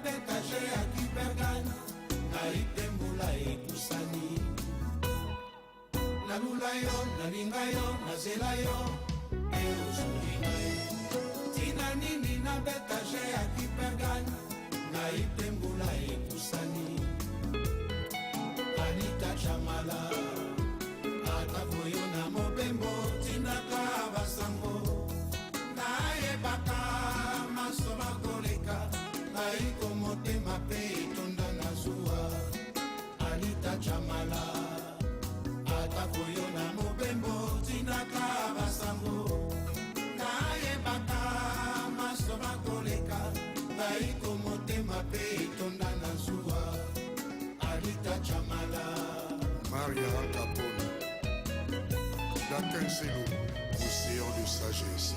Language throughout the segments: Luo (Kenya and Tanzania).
betaje ya kipergane naitembula ekusani nalula yo nalinga yo nazela yo eozuli ngai tina nini na betaje ya kipergane naitembula ekusani Anita Chamala atavoyo na mobembo tinaka basango naye baka masoma koleka naiko motema pe itonda na zuwa Anita Chamala atavoyo na mobembo tinaka basango naye baka masoma koleka naiko motema pe itonda na zuwa Anita Chamala Maria Capone Dakinselo, océan de sagesse.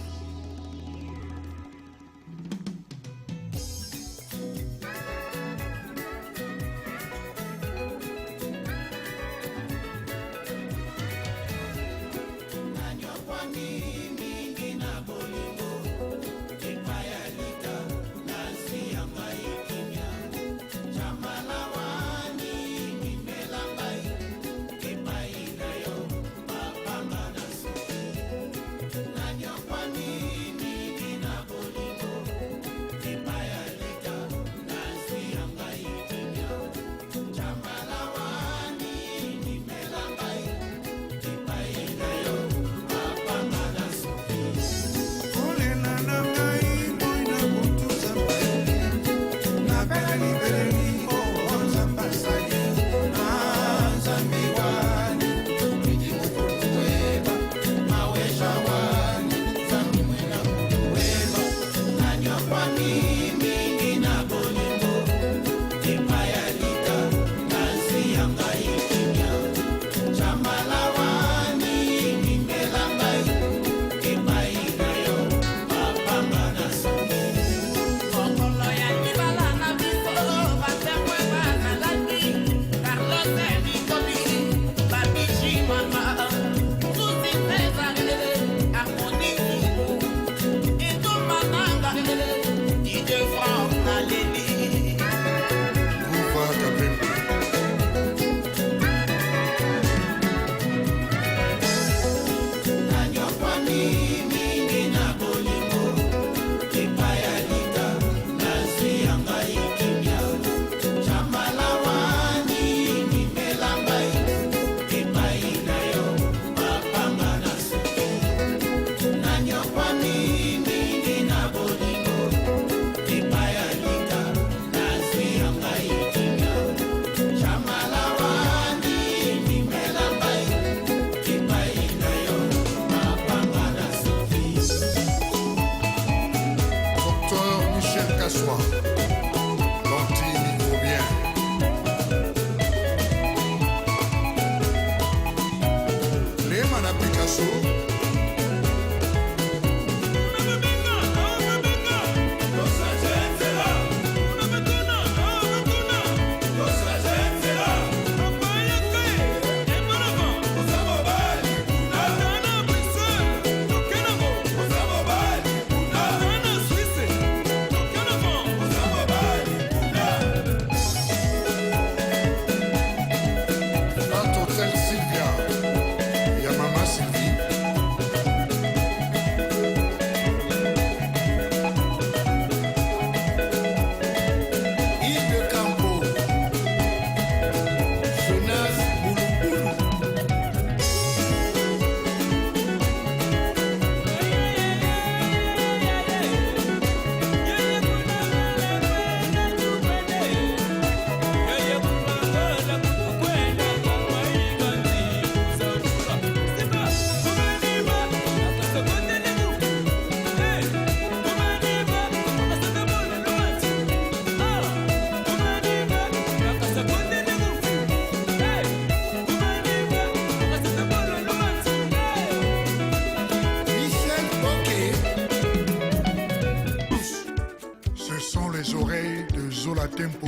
Tempo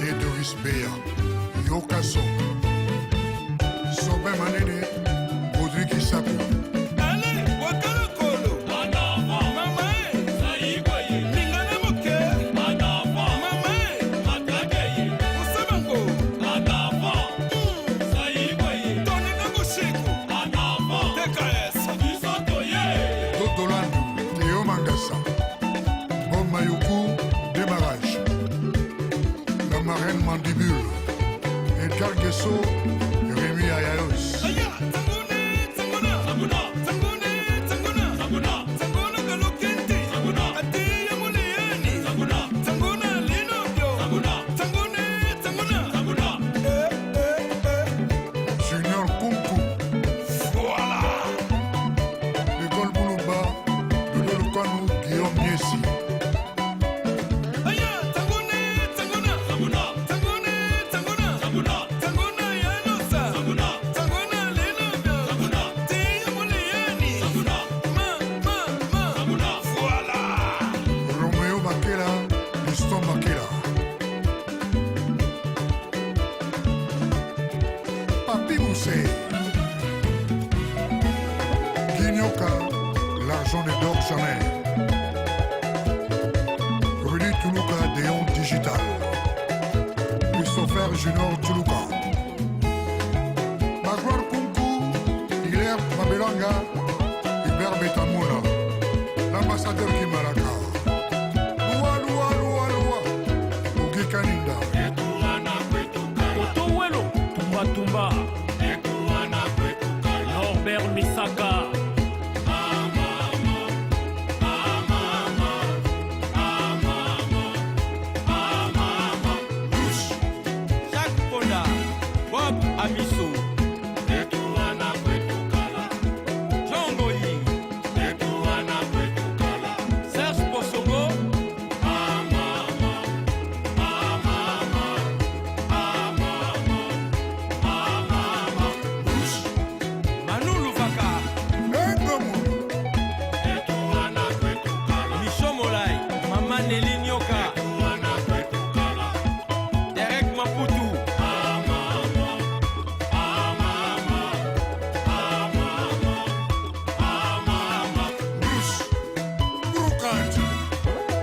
et Doris Bea, Yokaso, Sobe Manene, Audrey Kisapo. Mama, Gargesso, Rémi Ayayos. Junior Kunku. Voilà. L'école Boulouba, de l'Olokanu, Guillaume Niessi. Romeo Makela, Liston Makela. Papi Moussé. Guignoca, l'argent des d'or jamais. Rudy Toulouka, Déon Digital. Christopher Junior Toulouka. Magloire Kunku, Hilaire Mabelanga, Hubert Betamouna. L'ambassadeur Kimaraka. Loua, loua, loua, loua. Ugi Kaninda. Otowelo, Tumba Tumba, Norbert Misaka, Jacques Ponda, Bob Amiso, Jean Goyi, Serge Posongo, Manu Lufaka, Micho Molai, Maman Nelly Nyoka, Derek Maputu,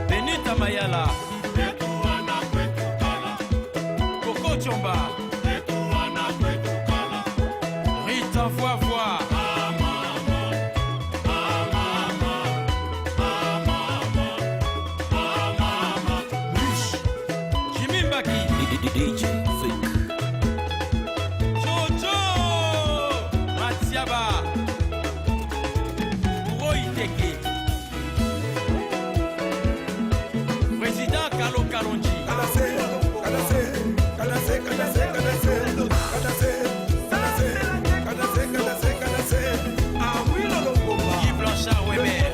Benita Mayala, Coco Chomba, Rita Voivoi, Jimmy Mbaki, Jojo, Matiaba, Roy Teke, Président Kalo Kalonji, Guy Blanchard Weber,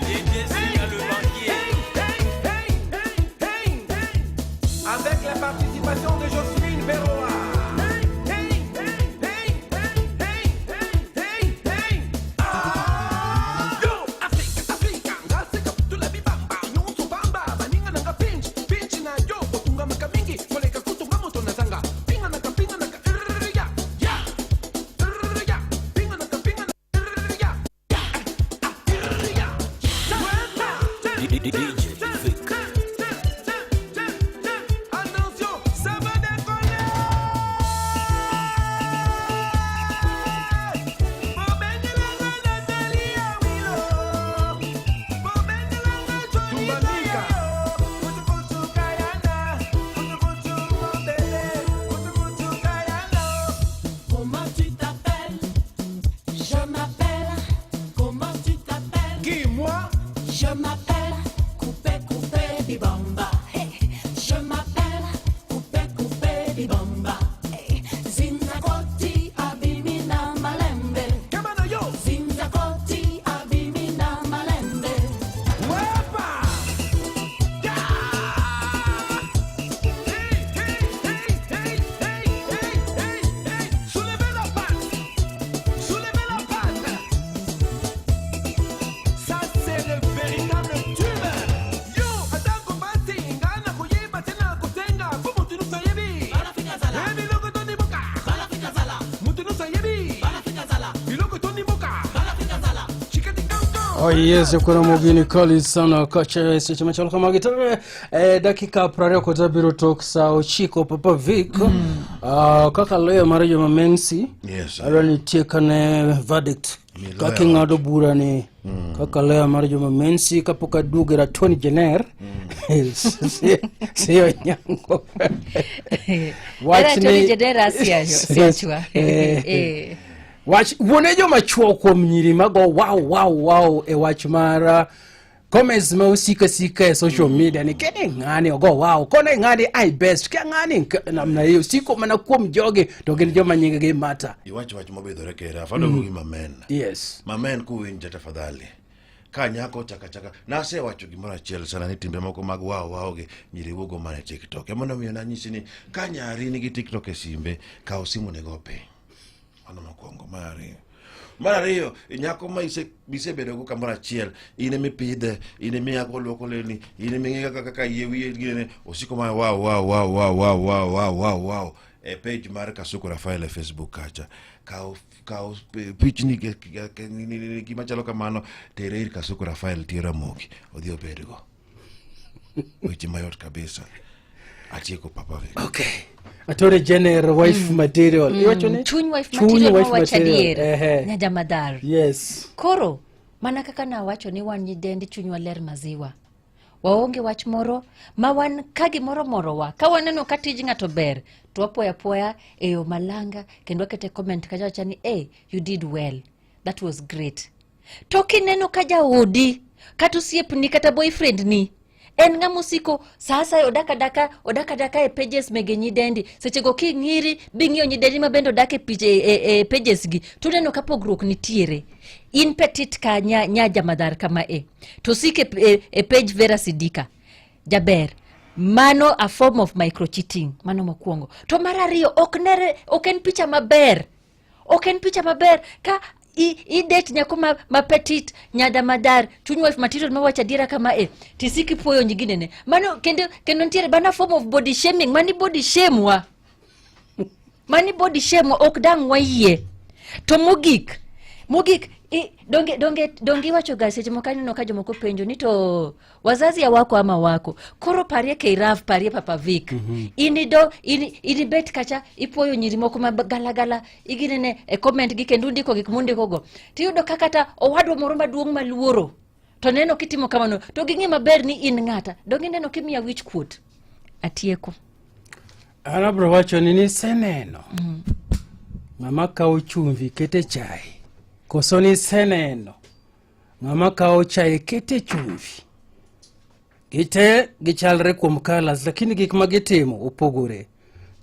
Dédé Siga le banquier, Avec la participation de Jocelyne Berroa. Yo, Africa, Africa, tu la bibamba, nyonso bamba, baninga nanga pinch na yo, otunga makamingi, koleka kutunga moto na zanga, pinga naka, ya, pinga naka, attention, ça va décoller. Comment tu t'appelles? Je m'appelle. Comment tu t'appelles? Qui, moi? Je m'appelle Coupé Coupé Bibamba. Hey. Je m'appelle Coupé Coupé Bibamba. Hey. Zinakoti Abimina Malembe. Kabana yo. Zinakoti Abimina Malembe. Wepa! Ya! Hey! Soulevez la patte! Ça, c'est le véritable tube! Yo! Attends, combattre! Ngana koyeba tena kotenga! Fumu tunu sayebi! Biloko toni boka! Mutunu sayebi! Biloko toni boka! Chikati kanto! Oh yes, kuna mugini kali sana kacha chama cha kama gitare dakika prare ko zabiro talk sa Ochiko Papa Vic kaka leo marajo mamensi Yes. alani tekane verdict kaka ngado bura ni kaka lea mar joma mensi kapok aduogera Tony Jenner siyo nyango Era Tony Jenner asiachwa wach wuone joma chuo kuom nyiri mago wow e wach mar comments ma usika e social media ni kene ng'ani ogo wow kone ng'ani I best ke ng'ani namna hiyo siko mana kuom joge to gin joma nyinge gi mata iwacho wach mobedore kera fado gi mamen yes mamen kuwinja tafadhali ka nyako chaka nase wacho gimoro achiel sana ni timbe moko mag wow gi nyiri wuogo mane TikTok emono miyo na nyisi ni ka nyari nigi TikTok e simbe ka osimu nego pe ano mokwongo Mario nyako ma bise bedo go kamoro achiel ine mipidhe ine miyako loko leni ine mingiga kaka yewi gine osiko ma wow e page mar Kasuku Rafael e Facebook kacha ka pitch ni gima chalo kamano tere Kasuku Rafael tira moki odhi obedgo weche mayot kabisa atieko papa we okay Atore Jenner wife material iwacho ni chuny wife material wachadier nyaja madar yes koro mana kaka na wacho ni wan nyidendi chunywa ler maziwa waonge wach moro ma wan kagi moro wa ka waneno ka tij ng'ato ber to apoya e yo malanga kendo kete comment ka jawacha ni you did well, that was great. To kineno ka jaodi kata osiepni kata boyfriend ni en ng'amusiko sasa odaka e pages mege nyidendi sechego king'iri bing'iyo nyidendi mabendo odaka e pages gi tuneno ka pogruok nitiere in petit ka nyaja madhar kama to sike e page Vera Sidika jaber mano a form of microcheating mano mokwongo. To marariyo ok en picha maber ka I date nyako ma petit nyada madar chuny wife material mawacha dira kama tisiki puoyo nyigine ne mano kendo ntiere bana form of body shaming mani body shame ok dang wayie. To mogik donge wacho gase jemo kanino ka jomoko penjo ni to wazazi ya wako ama wako koro parie Keiraf parie Papa Vic ini bet kacha ipuoyo nyiri moko magala iginene e comment gi kendo ndiko gik mundiko go tiyudo kakata owadwa moro maduong' maluoro to neno kitimo kamano to gingi maber ni in ng'ata donge neno kimia wich kuot atieko anabro wacho ni seneno mama kao chumvi kete chai koso ni seneno mama kao chai kete chumvi gite gichalre kuom kalas lakini gik magitimo opogore.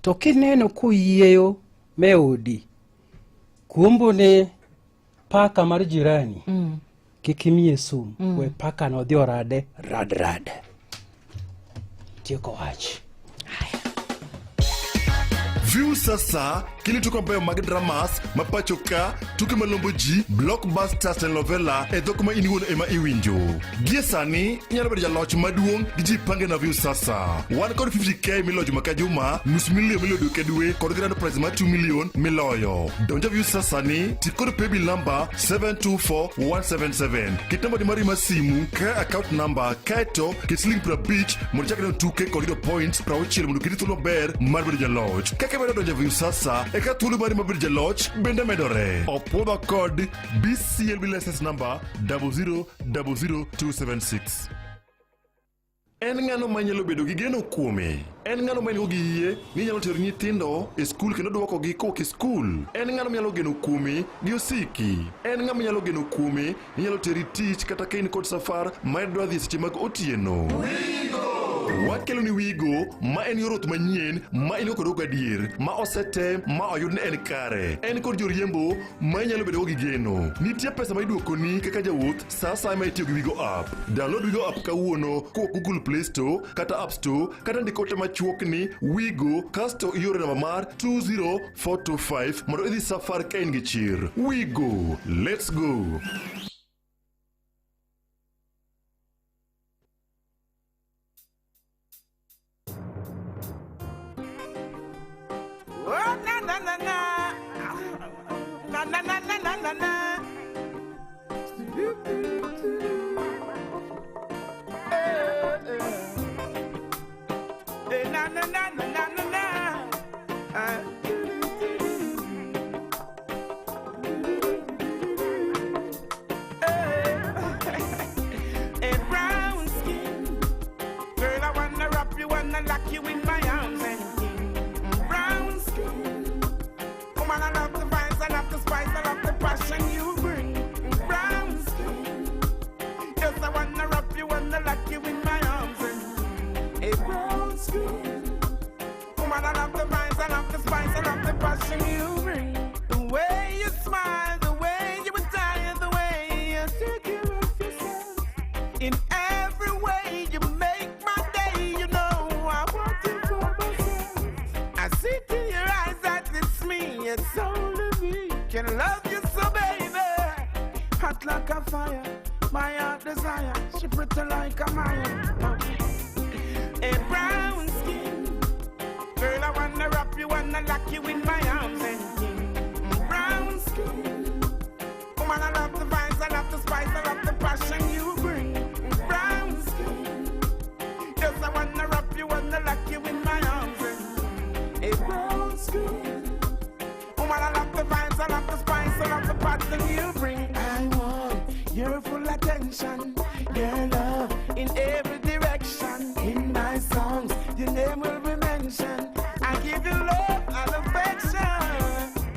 To kineno kuyieyo meodi kuombo ne paka mar jirani kikimie sum we paka no dio rad tieko wach View sasa kili tuko mbayo mag dramas mapachoka tuke malombo ji blockbusters telenovela e dokuma iniwono ema iwinjo giesani nyalo bedo jaloch maduong' gi pange na View sasa 150k milojo makajuma nus milion milodo kedwe kod grand prize ma 2 million miloyo donjo View sasa ni tikoro paybill number 724177 kitamba di mari masimu ka account number kaito kisling pra beach monichaka no 2k kod points pra uchiel mundu kititulo ber mar bedo jaloch bedo donjo View sasa e ka tulu mari mabir jaloch bende medore opoda kod BCLB license number 0000276. En ng'ano manyalo bedo gi geno kuome. En ng'ano manyo gi yie ni nyalo tero nyithindo e skul kendo duoko gi koke skul. En ng'ano nyalo geno kuome gi osiki. En ng'ama nyalo geno kuome ni nyalo teri tich kata kain kod safar ma dwa dhi seche mag otieno. Wakelo ni Wigo ma en yorot manyien ma ino kod ogadier ma osete ma oyud ne en kare. En kod joriembo ma nyalo bedo gi geno. Nitie pesa ma iduoko ni kaka jawuoth sasa ma itiyo gi Wigo app. Download Wigo app kawuono ko Google Play Store kata App Store kata ndikote machuok ni Wigo kasto iore namba mar 20425 mondo idhi safar ka in gi chir. Wigo, let's go. hot like a fire. My heart desire, she pretty like a Maya. A brown skin, girl, I wanna wrap you, wanna lock you in my arms and brown skin, woman, I love the vibes, I love the spice, I love the passion you bring. Brown skin, yes, I wanna wrap you, wanna lock you in my arms and a brown skin, woman, I love the vibes, I love the spice, I love the passion you bring. I want your full attention, your love in every direction. In my songs, your name will be mentioned. I give you love and affection.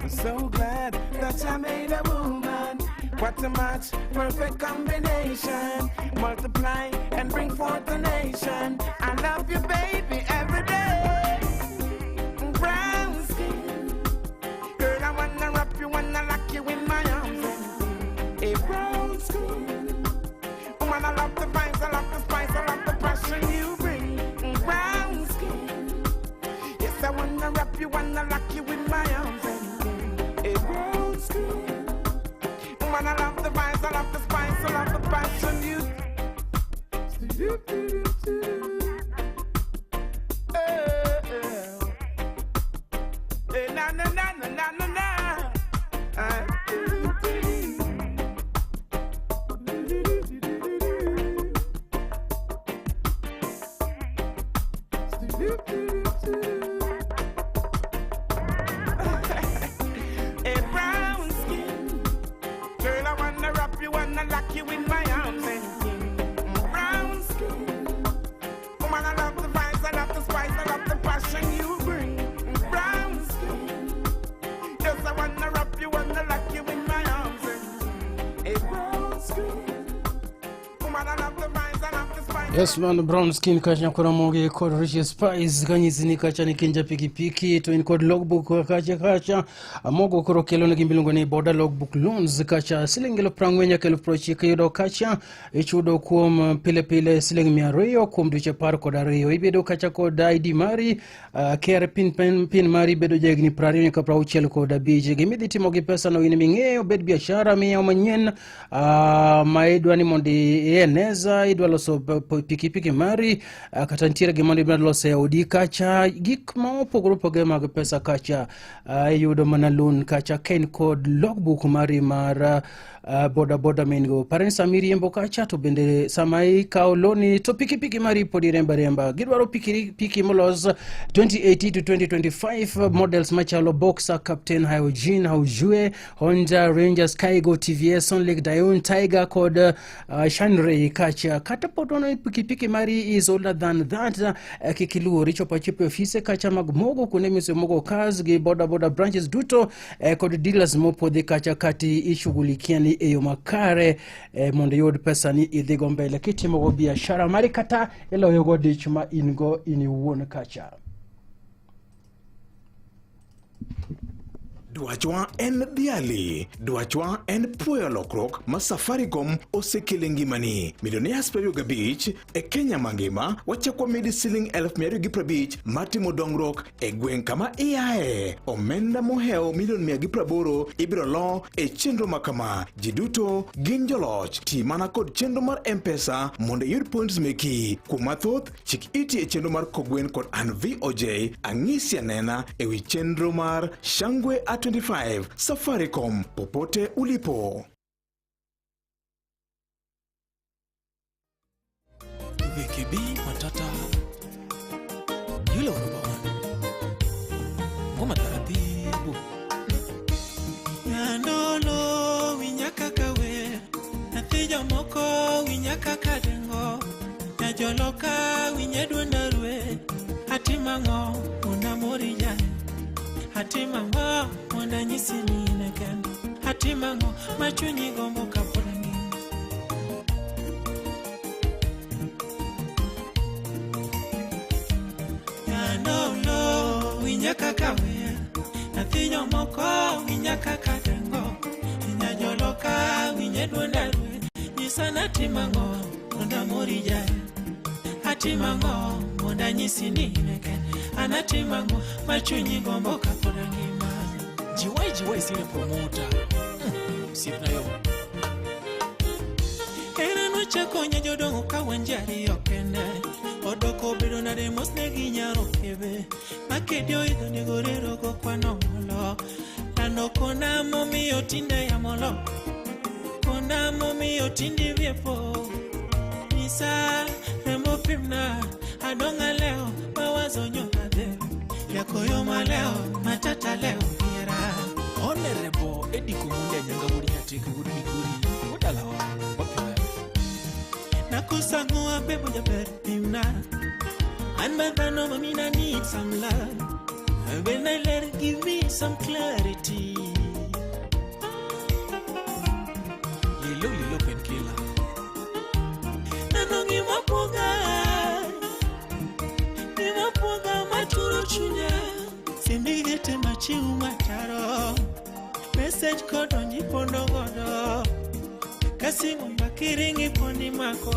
I'm so glad that I made a woman. What a match, perfect combination. Multiply and bring forth a nation. I love you, baby, every day. Brown skin, girl, I wanna wrap you, wanna lock you in my arms. A brown skin, woman, I love the vibes, I love the spice, I love the passion you bring. Brown skin, yes, I wanna wrap you, wanna lock you in my arms. A brown skin, woman, I love the vibes, I love the spice, I love the passion you. Na na na na na na na. A brown skin, girl, I wanna wrap you, wanna lock you in my arms. Brown skin, woman, I love the vibes, I love the spice, I love the passion you bring. Brown skin, yes, I wanna wrap you, wanna lock you in my arms. A brown skin, woman, I love the vibes, I love the spice. Yes man, brown skin kacha kuna moge code rich spice kanyizini kacha ni kinja piki to in code logbook kacha amogo koro kelo na gimbilungo ni border logbook loans kacha silingelo prangwenya kelo prochike yodo kacha ichudo kuom pile siling miario kuom duche par koda rio ibedo kacha koda ID mari kere pin mari bedo jegni prarini kapra uchel koda bije gimidi timo gi pesa no ini mingeo bed biashara miya manyen maedwa ni mondi eneza idwa loso piki mari katantira gimondi bna loso ya udi kacha gik maopogoro pogoro mag pesa kacha yudo mana loan kacha ken code logbook mari mara boda mengo parensa miriembo kacha to bende samai kaoloni to piki mari podi remba gidwaro piki molos 2018 to 2025 models machalo Boxer, Captain, Hyojin, Haujue, Honda, Ranger, Skygo, TVS, Sun Lake, Dion, Tiger, Code, Shanrei kacha katapotono piki mari is older than that kikilu richo pachipe office kacha magmogo kunemise mogo cars gi boda branches duto code dealers mopo de kacha kati ishugulikiani eyo makare monde yod pesa ni idhigo mbele kitimo go biashara mari kata elo yogo dichma ingo ini won kacha. Dwachwa en diali, dwachwa en puyo lokrok ma Safaricom osekele ngimani. Millionaires Premier Beach e Kenya mangima wachakwa midi siling 1,250 matimo dongrok e gweng kama iae. Omenda moheo milion 180 ibiro lo e chenro makama. Jiduto gin joloch timana kod chenro mar M-Pesa monde yud points meki. Kumathoth chik iti e chenro mar kogwen kod an VOJ ang'isi anena ewi chenro mar Shangwe 25 Safaricom popote ulipo. VKB matata yule wanabona ngoma taratibu yandolo winyaka kawe natija moko winyaka kadengo najoloka winyedunarwe hatimango unamori ya hatimango unanyisini neken hatimango machuni gombo kapolangi yandolo winyaka kawe natija moko winyaka kadengo nyajoloka winyedunarwe nisana timango unamori ya hatimango unanyisini neken anatimango machunyi gombo kapona ngima jiwai sine promoter sipna yo Onya jodongo ka wanjari okende Odoko bedo na demos negi nyaro kebe Makedio idho negorero go kwano molo Tando kona momi otinde ya molo Kona momi otindi viepo Nisa remo pimna Adonga leo mawazo nyokade Yakoyo maleo matata leo kira Honorable Eddie Kumunde Nyangaburi Nyateke Guri Miguri Udalawa Wakiwa Nakusangua bebo jaber pimna Anbadano mamina need some love When I let it give me some clarity Lilo penkila Nanongi mapoga maturo chunya Sindigete machiu mataro Message kodo njipondo godo Kasi mbakiringi pondi mako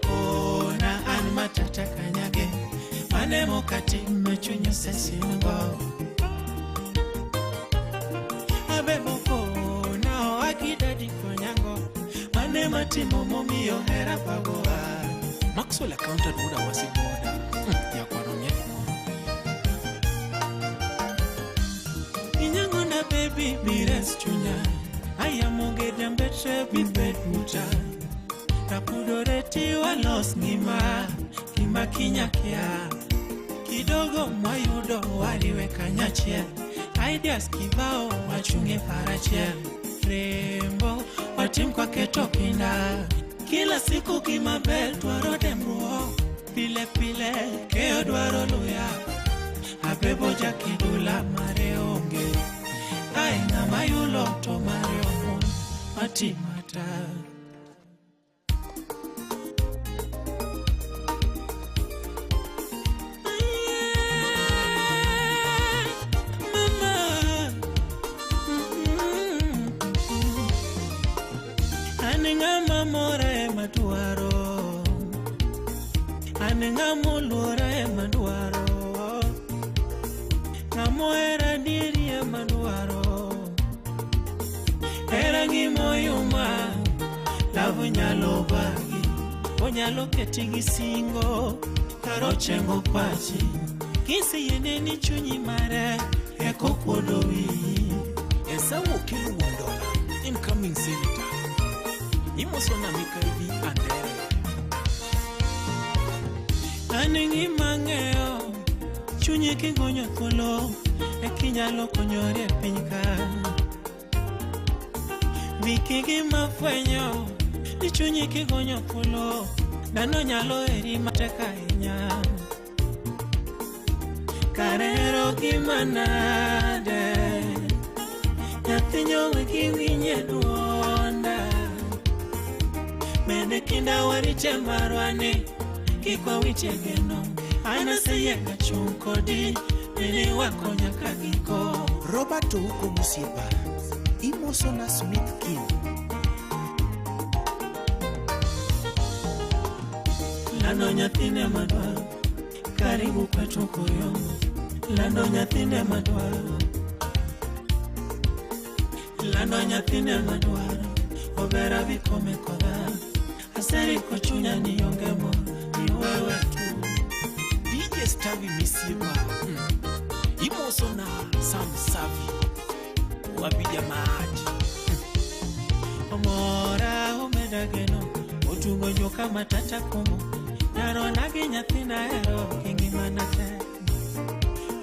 Ona an matata kanyage Mane mokati mechunyo sesingo Abe moko na wakidadi konyango Mane matimo momiyo hera pagoa Maxwell accounted muda wasi boda Ya kwa nonyekmo Inyango na baby bires chunya Aya monge dembetre bibet muta Kapudoreti wa los ngima Kima kinyakia Kidogo mwayudo waliweka nyachia Ideas kibao wachunge parachia Rembo watim kwa keto kinda Kila siku kimabel tuarode mruo Pile pile keo duaro luya Abebo jakidula mare onge Aina mayulo to mare omon Matimata Anenga lura maduaro Ngamo era diri maduaro Era ngimoyuma Lavu nyalo bagi Onyalo ketigi singo Karo chengo pachi Kisi yene ni chunyi mare Eko kodowi Esawo kilu $1 Incoming senator Imosona mikaribi andere Aningi mangeo Chunyi kigonyo kolo Ekinyalo konyore pinyka Mikigi mafwenyo Ni chunyi kigonyo kolo Nano nyalo eri mateka inya Karero kimanade Nyathinyo wiki winye duonda Mende kinda wariche marwani Kikwa wiche geno Anaseye kachukodi Nini wako nyaka giko Roberto huko Musieba Imosona Smith King Lando nyathine madwa Karibu kwetu koyo Lando nyathine madwa Lando nyathine madwa Obera vikome koda Aseri kochunya ni yongemo Ni wewe tu DJ Stavi Misiba Imosona Sam Savi Wabija maaji Omora omedageno Otungo nyoka matata kumo Naro nagi nyathina ero Kingi manate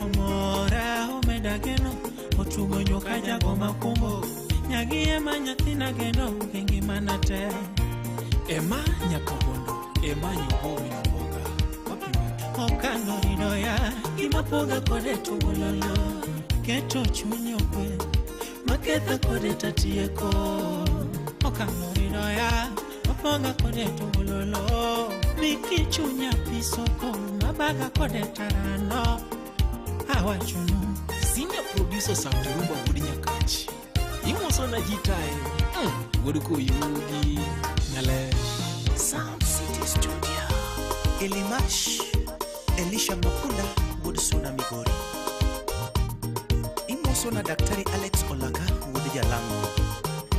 Omora omedageno Otungo nyoka jago makumbo Nyagi ema nyathina geno Kingi manate Ema nyakabondo Ema nyuhomi mboga Okano ridoya Imapoga kode tungulolo Keto chunyokwe Maketha kode tatieko Okano ridoya Mapoga kode tungulolo Miki chunya pisoko Mabaga kode tarano Hawa chunu Senior producer Samtirumba Wudi Nyakachi Imosona jitae Wuduko Yugi Nyalesh Sound City Studio Elimash Elisha Makunda Woodsuna Migori Imosona Daktari Alex Olaka Wudi Jalango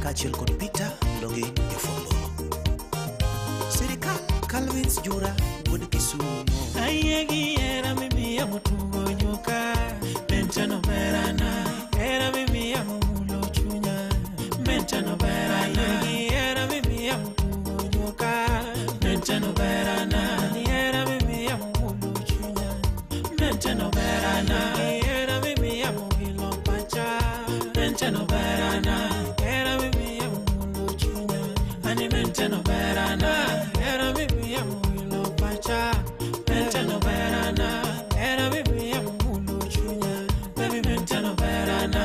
Kachel kod Peter dongi jofombo. Sirikal Calvin's Jura wuod Kisumo. Ayegi era mimi ya mutungo nyoka. Mentano berana. Era mimi ya mumulo chunya. Mentano berana. Ayegi era mimi ya mutungo nyoka. Mentano berana. Era mimi ya mumulo chunya. Mentano berana. Era mimi ya mumulo pacha. Mentano berana. Era mimi ya mumulo chunya. Ani mentano berana. Era mimi ya mumulo pacha. Mentano berana. Era mimi ya mumulo chunya. Baby mentano berana.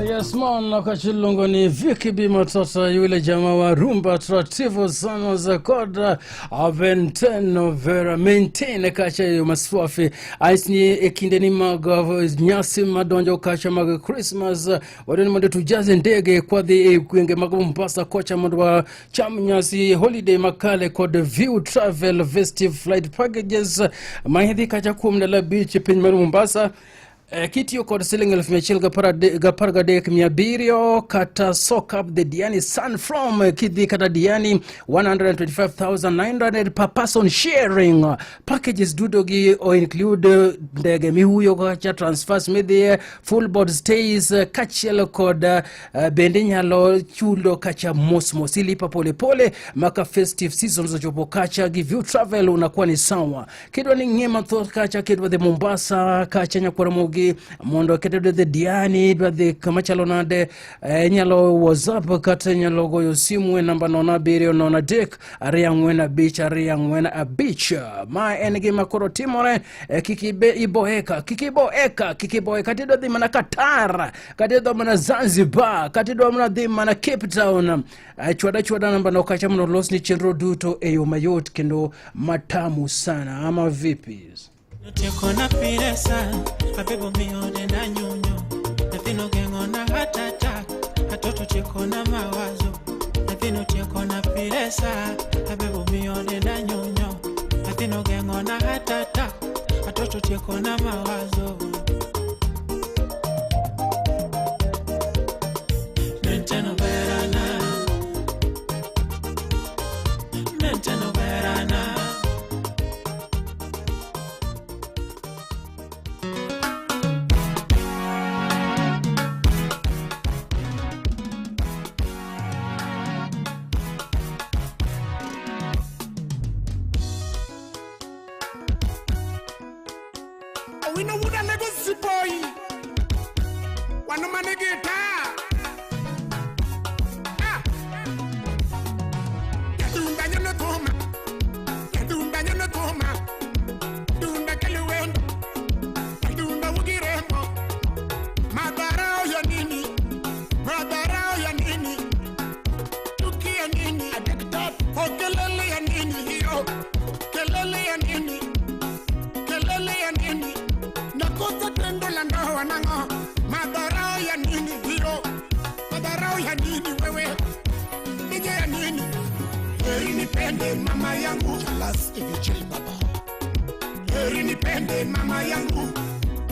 Yes man, nakachilungo ni Vicky B Matata, yule jamaa wa rumba taratibu sana za koda Aventeno Vera maintain kacha yu maswafi aisni ekindeni maga nyasi madonjo kacha maga Christmas wadeni mwende tujaze ndege kwa the kuenge maga Mombasa kocha mwende cham nyasi holiday makale kod view travel festive flight packages mahidhi kacha kumdala beach penye Mombasa. Kiti yo kod siling 1,000 gaparga dek miabirio kata soak up the Diani Sun from kidhi kata Diani 125,900 per person sharing packages dudogi o include ndege mihuyo kacha transfers midhi full board stays kachiel kod bende nyalo chulo kacha mosmos ilipa pole pole maka festive seasons ochopo kacha give you travel unakuwa ni sawa kidwa ni ngema thot kacha kidwa the Mombasa kacha nyakwara mogi mondo ketedo the Diani dwa the kamachalonade nyalo WhatsApp kata nyalo goyo simu namba nona birio nona dek aria ngwena beach aria ngwena a beach ma engi makoro timore kikibe iboeka kikiboeka tido the mana Qatar katido mana Zanzibar katido mana the mana Cape Town chwada namba no kacha mno losni chenro duto eyo mayot kendo matamu sana ama vipi. Tieko na piresa, abebo miode na nyunyo. Nafino gengo na hatata, atoto tieko na mawazo. Nafino tieko na piresa, abebo miode na nyunyo. Nafino gengo na hatata, atoto tieko na mawazo. Mentano verana. Mentano verana. We know what a legacy boy. One man a guitar. Doing Daniel Toma. Doing Daniel Toma. Doing the Kaluend. Doing the Woogie Rambo. Madara Yanini. Madara Yanini. Tuki Yanini. I take that. Oh, Kelele Yanini. Hero. Kelele Yanini. Kelele Yanini. Nakosa tendo la ndoa nango madharau ya nini hilo madharau ya nini wewe nije ya nini heri nipende mama yangu Chalas Evichel baba heri nipende mama yangu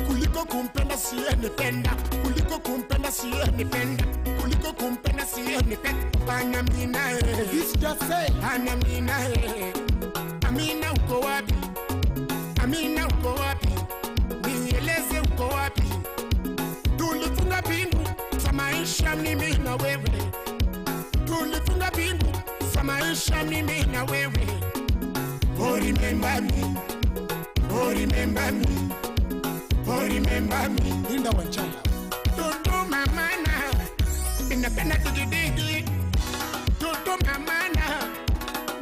kuliko kumpenda siye nipenda kuliko kumpenda siye nipenda kuliko kumpenda siye nipenda ana mina this just say ana mina Amina uko wapi Amina uko wapi nieleze uko wapi tulifunga pingu za maisha mimi na wewe tulifunga pingu za maisha mimi na wewe oh remember me oh remember me oh remember me Linda Wanchala Toto mamana ninapenda digidigi Toto mamana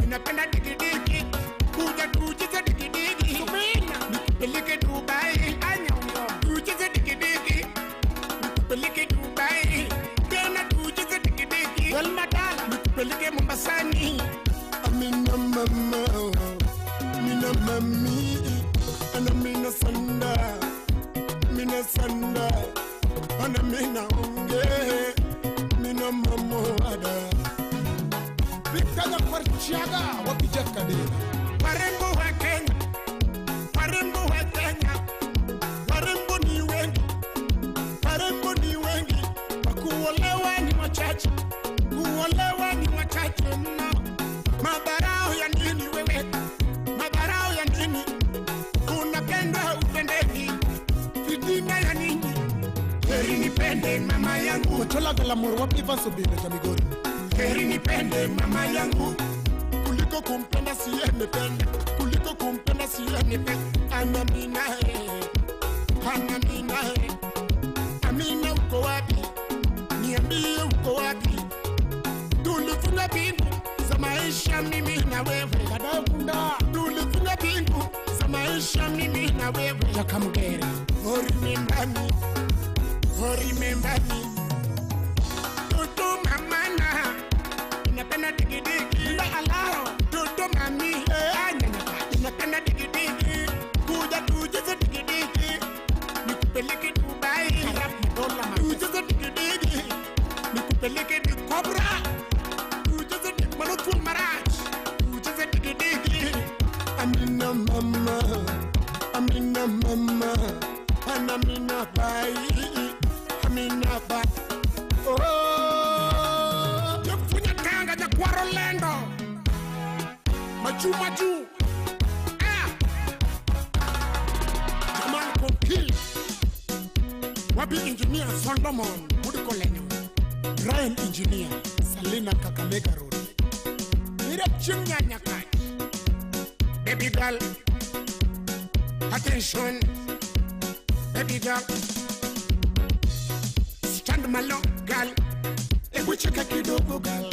ninapenda digidigi kuja tujiza digidigi subina nikupeleke Dubai anyongo tujiza digidigi nikupeleke Dubai tena tujiza digidigi walmadala nikupeleke Mombasani Amina mama Mina mami Ana mina sanda Ana mina unge Mina mamoada Victor Kwarchiaga Wapijaka dina Warembo wa Kenya Warembo wa Kenya Warembo ni wengi Wakuolewa ni wachache heri nipende mama yangu. Chola galamoro wapi vaso bine jamigori. Heri nipende mama yangu. Kuliko kumpenda siye nipenda. Kuliko kumpenda siye nipenda. Anamina Anamina Amina uko wapi? Niambie uko wapi? Tulifunga bingu za maisha mimi na wewe. Kadakunda tulifunga bingu za maisha mimi na wewe. Jakamugere oh remember me. Oh remember me. Tutu mamana inapenda digidigi. Nda alao tutu mami inapenda digidigi. Kuja tujeze digidigi. Nikupeleke Dubai harafu dola tujeze digidigi. Nikupeleke di Cobra. Tujeze di Manotul Maraj. Tujeze digidigi. Amina mama. Amina mama. Amina bai. Amina bai. Oh, yakufunya kanga ya kwa Rolando. Maju. Jamal Kokil. Wabi engineer Sondomon. Mudiko Lenyo. Brian engineer. Salina Kakamega Road. Mirep Chimnya Nyakai. Baby girl. Attention. Baby girl. Stand malo girl. Ebucheka kidogo girl.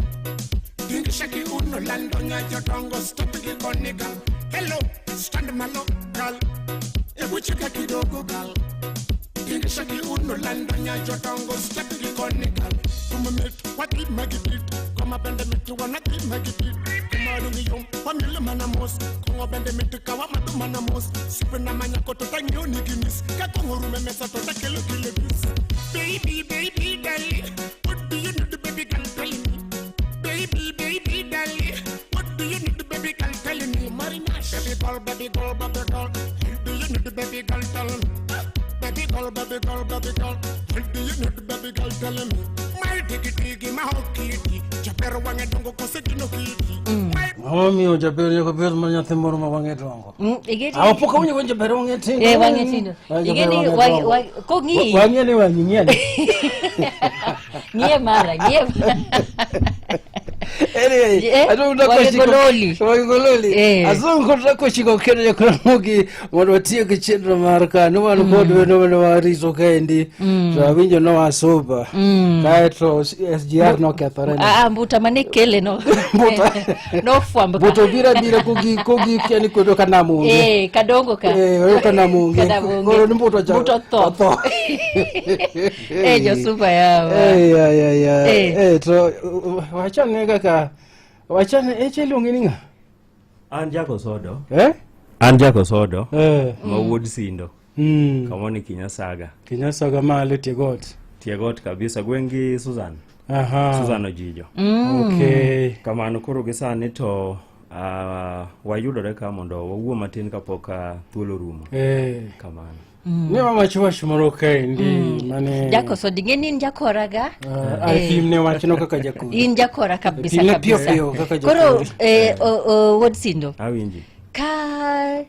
Tingisha kiuno lando nyajo tongo stop kikoni girl. Hello, stand malo girl. Ebucheka kidogo girl. Tingisha kiuno lando nyajo tongo stop kikoni girl. Kumamit wati magipit. Kama bende mitu wanati magipit. Kumarungi yom wamile manamos. Kongo bende mitu kawa matu manamos. Sipe na manya koto tangyo niginis. Kakongo rumemesa tota kilo kilebis. Baby, darling, what do you need, baby girl, telling me? Baby, darling, what do you need, baby girl, telling me? Marinash, baby girl, what do you need, baby girl, telling me? Baby girl, what do you need, baby girl, telling me? My tiki, my hokiti, Japero wange dongo kosekino kiti. Mami Japero nyako pesa manya themoro mawange dongo. Apoka unye wenje Japero wange tindo. Wange tindo. Igeni ko ngi. Wange ni wanyinyani. Nye mara. Anyway, I don't know Wangololi. Azungu tako chiko kene ya kunamuki mwadotia kichindra maraka. Nuwa nukodu no wariso kendi. So awinjo no asoba. Kaito SGR no katharene. Mbuta manekele no. No fuamba. Buto bira kugi kiani kudo kanamungi. Kadongo ka. Kanamungi. Koro ni mbuto cha. Mbuto top. Jo super yao. So wachane kaka. Wachane echelo ngininga. Anjako sodo. Anjako sodo. Ma wood sindo. Kamoni Kinyasaga. Kinyasaga male Tiegot kabisa gwengi Susan. Susan Ojijo. Okay. Kama nukuru gisani to wayudore ka mondo wawuo matin kapoka thuolo rumo. Kamano. Ni mama chwa shumoroka ndi mane Jako so dingeni njakoraga. Film ne wachino kaka jakuru. Injakora kabisa. Film pio kaka jakuru. Koro wod sindo. Awinji. Ka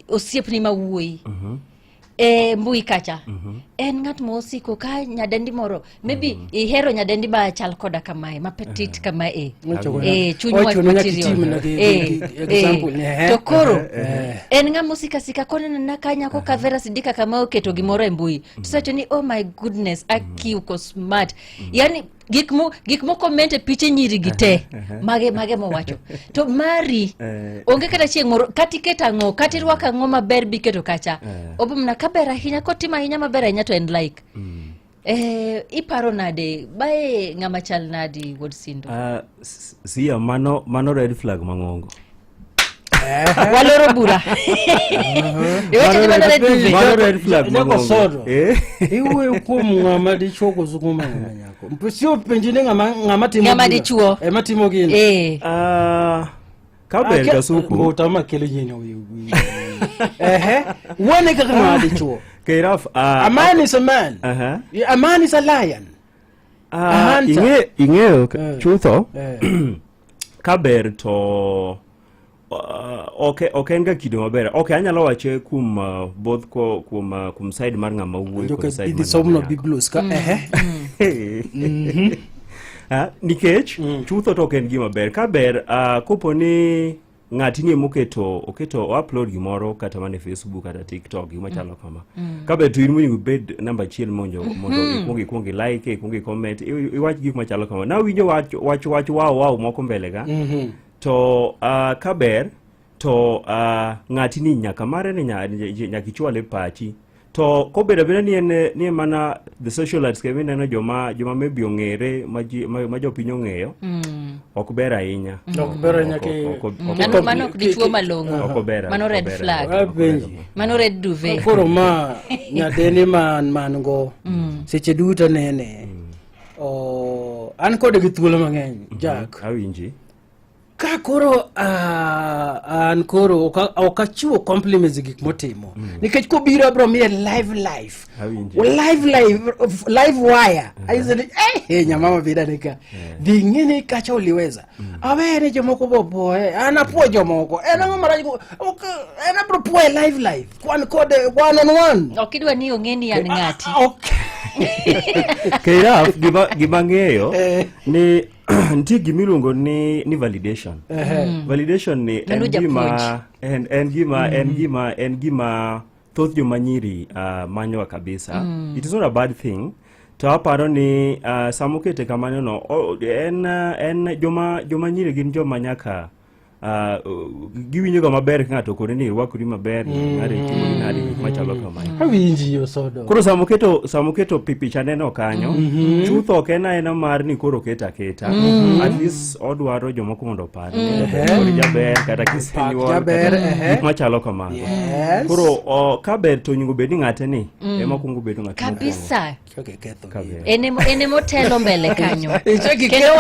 osiepni mawuoi. Mbui kacha. En ngat mosiko ka nyadendi moro. Maybe ihero nyadendi ba chal koda kamae, ma petit kamae. Chunyu material. To koro en nga musika sika kone na kanya ko kavera sidika kama oketo gimoro mbui. Tusacho ni oh my goodness, aki uko smart. Yani gikmo komente piche nyiri gite mage mo wacho to mari onge kata chieng moro katiketa ngo katirwaka ngo maber biketo kacha obumna kabera hinya kotima hinya maber hinya to and like iparo nade bae ngama chal nadi wod sindo siya mano red flag mangongo waloro bura mano red flag mangongo iwe ko ngama di choko zukuma nyako mpesio penjine ngama timo ngama di chuo matimo gini kabel kasuku botama kele nyino wone kaka ngama di chuo Kairaf a man is a man a man is a lion inge chutho kaber to ok en ga kido maber. Ok anyalo wache kum both kum side mar ng'ama wuoyi kod side mar somno biblos ka nikech chutho to ok en gima ber. Ka ber kopo ni ng'ati ni oketo upload gimoro kata mana Facebook kata TikTok gima chalo kama. Ka ber to in mondo bed namba 1 mondo ikwongi like, ikwongi comment, iwach gik machalo kama. Na winjo wach wow moko mbele ga. To ka ber to ng'ati ni nyaka mare ni nyaka ichwale pachi. To kobedo bena ni mana the socialites ke bena joma maybe ong'ere ma jopiny ong'eyo ok ber ahinya. Ok ber nyake mano ok dichuo malong'o. Mano red flag. Mano red duvet. Koro ma nyadeni man go seche duto nene. An kode gi thuolo mang'eny Jack. Awinji. Ka koro an koro okachiwo compliments gik motimo nikech kobiro bro miye live wire aizeni nyamama vida nika dingini kacha uliweza awere jomoko boboe anapuo jomoko ng'amaraji ena bro puo live kwan kode one on one okidwa ni ong'eni yan ng'ati Kairaf gima ng'eyo ni nti gimiluongo ni validation. Validation ni en gima thoth joma nyiri manyowa kabisa. It is not a bad thing. To aparo ni samokete kamano no en joma nyiri gin joma nyaka giwinjo ga maber ng'ato kore ni rwakori maber ng'are timo nadi machalo kamano. Awinji yo sodo. Koro samoketo picha neno kanyo chutho ok ena mar ni koro keta at least odwaro jomoko mondo par koro jaber kata kisenyuol machalo kamano. Koro ka ber to nyingo bedi ng'ate ni ema kungo bedo ng'ate kabisa. Ene motelo mbele kanyo kendo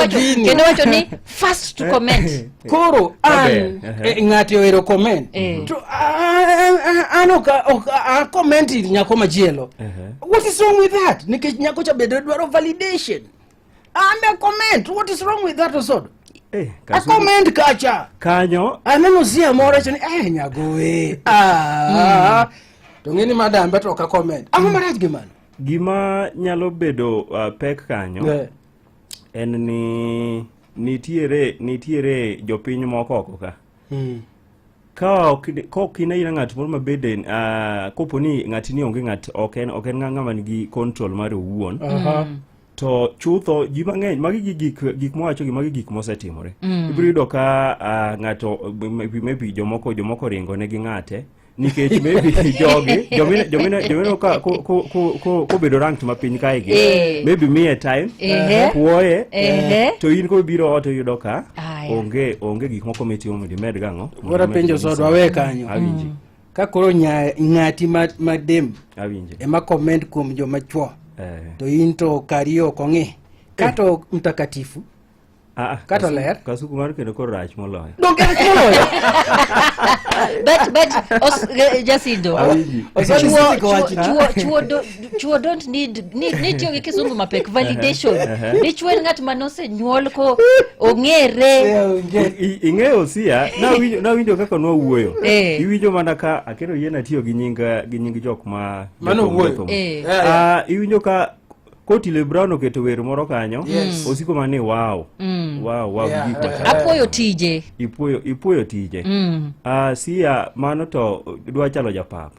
wacho ni first to comment. Koro ng'ati oero comment to an comment nyako majielo. What is wrong with that? Nikech nyako cha bedo dwaro validation. Ame comment, what is wrong with that also? A comment kacha kanyo aneno sia moro chani nyagoe to ngeni madam beto ka comment ango marach gimano gima nyalo bedo pek kanyo en ni nitiere jopiny moko oko ka ka okina ina ng'at moro mabede kopo ni ng'ati ni onge ng'at ok en ng'ama nigi control mar owuon to chutho ji mang'eny magi gik mowacho gi magi gik mosetimore. Ibiro yudo ka ng'ato maybe jomoko ringo ne gi ng'ate nikech maybe jomino ka kobedo ranked mapiny kae gi maybe miye time puoye to in kobiro ot yudo ka onge gik moko mitimo mondo imed gang'o. Ora penjo sodo awe kanyo awinji ka koro ng'ati madem awinji ema comment kuom joma chwo to in to kariyo kong'e kato mtakatifu kato ler kasuku mar kendo koro rach moloyo but Jasindo chuo don't need tiyo gi kisungu mapek validation ni chuo ng'at manose nyuol ko ong'ere ing'eyo sia na winjo kaka no wuoyo iwinjo mana ka akero yena tiyo gi nying jok ma mano wuoyo iwinjo ka Otile Brown oketo wer moro kanyo osiko mane wow apuoyo tije ipuoyo tije sia mano to dwa chalo japap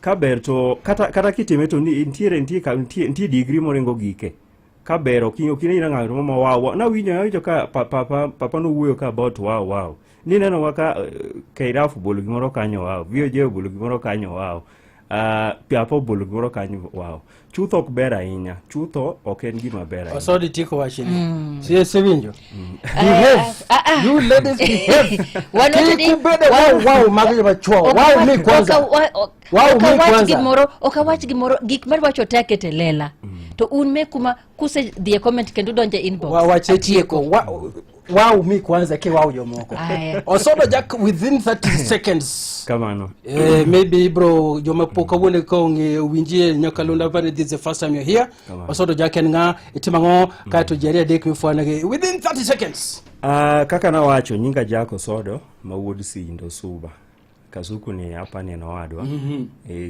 kaber to kata kitime to nitie degree moringo gike kaber okine ina ng'ato mama wow na winjo ka papa no wuoyo ka about wow ni neno waka Kairaf bolo gimoro kanyo wow VJ bolo gimoro kanyo wow piapo bolo gimoro kanyo wow chutho ok ber ahinya chutho ok en gima ber ahinya osodi tiko wachini si winjo you ladies behave wow magi bachwo wow mi kwanza okawach gimoro gik marwacho tekete lela to un me kuma kuse the comment kendo donje inbox wache tieko wow mi kwanza ke wow jomoko osodo Jack within 30 seconds kamano maybe bro jomapoka wone ko nge winjie nyakalunda bane this is the first time you're here osodo Jack nga itimango ka to jeria dek mi fwana within 30 seconds Kaka nawacho nyinga Jako Sodo ma wuod Sindo Suba. Kasuku ni hapa ni anawadwa.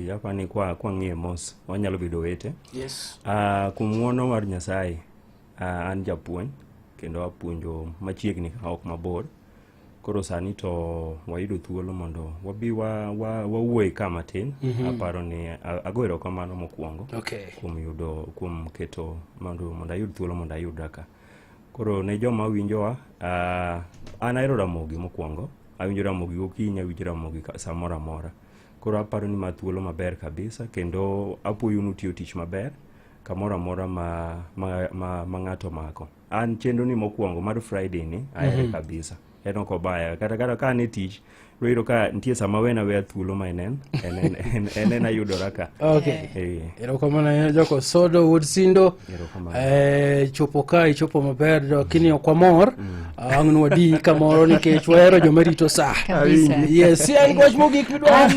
Hapa ni kwa ng'ie mos. Wanyalo bedo wete. Yes. Kumuono mar Nyasaye. An japuonj kendo apuonjo machiegni ok mabor. Koro sani to wayudo thuolo mondo wabi wawuoye kama tin. Aparo ni agoero kamano mokwongo. Kuom keto mondo ayud thuolo mondo ayud daka. Koro ne joma winjowa, an ahero Ramogi mokwongo. Awinjo Ramogi gokinyi, awinjo Ramogi samoro amora. Koro aparo ni ma thuolo maber kabisa kendo apuoyo nutiyo tich maber kamoro amora ma ng'ato mako. An chenro ni mokwongo mar Friday ni ahere kabisa. Eno ko baya kata ka ne tich wiro ka ntie sama wena we thuolo ma enen ayudora ka. Ero kamano Jako Sodo wuod Sindo. Chopo kai chopo maber lakini kwa mor ang'no wadi kamoro nikech wahero jomarito sa. Yes, an goch mogik midwaro.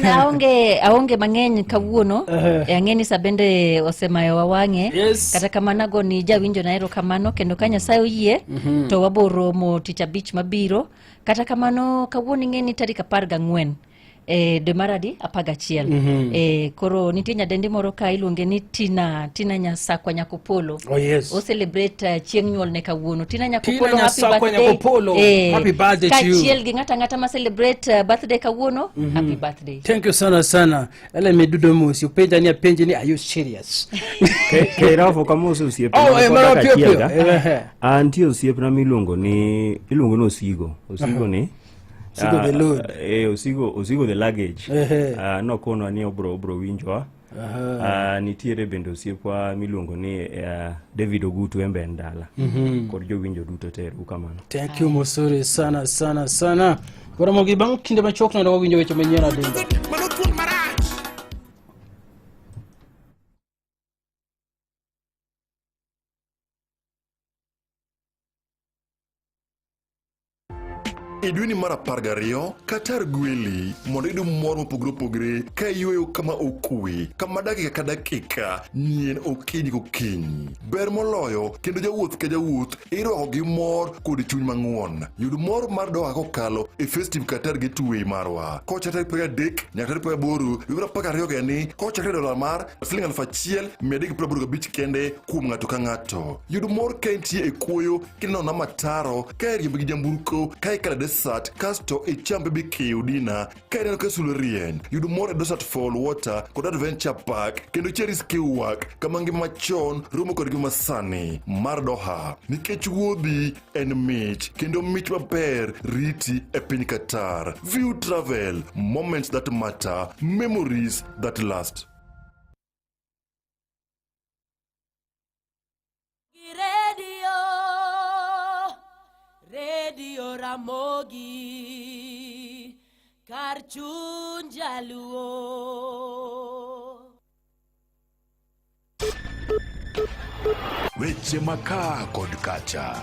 Aonge mang'eny kawuono. Ang'eni sabende osemayo wawang'e. Kata kamano go ni jawinjo na ero kamano kendo ka Nyasaye oyie to waboromo tich abich mabiro. Kata kamano kawuono ng'eni tarik 14 dwe maradi 11. Koro nitie nyadendi moro ka iluonge ni Tina Nyasakwa Nyakopolo. O celebrate chieng' nyuol ne kawuono. Tina Nyakopolo, happy birthday to you. Kachiel gi ng'ata ma celebrate birthday kawuono, happy birthday. Thank you sana. Ele medudo mosi upenja ni apenje ni are you serious? Kerafo kama usiep. Anti usiep na miluongo ni Osigo. Osigo ni Osigo the load. Osigo the luggage. No kono ni obro winjwa. Nitiere bendo osiepwa miluongo ni David Ogutu Embe Ndala. Kod jo winjo duto teru kamano. Thank you Mosore sana. Kora mogi bang kinde machok na winjo weche manyien adinga. Idweni mara 12 Qatar gweli mondo idu mor mopogre ka yueyo kama okwe kama dakika ka dakika nien okinyi kokinyi ber moloyo kendo jawuoth ka jawuoth irwako gi mor kod chuny mang'won. Yud mor mar doha kokalo e Festive Qatar Gateway marwa kochakre tarik 3 nyaka tarik 8 Februari 12 gani kochakre dola mar $1,385 kende kuom ng'ato ka ng'ato. Yud mor ka intie e kuoyo kendo na mataro ka riembo gi jamburko ka ikala desert kasto ichambe bi kiudina ka ineno ka sul rien. Yud mor e Desert Fall Water kod Adventure Park kendo cheris kiwak kama ngima machon romo kod ngima sani mar Doha nikech wuodhi en mich kendo mich maber riti e piny Qatar. View travel, moments that matter, memories that last. Radio Ramogi kar chuny jaluo. Weche maka kod kacha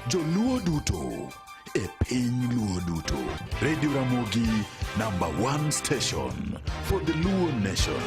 joluo duto e piny luo duto. Radio Ramogi, #1 station for the Luo nation.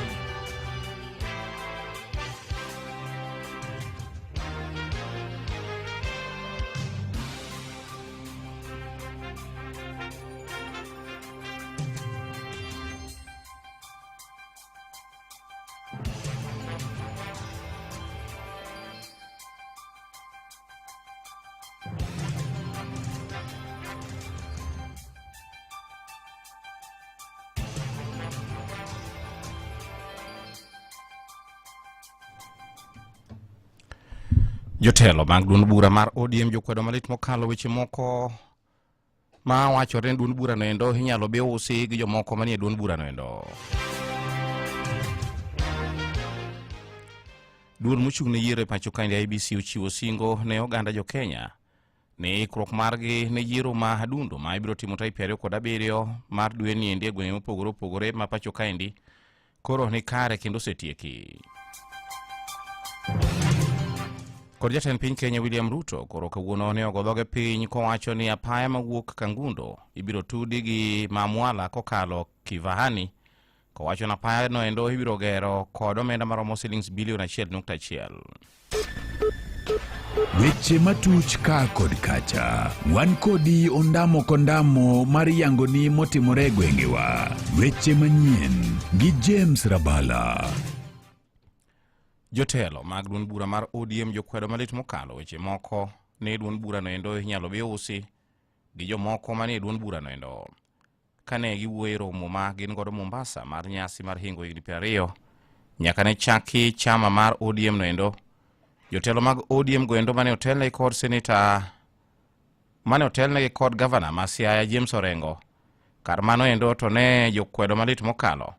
Jotelo mag duond bura mar ODM jokwedo malit mokalo weche moko ma wachore duond bura no endo inyalo bi usi gi jomoko manie duond bura no endo. Duond mochung' ne yiero e pacho kae IEBC ochiwo singo ne oganda jo Kenya ne ikruok margi ne yiero ma adundo ma ibiro timo tarik 27 mar dwe ni e gwenge mopogore opogore ma pacho kae koro ni kare kendo setieki. Kod jatend piny Kenya William Ruto koro kawuono ne ogodhoge piny kowacho ni apaya mawuok Kangundo ibiro tudi gi Mamwala kokalo Kivahani kowacho na apaya no endo ibiro gero kod omenda maromo shillings bilion 1.1. Weche matuch ka kod kacha. Wan kodi ondamo kondamo mar yangoni motimore gwengewa. Weche manyien gi James Rabala. Jotelo mag duond bura mar ODM jokwedo malit mokalo weche moko ne duond bura no endo inyalo bi usi gi jomoko manie duond bura no endo. Kane giwuoyo romo ma gin godo Mombasa mar nyasi mar hingo higni 20 nyaka ne chaki chama mar ODM no endo. Jotelo mag ODM go endo mane otelne kod seneta mane otelne kod governor ma Siaya James Orengo. Kar mano endo to ne jokwedo malit mokalo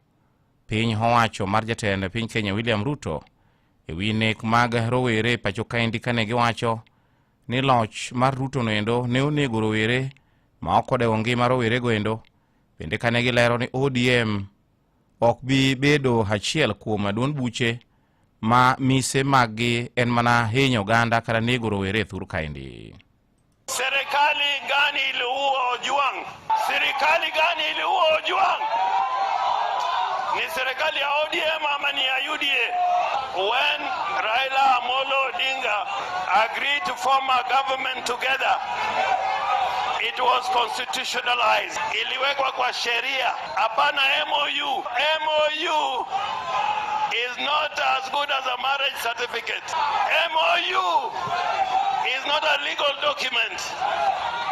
piny owacho mar jatend piny Kenya William Ruto ewi nek mag rowere pacho kaendi kane giwacho ni loch mar Ruto no endo ne onego rowere ma okodewo ngima rowere go endo. Bende kane gilero ni ODM ok bi bedo achiel kuom duond buche ma mise magi en mana hinyo ganda kata nego rowere thuru kaendi. Serikali gani iliua Ojwang? Serikali gani iliua Ojwang? Ni serikali ya ODM ama ni ya UDA? When Raila Amolo Odinga agreed to form a government together, it was constitutionalized. Iliwekwa kwa sheria. Hapana MOU. MOU is not as good as a marriage certificate. MOU is not a legal document.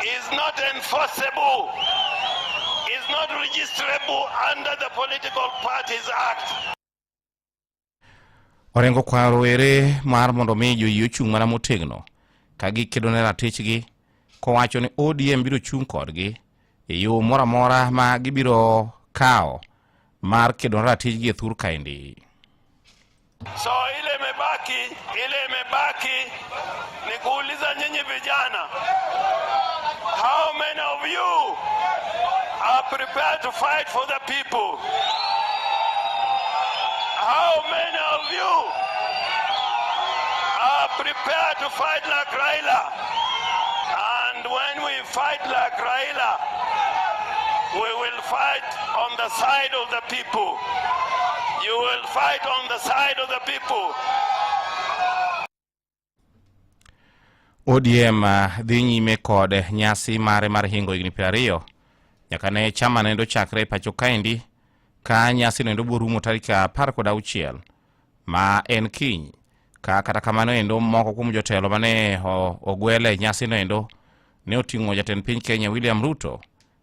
Is not enforceable. Is not registrable under the Political Parties Act. Orengo kwa rowere mar mondo mi joyie chung' mana motegno ka gikedo ne ratichgi kowacho ni ODM biro chung' kodgi e yo mora mora ma gibiro kao mar kedo ne ratichgi e thur kaendi. So ile imebaki ni kuuliza nyinyi vijana, how many of you are prepared to fight for the people? How many of you are prepared to fight like Raila? And when we fight like Raila, we will fight on the side of the people. You will fight on the side of the people. ODM dhi nyime kod nyasi mare mar hingo higni 20 nyaka ne chama nendo chakre pacho kaendi ka nyasi nendo borumo tarik 16 ma en kiny ka kata kamano endo moko kuom jotelo mane ogwele nyasi nendo ne oting'o jatend piny Kenya William Ruto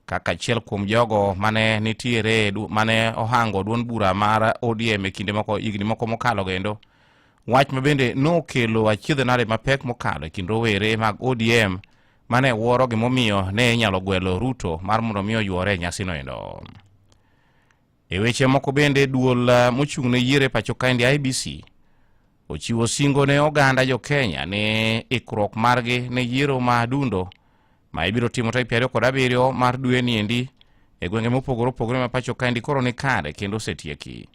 kaka achiel kuom jogo mane nitiere mane ohango duond bura mar ODM e kinde moko higni moko mokalo gendo. Wach mabende nokelo achiedhnade mapek mokalo kind rowere mag ODM mane wuoro gimomiyo ne inyalo gwelo Ruto mar mondo mi oyuore nyasi no endo. E weche moko bende duol mochung' ne yiere pacho kaendi IBC ochiwo singo ne oganda jo Kenya ne ikruok margi ne yiero madundo ma ibiro timo tarik 27 mar dwe ni endi e gwenge mopogore opogore ma pacho kaendi koro ni kare kendo osetieki.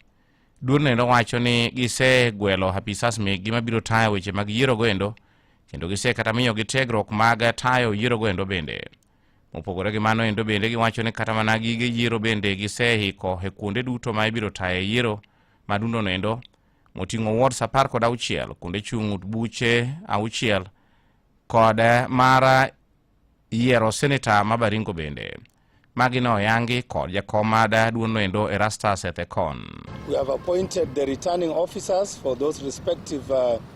Duol nendo wacho ni gise gwelo apisas megi mabiro tayo weche mag yiero go endo kendo gise kata miyo gi tiegruok mag tayo yiero go endo bende. Mopogore gi mano endo bende giwacho ni kata mana gige yiero bende gisehiko e kuonde duto ma ibiro tayo yiero madundo nendo moting'o wards 16 kuonde chung' buche 6 kod mara yiero seneta ma Baringo bende. Magino yangi kod jakomada duono endo Erastus Ethekon. We have appointed the returning officers for those respective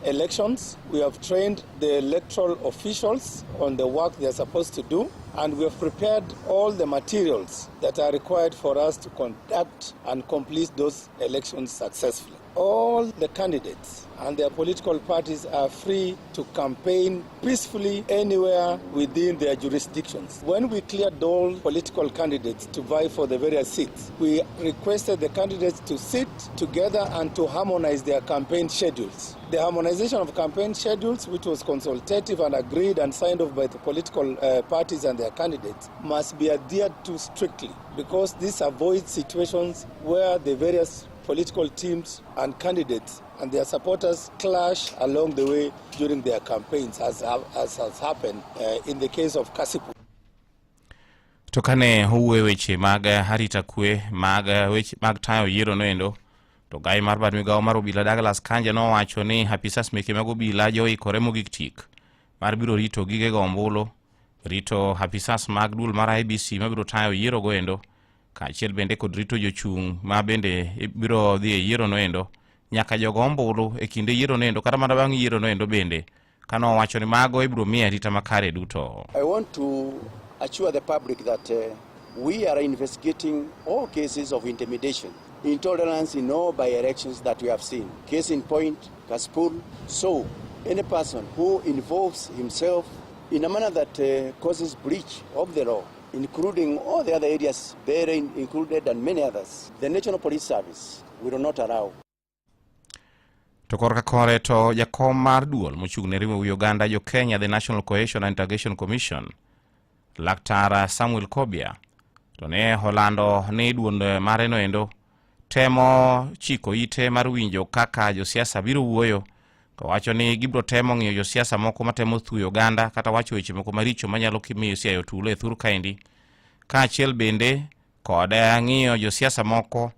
elections. We have trained the electoral officials on the work they are supposed to do, and we have prepared all the materials that are required for us to conduct and complete those elections successfully. All the candidates and their political parties are free to campaign peacefully anywhere within their jurisdictions. When we cleared all political candidates to vie for the various seats, we requested the candidates to sit together and to harmonize their campaign schedules. The harmonization of campaign schedules, which was consultative and agreed and signed off by the political parties and their candidates, must be adhered to strictly, because this avoids situations where the various political teams and candidates and their supporters clash along the way during their campaigns, as has happened in the case of Kasipu. Tokane huwe weche mag harita kwe mag tayo yiero no endo to gai mar bad migawo mar obila Douglas Kanja no wacho ni apisas meke mag obila jo ikore mogik tik mar biro rito gige gombulu, rito hapisas mag dul mar IBC mabiro tayo yiero goendo, kaachiel bende kod rito jochung' ma bende biro dhi e yiero noendo, nyaka jogombulu e kinde yiero noendo kata mana bang' yiero noendo bende, kano wacho ni mago ibiro miya arita makare duto. I want to assure the public that we are investigating all cases of intimidation, intolerance in all by-elections that we have seen. Case in point, Kasipul. So, any person who involves himself in a manner that causes breach of the law, including all the other areas therein included and many others, the National Police Service will not allow. To korka kore to jakom mar duol mochung' ne riwo Uganda jo Kenya, the National Cohesion and Integration Commission, Laktar Samuel Kobia, to ne holando ni duol mare noendo temo chiko ite mar winjo kaka josiasa biro wuoyo, ka wacho ni gibro temo ng'iyo josiasa moko matemo thuyo Uganda kata wacho weche moko maricho manyalo kimiyo siayo tulo e thur kaendi, kaachiel bende kod ng'iyo josiasa moko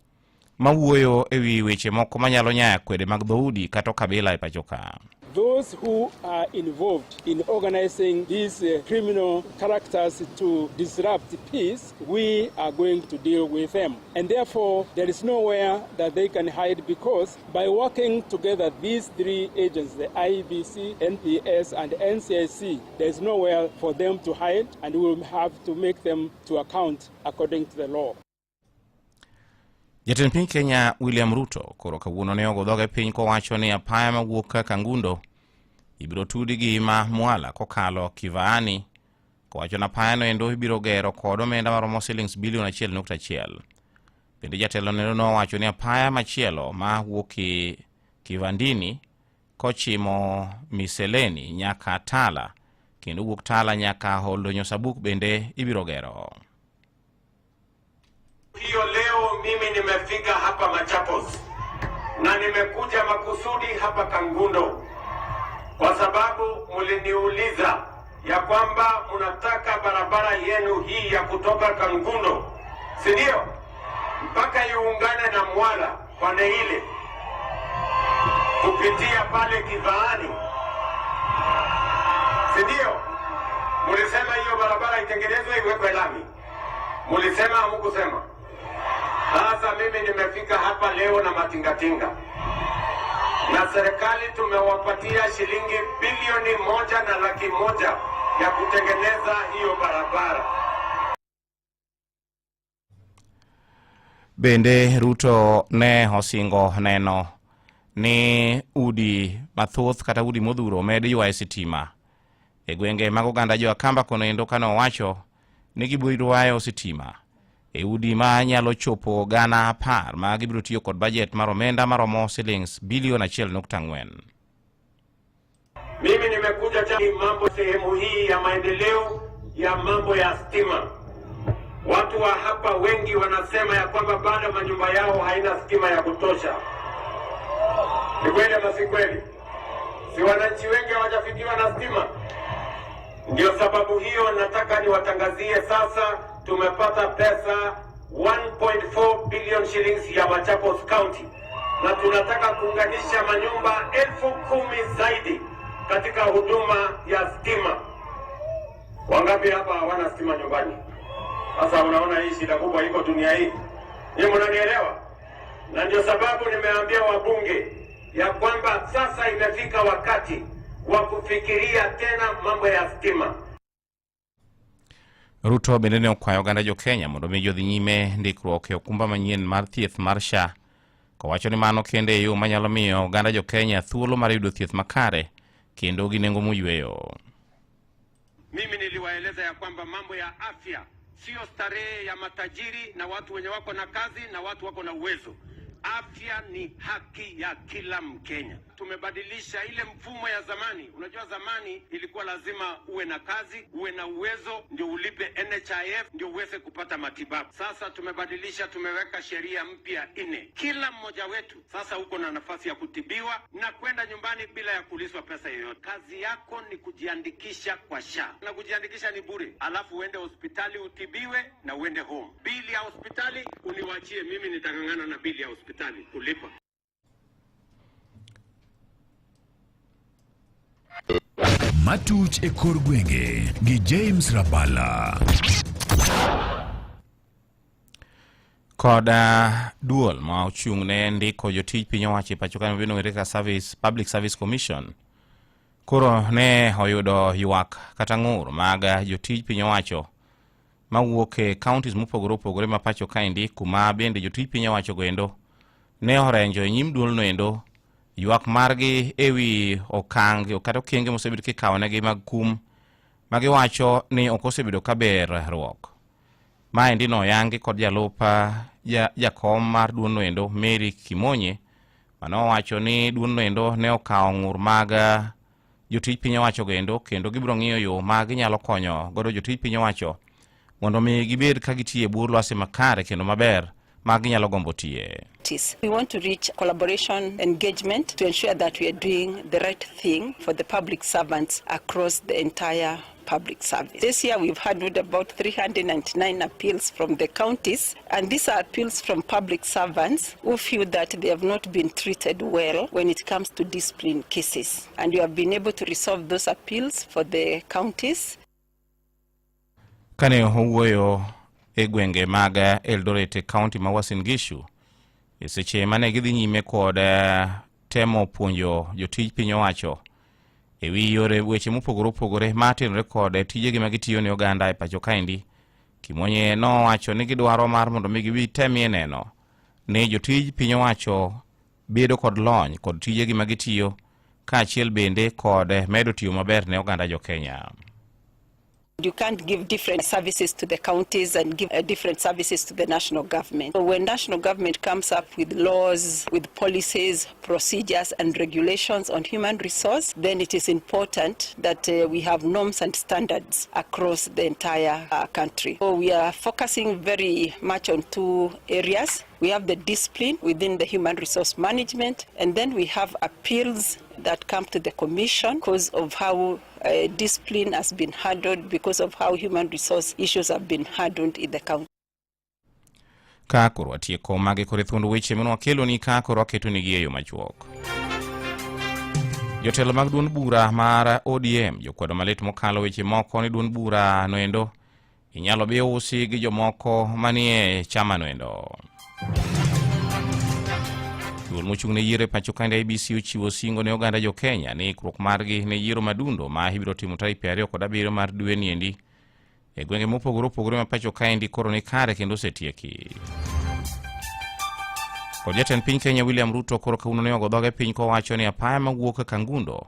mawuoyo ewi weche moko manyalo nyaya kwede mag dhoudi kata kabila e pachoka. Those who are involved in organizing these criminal characters to disrupt peace, we are going to deal with them. And therefore, there is nowhere that they can hide, because by working together, these three agents, the IEBC, NPS, and NCIC, there is nowhere for them to hide, and we will have to make them to account according to the law. Jatend piny Kenya William Ruto koro kawuono ne ogodhoge piny kowacho ni apaya mawuok Kangundo ibiro tudi gi ma Mwala kokalo Kivaani, kowacho na apaya noendo ibiro gero kod omenda maromo shillings bilion 1.1. Bende jatelo no wacho ni apaya machielo ma wuok Kivandini kochimo Miseleni nyaka Tala, kendo wuok Tala nyaka Oldonyo Sabuk bende ibiro gero. Hiyo leo mimi nimefika hapa Machakos na nimekuja makusudi hapa Kangundo kwa sababu muliniuliza ya kwamba mnataka barabara yenu hii ya kutoka Kangundo, si ndio, mpaka iungane na Mwala kwa Neile kupitia pale Kivaani, si ndio? Mulisema hiyo barabara itengenezwe iwekwe lami. Mulisema hamukusema? Sasa mimi nimefika hapa leo na matingatinga, na serikali tumewapatia shilingi bilioni 1.1 ya kutengeneza hiyo barabara. Bende Ruto ne osingo neno ni udi mathoth kata udi modhuro med ywaye sitima e gwenge mag oganda jo Akamba kono endo kano wacho ni gibiro ywayo sitima e udi ma nyalo chopo gana 10 ma gibiro tiyo kod budget mar omenda maromo shillings bilion 1.4. Mimi nimekuja chini mambo sehemu hii ya maendeleo ya mambo ya stima. Watu wa hapa wengi wanasema ya kwamba bado manyumba yao haina stima ya kutosha. Ni kweli ama si kweli? Si wananchi wengi hawajafikiwa na stima? Ndio sababu hiyo nataka niwatangazie sasa tumepata pesa 1.4 billion shillings ya Machakos County, na tunataka kuunganisha manyumba 10,000 zaidi katika huduma ya stima. Wangapi hapa hawana stima nyumbani? Sasa unaona hii shida kubwa iko dunia hii. Ni mnanielewa? Na ndio sababu nimeambia wabunge ya kwamba sasa imefika wakati wa kufikiria tena mambo ya stima. Ruto bende ne okwayo oganda jo Kenya mondo mi jodhi nyime ndikruok e okumba manyien mar thieth mar SHA, kowacho ni mano kende yo manyalo miyo oganda jo Kenya thuolo mar yudo thieth makare kendo gi nengo moyweyo. Mimi niliwaeleza ya kwamba mambo ya afya sio starehe ya matajiri na watu wenye wako na kazi na watu wako na uwezo. Afya ni haki ya kila Mkenya. Tumebadilisha ile mfumo ya zamani. Unajua zamani ilikuwa lazima uwe na kazi, uwe na uwezo ndio ulipe NHIF ndio uweze kupata matibabu. Sasa tumebadilisha, tumeweka sheria mpya 4. Kila mmoja wetu sasa uko na nafasi ya kutibiwa na kwenda nyumbani bila ya kulipwa pesa yoyote. Kazi yako ni kujiandikisha kwa SHA. Na kujiandikisha ni bure. Alafu uende hospitali utibiwe na uende home. Bili ya hospitali uniwachie mimi, nitangangana na bili ya hospitali kulipa. Matuch e kor gwenge gi James Rabala. Koda duol ma ochung' ne ndiko jotij piny owacho pacho ka mabino ng'ere ka Public Service Commission koro ne oyudo ywak kata ng'ur mag jotij piny owacho mawuok e counties mopogore opogore ma pacho kaendi, kuma bende jotij piny owacho goendo ne orenjo e nyim duol noendo ywak margi ewi okang' kata okenge mosebedo kikawonegi mag kum magiwacho ni ok osebedo kaber ruok. Maendi noyangi kod jakom mar duol noendo Mary Kimonye manowacho ni duol noendo ne okawo ng'ur mag jotij piny owacho goendo kendo gibiro ng'iyo yo ma ginyalo konyo godo jotij piny owacho mondo mi gibed ka gitiye bur lwasi makare kendo maber ma ginyalo gombo tiye. We want to reach collaboration engagement to ensure that we are doing the right thing for the public servants across the entire public service. This year we've had about 399 appeals from the counties, and these are appeals from public servants who feel that they have not been treated well when it comes to discipline cases. And we have been able to resolve those appeals for the counties. Kane owuoyo e gwenge mag Eldoret County ma Uasin Gishu e seche mane gidhi nyime kod temo puonjo jotij piny owacho e wi yore weche mopogore opogore matenore kod tijegi ma gitiyo ne oganda e pacho kaendi. Kimonye nowacho ni gidwaro mar mondo mi gitemie neno ni jotij piny owacho bedo kod lony kod tijegi ma gitiyo kaachiel bende kod medo tiyo maber ne oganda jo Kenya. You can't give different services to the counties and give different services to the national government. So when national government comes up with laws, with policies, procedures and regulations on human resource, then it is important that we have norms and standards across the entire country. So we are focusing very much on two areas. We have the discipline within the human resource management, and then we have appeals that come to the commission because of how discipline has been handled, because of how human resource issues have been handled in the county. Kakoro atieko mage kore thundo weche mano kelo ni kakoro aketo ni giyo machuok. Jotelo mag duond bura mar ODM jokwado malet mokalo weche moko ni duond bura noendo inyalo bi usi gi jomoko manie chama noendo. Duol mochung' ne yiero pacho kaendi ABC ochiwo singo ne oganda jo Kenya ni ikruok margi ne yiero madundo ma ibiro timo tarik 27 mar dwe ni endi e gwenge mopogore opogore ma pacho kaendi koro ni kare kendo osetieki. Kod jatend piny Kenya William Ruto koro kauno ne ogo dhoge piny kowacho ni apaya mawuok Kangundo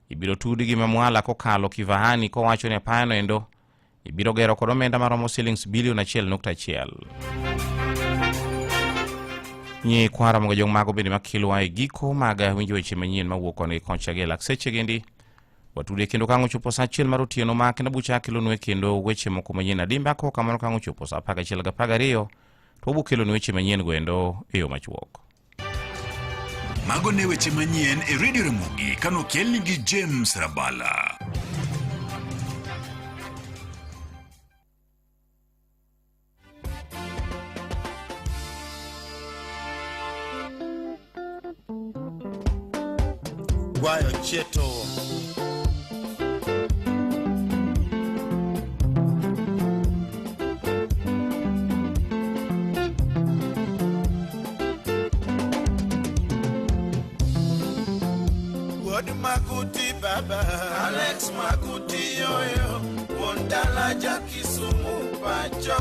ibiro tudi gi mamwala kokalo Kivahani kowacho ni apaya noendo ibiro gero kod omenda maromo shillings bilion 1.1. Nye kwara mga jong mago bende makilwa e giko maga winjo weche manyien mawuok ni koncha ge lak seche gendi watude kendo kango chupo sa chiel mar otieno ma kendo bucha kelonwe kendo weche moko manyien adimba ko kamano kango chupo sa 11:12 to bukelonwe weche manyien goendo e yo machuok. Mago ne weche manyien e Radio Ramogi kano kelni gi James Rabala. Guayo Cheto. Wod Makuti Baba, Alex Makuti Yoyo, Wondala Jakisumu Pacho,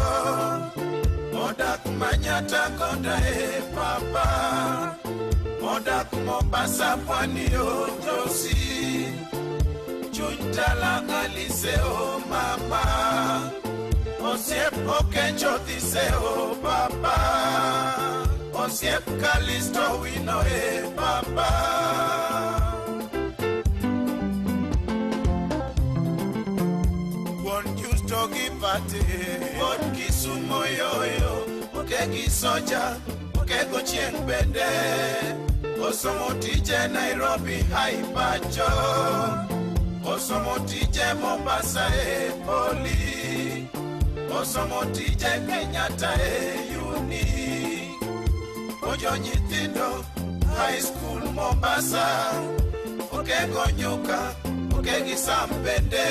Modak Manyata Konda e Papa. Modak Mombasa Pwani Josi Chuntala Aliseo Mama Osiep Okencho Tiseo Papa Osiep Kalisto Wino e Papa Won Justo Gipate Won Kisumo Yoyo Okegi Soja Okego Chien Bende Osomo tije Nairobi haipacho Osomo tije Mombasa e poli Osomo tije Kenyatta e uni Ojo nyithindo high school Mombasa Okego nyuka kegi sampende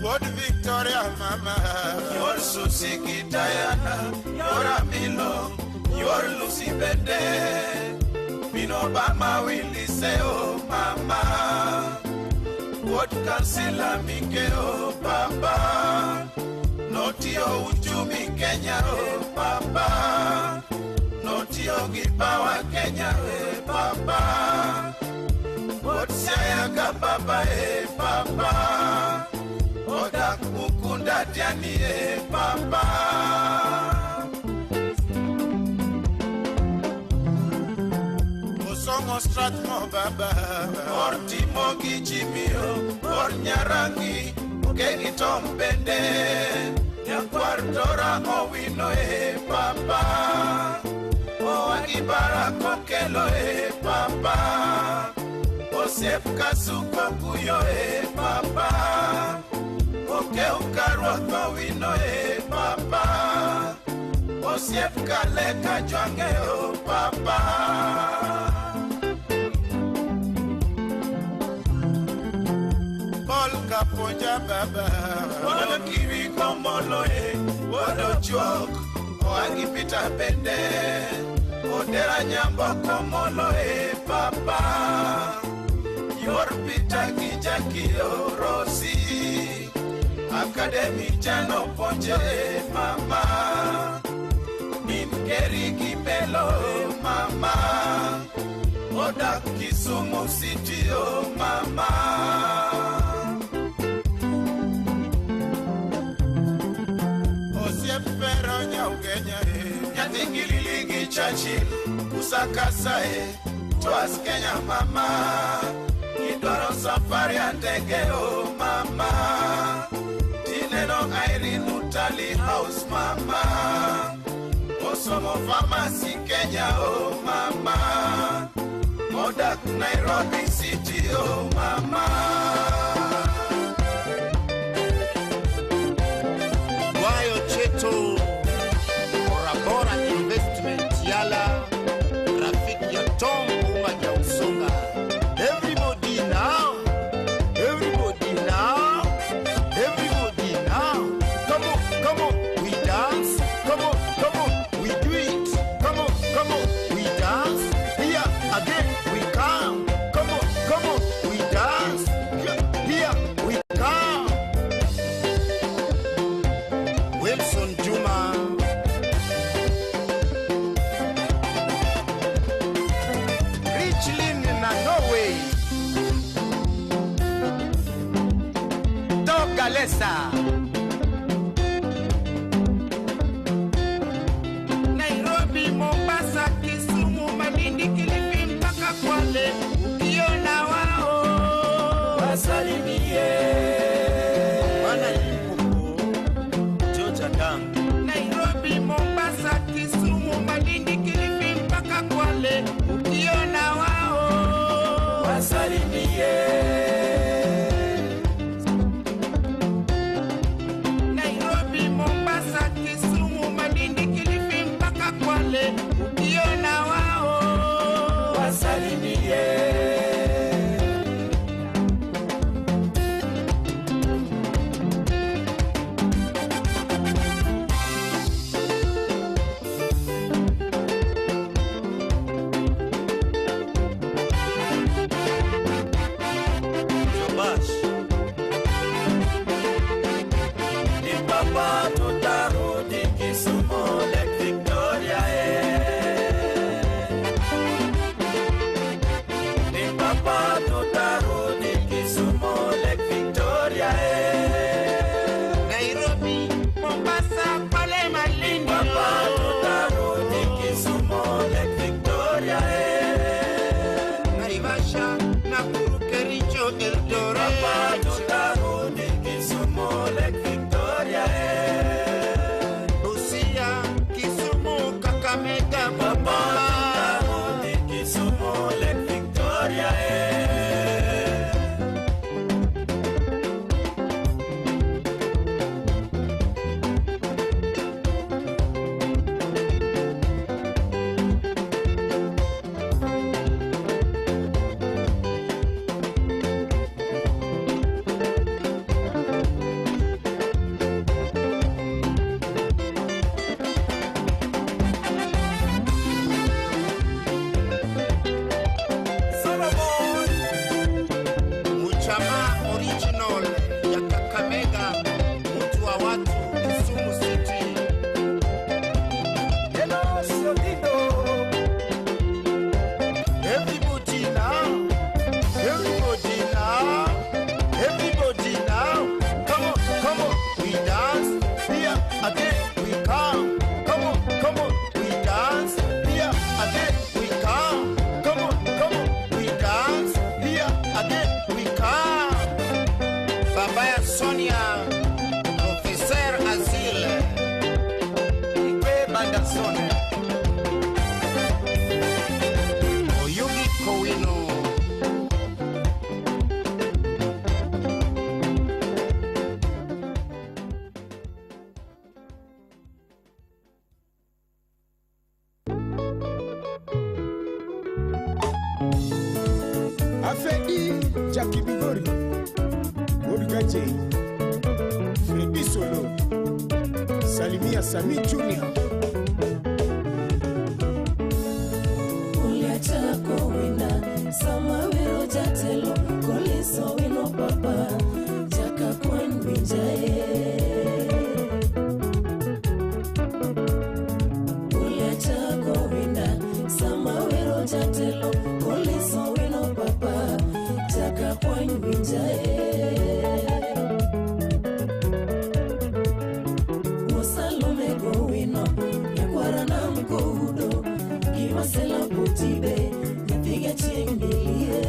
Wod Victoria mama Yor Susi Kitayana Yor Amilo Yor Lucy Bende Mino Bama Wiliseo mama Wod Kansila Mikeo papa Notio uchumi Kenya papa Notio gipawa Kenya papa Wod Siayaga papa papa Oda kukunda tiani papa Osongo Strathmore baba Ortimo Gichimio Ornyarangi Kegi Tompende Nyakwartora Owino papa Oagibara Kokelo papa Osef Kasuko Kuyo papa Oke ukarwa kwa wino papa Osief kaleka jwange papa Paul Kaponja baba Wado kiri komolo Wado chok Oagipita pende Odera nyambo komolo papa Yor pita kijaki Rosi Academy Jano Ponje mama Nimkeri Kipelo mama Oda Kisumu City mama Osiep Pero Nyaugenya Nyatingililigi Churchill Kusakasa Twas Kenya mama Idoro safari andege mama Tineno Irene Utali House mama Osomo Pharmacy Kenya mama Modak Nairobi City mama Wayo Cheto Bora Investment Yala Rafiki ya Tom Umaja Usonga Everybody now Come on, we dance. Come on, we do it. Come on, we dance. Here again we come. Come on, we dance. Here we come. Wilson Juma. Richlin in Norway. Togalesa. Mombasa, Kisumu, Malindi, Kilifi, mpaka Kwale, ukiona wao wasalimie. Wana Limpopo, Georgia Dam. Nairobi, Mombasa, Kisumu, Malindi, Kilifi, mpaka Kwale, ukiona wao wasalimie. Nairobi, Mombasa, Kisumu, Malindi, Kilifi, mpaka Kwale, ukiona wao wasalimie. Jobash ni papa tutarudi Kisumu Lake Victoria ni papa tutarudi Kisumu Lake Victoria Nairobi, Mombasa, Kwale, Malindi papa tutarudi Kisumu Lake Victoria Naivasha, Nakuru, Kericho, Eldoret papa tutarudi Kisumu Lake Victoria Busia, Anderson Oyugi Kowino Afedi Jackie Bigori Modugaje Fredi Solo Salimia Sami Junior Uliacha kowina sama wero jatelo koliso wino papa jaka kwen binjae Uliacha kowina sama wero jatelo koliso wino papa jaka kwen binjae Salome go wino yakwara na mkohudo Gimasela putibe Nipiga chengilie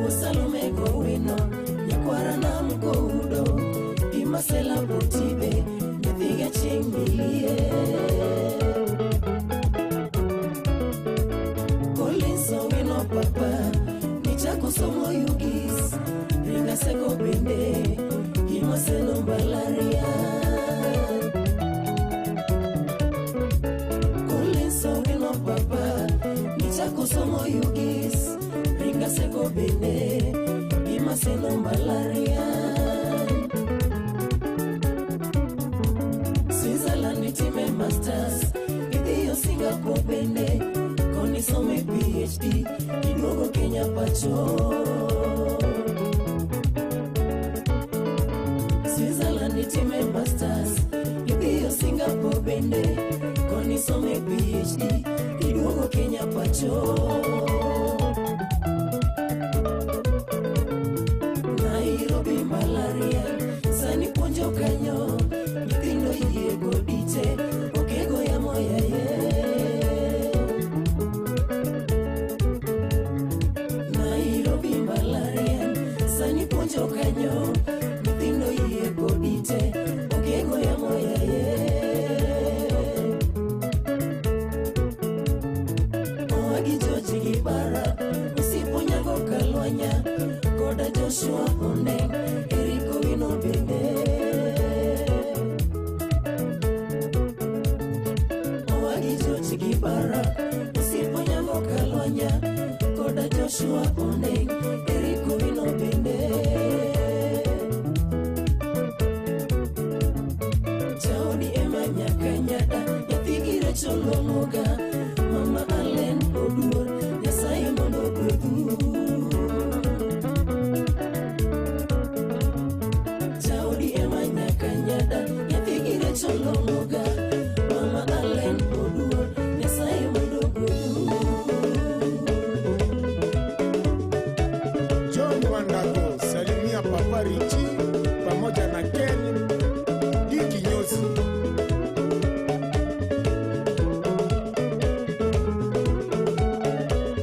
Salome go wino yakwara na mkohudo Gimasela putibe Nipiga chengilie Kolinso wino papa Nichako somo yugis Ringa seko bende Himaseno balaria Kolinso wino papa Nichako somo yugis Ringa seko bende Himaseno balaria Switzerland time masters Idiyo Singapore bende Koni some PhD Kidogo Kenya pacho Switzerland time masters Idiyo Singapore bende Koni some PhD Kidogo Kenya pacho Nairobi malaria Sani ponjo kanyo Nitindo yego dite Okego ya moya ye Nairobi malaria Sani ponjo kanyo Nitindo yego dite Okego ya moya ye Oagi George Gibara Usiponyago Kalwanya Koda Joshua Oneng Eriko Wino Bende Oagi George Gibara Usiponyago Kalwanya Koda Joshua Oneng Eriko Wino Bende Chaudi Emanya Kanyada Yathigire Cholomoga Mama Allen Odur Yasai Mondo Kudu Chaudi Emanya Kanyada Yathigire Cholomoga Mama Allen Odur Yasai Mondo Kudu John Wandago Salimia Papa Richi pamoja na Ken Diki Nyosi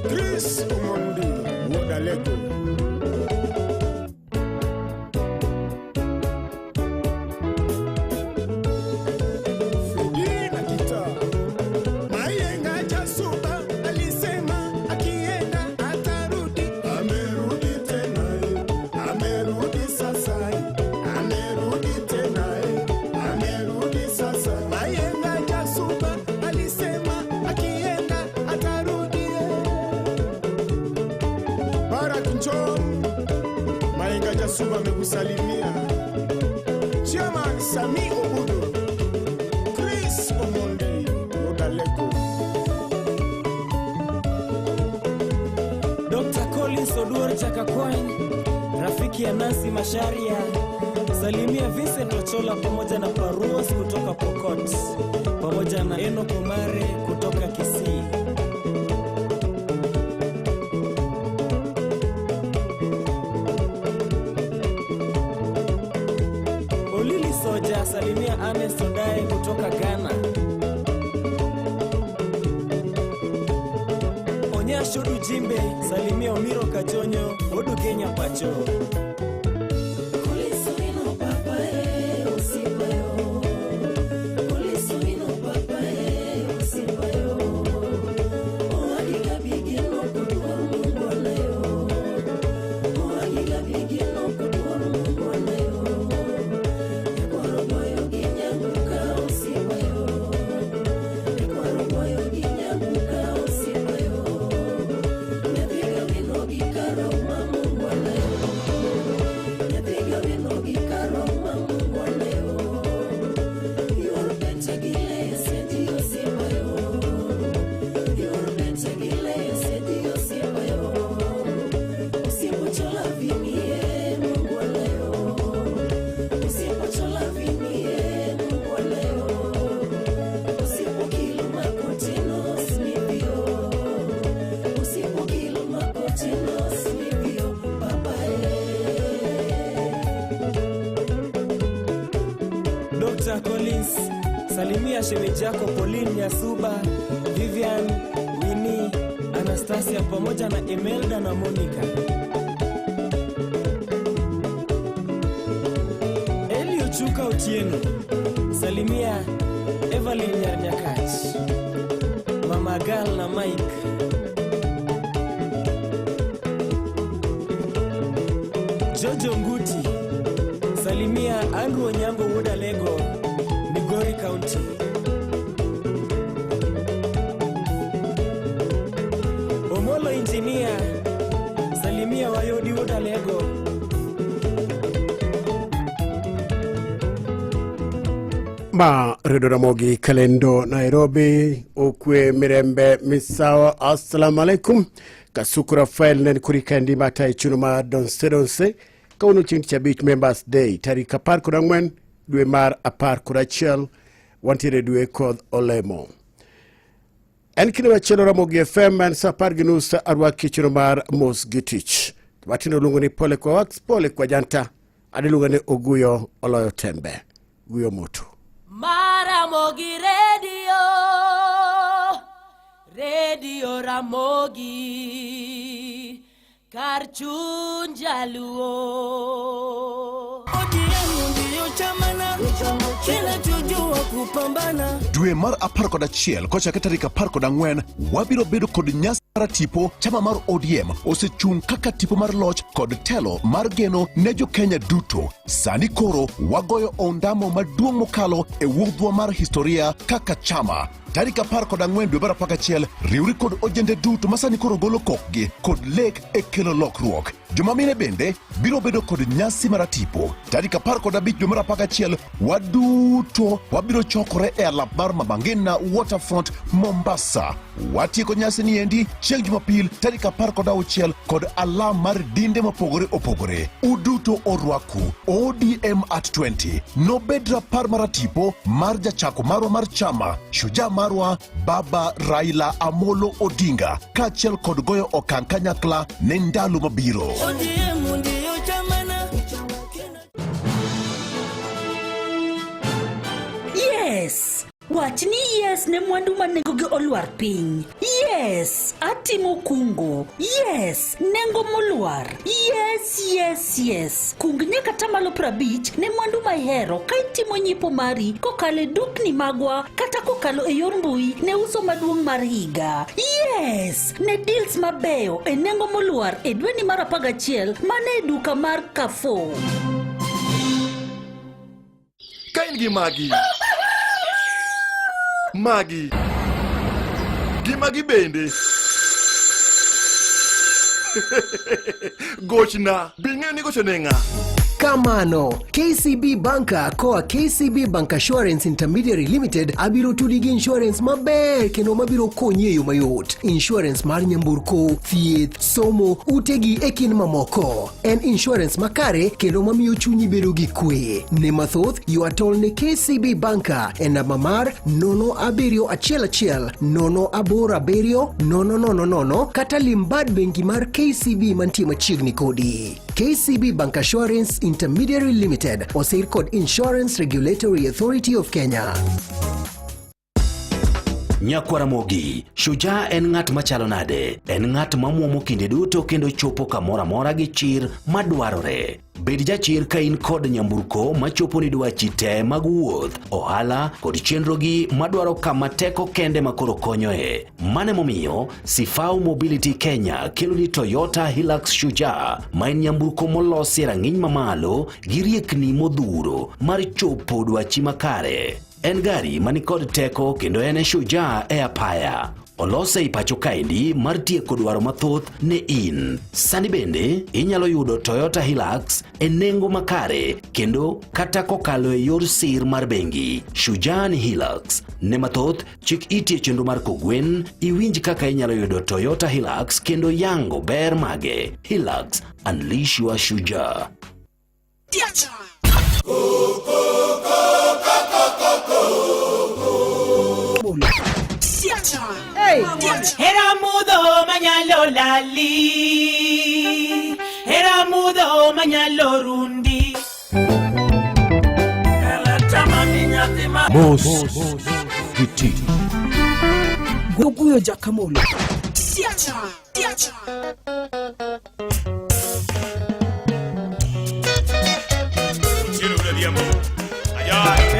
Chris Umondi Wodaleko Fredi na Gita Mayenga Jasuba alisema akienda atarudi amerudi tena amerudi sasa amerudi tena amerudi sasa Mayenga Jasuba alisema akienda atarudi Barak Njom Mayenga Jasuba amekusalimia Chairman Sami Obudu Chris Omondi Wodaleko Dr. Collins Oduor Chakakwany, rafiki ya Nancy Masharia, salimia Vincent Ochola pamoja na Paruos kutoka Pokot, pamoja na Eno Komare kutoka Kisii. Olili Soja, salimia Ernest Odae kutoka Ghana. Onyashudu Jimbe, salimia Omiro Kajonyo, Odu Kenya Pacho. Kuliso wino papa Roger Collins, salimia shemeji yako Pauline Nyasuba, Vivian, Winnie, Anastasia pamoja na Emelda na Monica. Elio Chuka Otieno, salimia Evelyn Nyarnyakach, Mama Gal na Mike. Jojo Nguti, salimia Andrew Onyango Woda Lego, Migori County. Omolo Engineer, salimia Wayodi Woda Lego. Ma Redio Ramogi Kalendo Nairobi ukwe mirembe misawa. Assalamu alaikum. Kasuku Rafael nen kurikendi mata ichunuma donse kaunu chinti cha Beach Members Day tarika par kurangwen dwe mar apar kurachel wantire dwe kod olemo. Enkini wachelo Ramogi FM en sapar ginusa arwa kichunumar Mos Gitich. Watino lungoni pole kwa wax, pole kwa janta. Adilungani Oguyo Oloyo Tembe. Guyo Motu. Ramogi Radio Ramogi Karchun Jaluo Dwe mar apar kod achiel kochakre tarik apar kod ang'wen wabiro bedo kod nyasi mar tipo. Chama mar ODM osechung' kaka tipo mar loch kod telo mar geno ne jo Kenya duto. Sani koro wagoyo ondamo maduong' mokalo e wuodhwa mar historia kaka chama. Tarik apar kod ang'wen dwe mar apar gachiel riwri kod ojende duto masani koro golo kokgi kod lek e kelo lokruok. Jomamine bende biro bedo kod nyasi mar tipo. Tarik apar kod abich dwe mar apar gachiel waduto wabiro chokore e alap mar Mama Ngina Waterfront Mombasa. Watieko nyasi ni endi chieng' Jumapil tarik apar kod auchiel kod alam mar dinde mopogore opogore. Uduto orwaku ODM at 20. Nobed rapar mar tipo mar jachako marwa mar chama Shujaa marwa Baba Raila Amolo Odinga kachiel kod goyo okang' kanyakla ne ndalo mabiro. Yes, wachni yes ne mwandu manengogi olwar piny. Yes, atimo kungo. Yes, nengo molwar. Yes. Kung nyaka tamalo 50 ne mwandu mahero ka itimo nyipo mari kokalo dukni magwa kata kokalo e yor mbui ne uso maduong' mar higa. Yes, ne deals mabeyo e nengo molwar e dweni mar 11 mane duka mar Carrefour. Kain gi Magi Gimagi bende Gochna Bingeni gochonenga Kamano, KCB Banka koa KCB Bank Assurance Intermediary Limited abiro tudi gi insurance maber kendo mabiro konyi e yo mayot. Insurance mar nyamburko, thieth, somo, utegi e kin mamoko. En insurance makare kendo mamiyo chunyi bedo gi kwe. Ne mathoth, yuatol ne KCB Banka e namba mar 07170087000 kata limbad bengi mar KCB mantie machiegni kodi. KCB Bank Assurance Intermediary Limited, Oseir Code Insurance Regulatory Authority of Kenya. Nyakwaramogi, Shujaa en ng'at machalo nade. En ng'at mamuomo kinde duto kendo chopo kamora mora gi chir madwarore. Bed jachir ka in kod nyamburko machopo ni dwachi te mag wuoth, ohala kod chenrogi madwaro kama teko kende makoro konyoe. Mane momiyo Sifau Mobility Kenya kelo ni Toyota Hilux Shujaa, ma en nyamburko molosi rang'iny mamalo gi riekni modhuro mar chopo dwachi makare. En gari manikod teko kendo en Shujaa e apaya. Olose i pacho kaendi mar tieko dwaro mathoth ne in. Sani bende inyalo yudo Toyota Hilux e nengo makare kendo kata kokalo e yor sir mar bengi. Shujaa ni Hilux. Ne mathoth chik iti e chenro mar kogwen iwinj kaka inyalo yudo Toyota Hilux kendo yango ber mage. Hilux, unleash your Shujaa. Hey, era mudo mañalo lali, era mudo mañalo rundi. Mos Viti Guguyo Jakamolo Siacha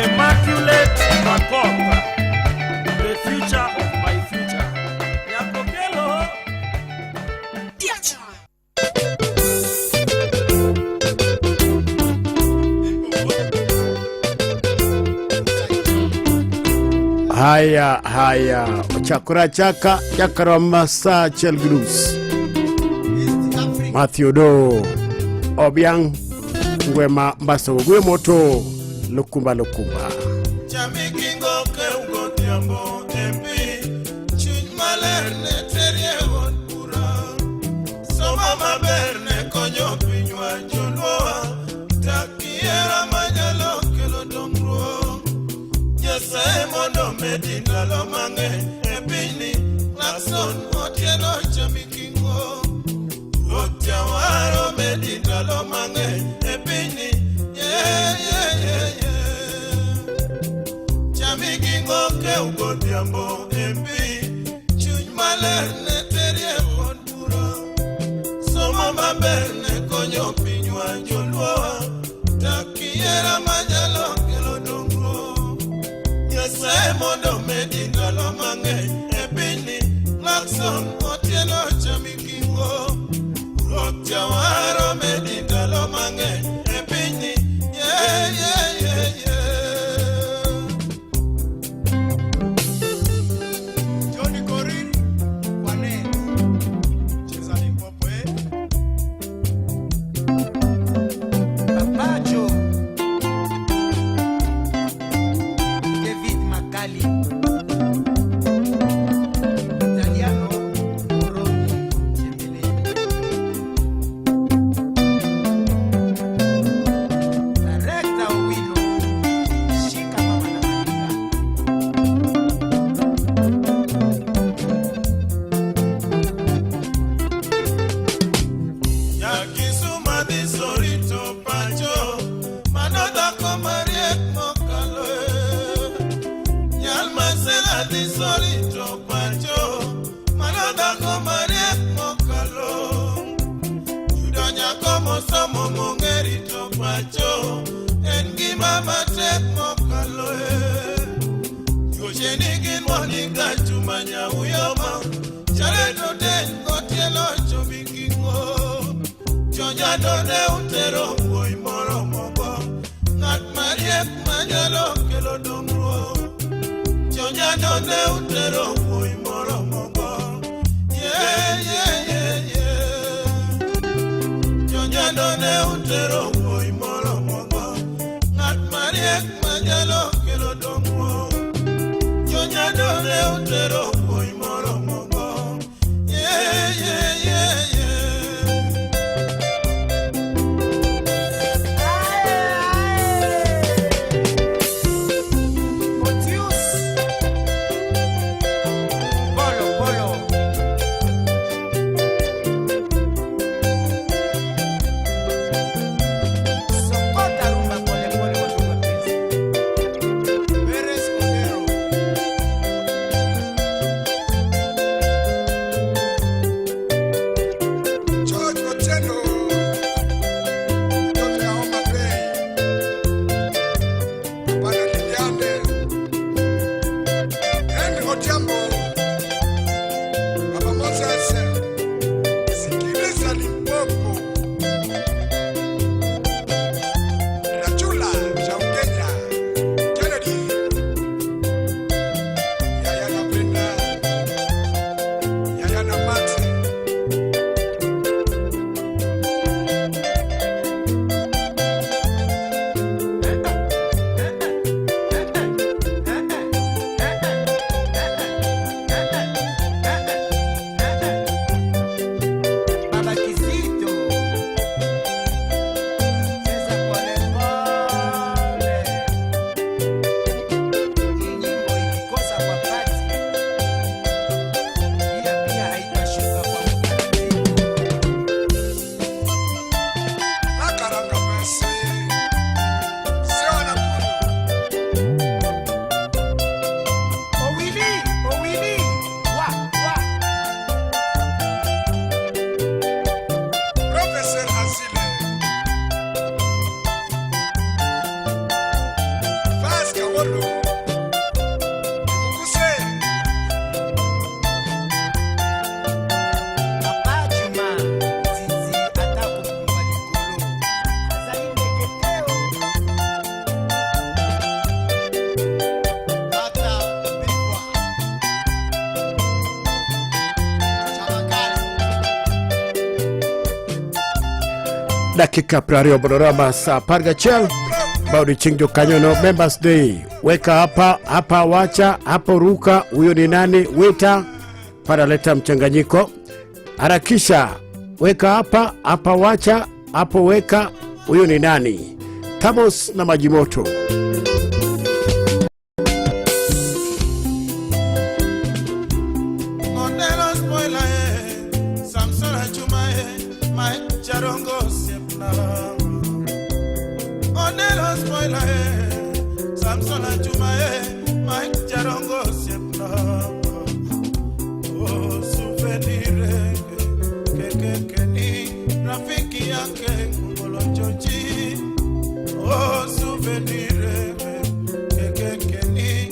Immaculate Makopa, the future of my future. Yakokelo. Haya chakura chaka chakara masa chelgrus Matthew Do Obiang Ngwema Mbaso Gwe Moto Lukumba Chamikingo ke ugotiambo empi Chuny maler ne terie od bura Soma maber ne konyo pinywa joluowa Takiera manyalo kelo dongruok Nyasaye mondo medi ndalo mang'eny e pinyni Lakson otieno chamikingo Otiawaro medi ndalo mang'eny e pinyni Chamikingo ke ugodhiambo empi Chuny maler ne terie od bura Somo maber ne konyo pinywa joluowa Takiera manyalo kelo dongruok Nyasaye mondo medi ndalo mang'eny e pinyni Lakson otieno chamikingo Otiawaro medi ndalo mang'eny e pinyni Johnny Korir Wane Cheza Limpopo Papacho David Makali Italiano Roni Jemele Director Wino Shika Mama na Malinga Yakisuma di solito pacho Manoda komariek mokaloe Yalmasela di solito pacho Manoda komariek mokalo Yudonya como somo mongerito pacho Engima matek mokaloe Yoshenigin waninga chumanya uyoma Chareto den kotielo chobikingo Chonyado ne utero ngoi moro mogo Ngat mariek manyalo kelo dongruok Chonyado ne utero ngoi moro mogo Chonyado ne utero ngoi moro mogo Ngat mariek manyalo kelo dongruok Chonyado ne utero ngoi moro mogo dakika prario Bonorama sa Pargachel Baudi Chingjo Kanyono Members Day. Weka hapa wacha, hapo ruka, huyo ni nani, wita, paraleta mchanganyiko. Harakisha, weka hapa wacha, hapo weka, huyo ni nani. Tamos na Majimoto.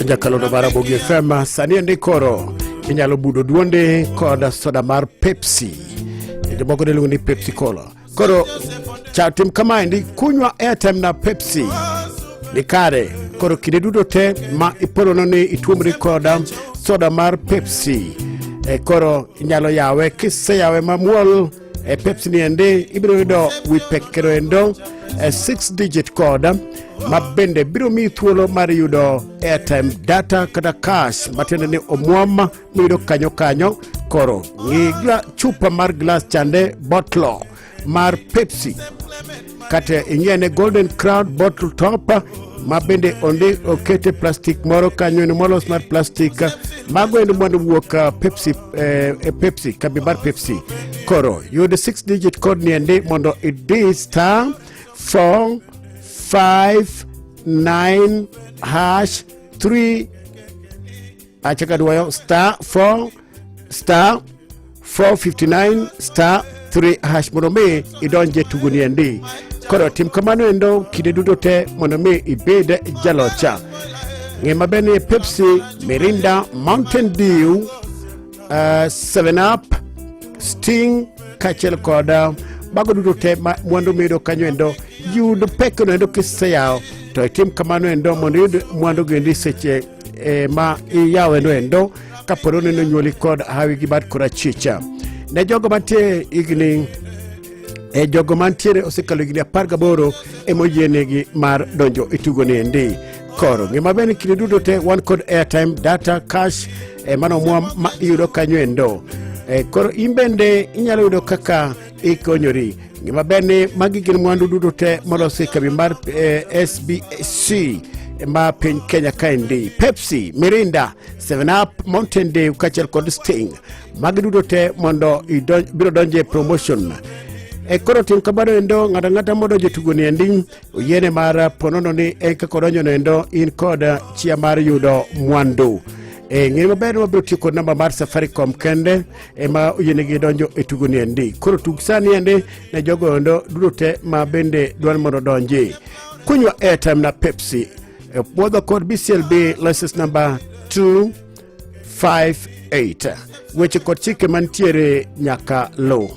Jakalono Barabogi FM Sani Ndikoro Inyalo budo duonde koda soda mar Pepsi. Jomoko deluongo ni Pepsi Cola. Koro chatim kama ndi kunywa airtime na Pepsi nikare. Koro kinde duto te ma ipolono ni ituomri koda soda mar Pepsi. Koro inyalo yawe kise yawe mamuol Pepsi ni ende ibiro yudo wipekero endo 6-digit code mabende biro mi thuolo mar yudo airtime data kata cash matende ni omwom mido kanyo. Koro ngiga chupa mar glass chande bottle mar Pepsi kate inyene Golden Crown bottle top mabende onde okete plastic moro kanyo ni molos mar plastic mago endo mwando wuoka Pepsi kabi mar Pepsi. Koro yudo 6-digit code ni ende mondo idi star 459 hash 3 achakaduwayo star 459 star 3 hash mondo me idonje tuguni endi. Koro tim kamano endo kide duto te mondo me ibed jalocha. Ngema bene Pepsi, Mirinda, Mountain Dew, 7up, Sting, kachel koda bago duto te mwando medo kanyo endo yud pekono endo kiseyao to tim kamano endo mondo yud mwando gendi seche ma iyawe endo kaporo neno nyoli kod hawi gibat kora chicha. Ne jogo mantie igni jogo mantiere osekalo igni 18 emoyienegi mar donjo itugoni endi. Koro ngima bene kinde duto te one code airtime data cash mano mwa ma yudo kanyo endo. Koro imbende inyalo yudo kaka ikonyori. Ngima bene magi gin mwandu duto te molosi kabi mar SBC ma piny Kenya kaendi. Pepsi, Mirinda, 7up, Mountain Dew kachel kod Sting magi duto te mondo biro donje promotion. Koro tim kabaro endo ngata modo jetugoni endi oyene mar ponono ni kakoronyo endo in kod chia mar yudo mwandu. Ngiri maber wabiro tiyo kod namba mar Safaricom kende ma oyienegi donjo tugoni endi. Koro tug sani ende na jogo endo duto te ma bende dwan mondo donje. Kunywa airtime na Pepsi. Puodho kod BCLB license number 258. Weche kod chike mantiere nyaka lo.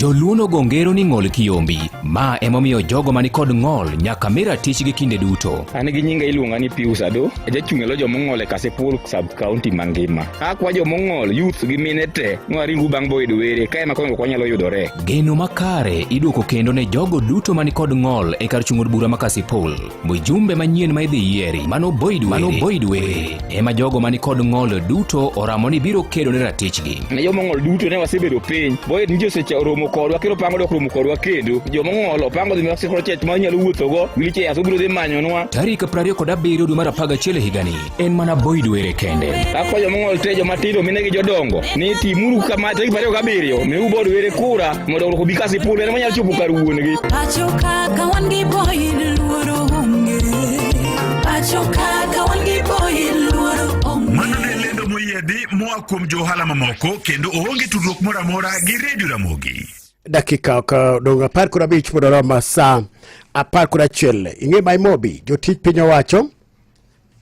Joluono gongero ni ng'ol kiyombi, ma emomiyo jogo mani kod ng'ol nyaka mira tich gi kinde duto. An gi nyinga iluonga ni Pius Ado, jachung' elo jomong'ol e Kasipul sub county mangima. Akwa jomong'ol youth gi mine te ng'waringu bang' boydo were kae makongo kwanyalo yudore. Geno makare iduoko kendo ne jogo duto mani kod ng'ol e kar chung'od bura ma Kasipul. Mujumbe manyien ma idhi yieri mano boyd were ema jogo mani kod ng'ol duto oramo ni biro kedo ne ratichgi. Ne jomong'ol duto ne wasebedo piny boyd njo seche oromo kodwa kendo pango dok romo kodwa kendo jomong'ol opango dhi Mexico church ma nyalo wuothogo liche yaso biro dhi manyonwa tarik 27 dwe mar 11 higani en mana Boyd Were kende. Akwa jomong'ol te jomatindo mine gi jodongo ni timuru kama tarik 27 miu Boyd Were kura mondo obi Kasipul en manyalo chopo kar wuongi. Pacho kaka wan gi Boyd luoro onge. Pacho kaka wan gi Boyd luoro onge. Mano ne lendo moyiedhi moa kuom johala mamoko kendo oonge tudruok moro amora gi Radio Ramogi. Dakika ka donga 15 mondo roma saa 11 ing'e mai mobi jotich piny owacho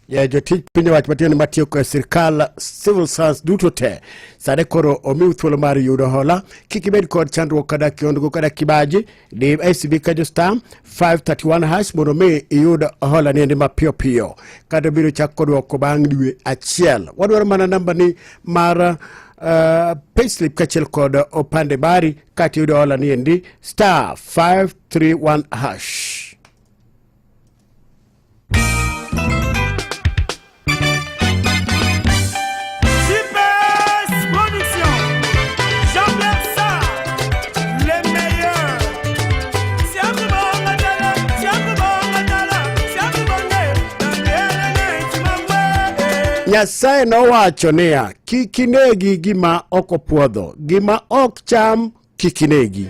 jotich piny owacho matiyo matiyo ka sirkal civil service duto te sade koro omiu thuolo mar yudo hola kikibed kod chandruok kada kiondogo kada kibaji di ICB kajo star 531 hash mondo me iyud hola niende mapiyo piyo kada biro chako kodwoko bang' dwe achiel. Wadwaro mana namba ni mar payslip kachel kod opande bari kati yudo hola niendi star 531 hash. Nyasaye nowacho niya kikinegi gima ok opuodho gima ok cham kikinegi.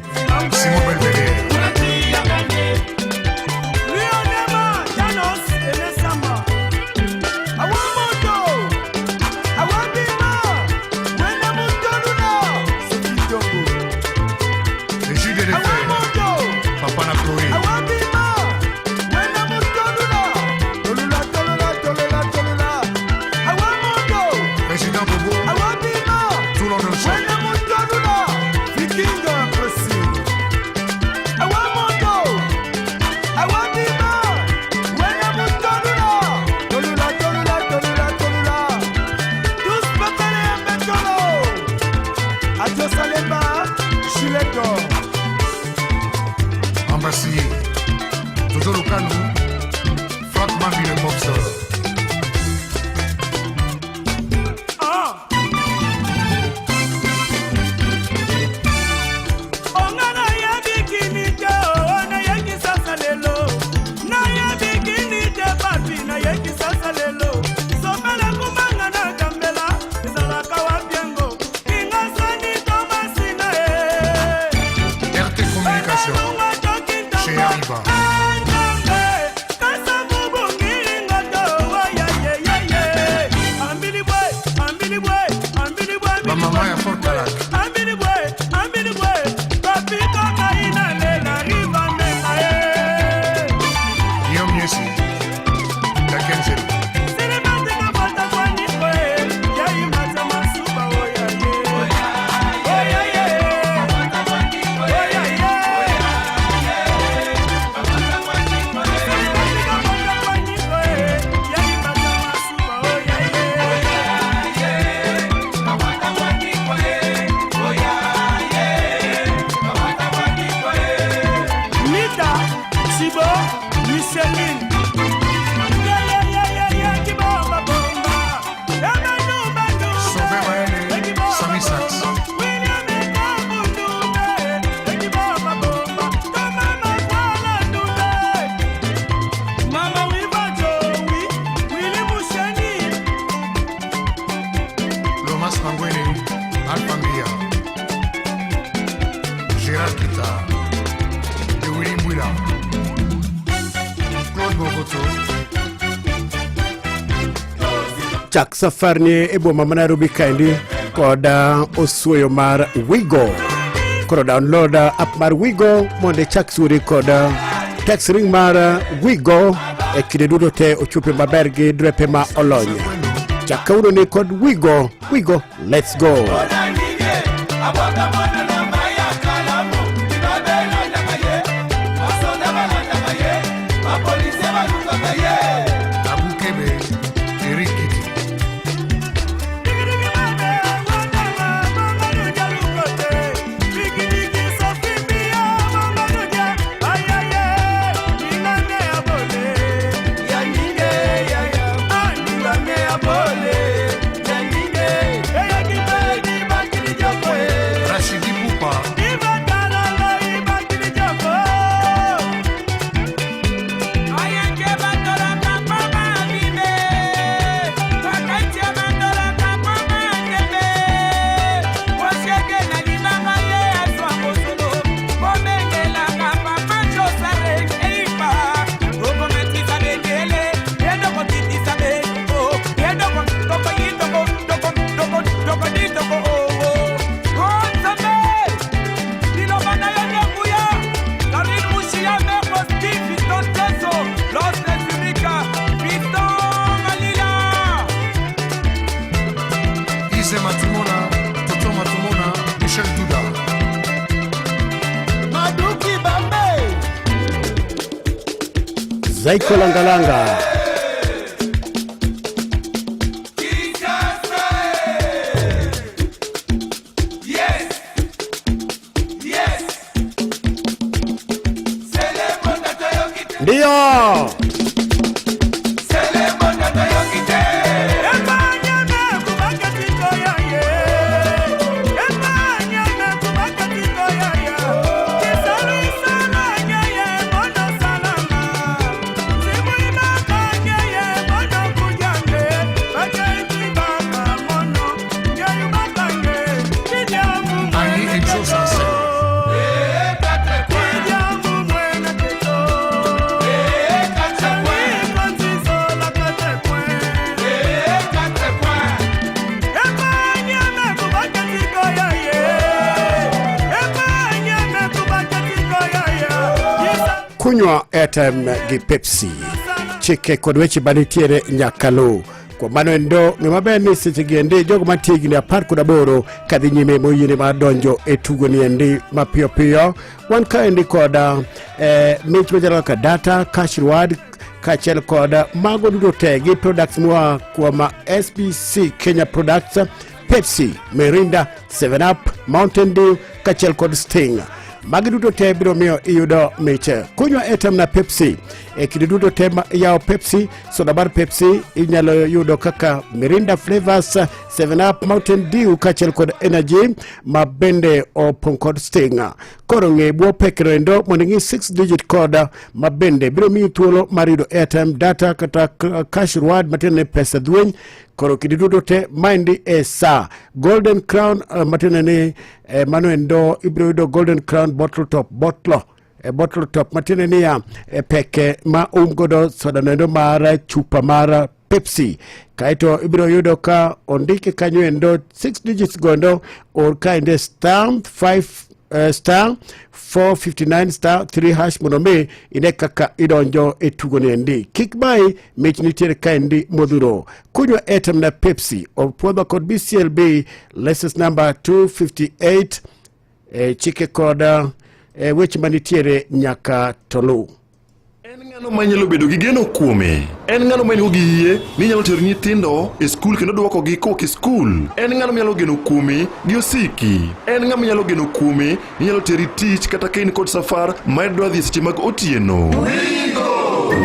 Chak safarni ebo mama Nairobi kaindi koda oswoyo mar Wigo. Koro download app mar Wigo monde chak suri koda text ring mar Wigo e kinde duto te ochupe maber gi drepe ma olony. Chak uno ni kod Wigo. Wigo, let's go. Zaiko Langalanga. Ndio. Kunywa airtime gi Pepsi. Chike kod weche banitiere nyakalo. Kwa mano endo ng'ama ni seche gi ende jogo matigni 18 kadhi nyime moyiene mar donjo e tugo ni ende mapiyo piyo. Wan ka endi koda mich majalo ka data, cash reward, kachel koda mago duto te gi products mwa kwa SBC Kenya Products, Pepsi, Mirinda, 7 Up, Mountain Dew, kachel kod Sting. Magi duto te biro miyo iyudo miche. Kunywa airtime na Pepsi. Kidi duto te yao Pepsi, soda bar Pepsi, inyalo yudo kaka Mirinda Flavors, 7 Up, Mountain Dew, kachel kod Energy, mabende opong kod Sting. Koro ng'e buo pekero endo moningi 6-digit code mabende biro miyo thuolo marido airtime, data, kata cash reward matene pesa dhweny. Koro kidi duto te mindi sa Golden Crown matene mano endo ibiro yudo Golden Crown bottle top matene ni ya peke ma umgodo soda nendo mara chupa mara Pepsi. Kaito ibiro yudo ka ondike kanyo endo 6 digits gondo or kainde star 459 hash monome ine kaka idonjo etugo nendi. Kickbuy mich nitiere kaindi modhuro. Kunywa airtime na Pepsi opwodha kod BCLB license number 258 chike koda weche manitiere nyaka tolu. En ng'ano manyalo bedo gi geno kuome. En ng'ano manyo gi yie ni nyalo tero nyithindo e skul kendo duoko gi koke skul. En ng'ano nyalo geno kuome gi osiki. En ng'ama nyalo geno kuome ni nyalo teri tich kata kain kod safar ma dwa dhi seche mag otieno.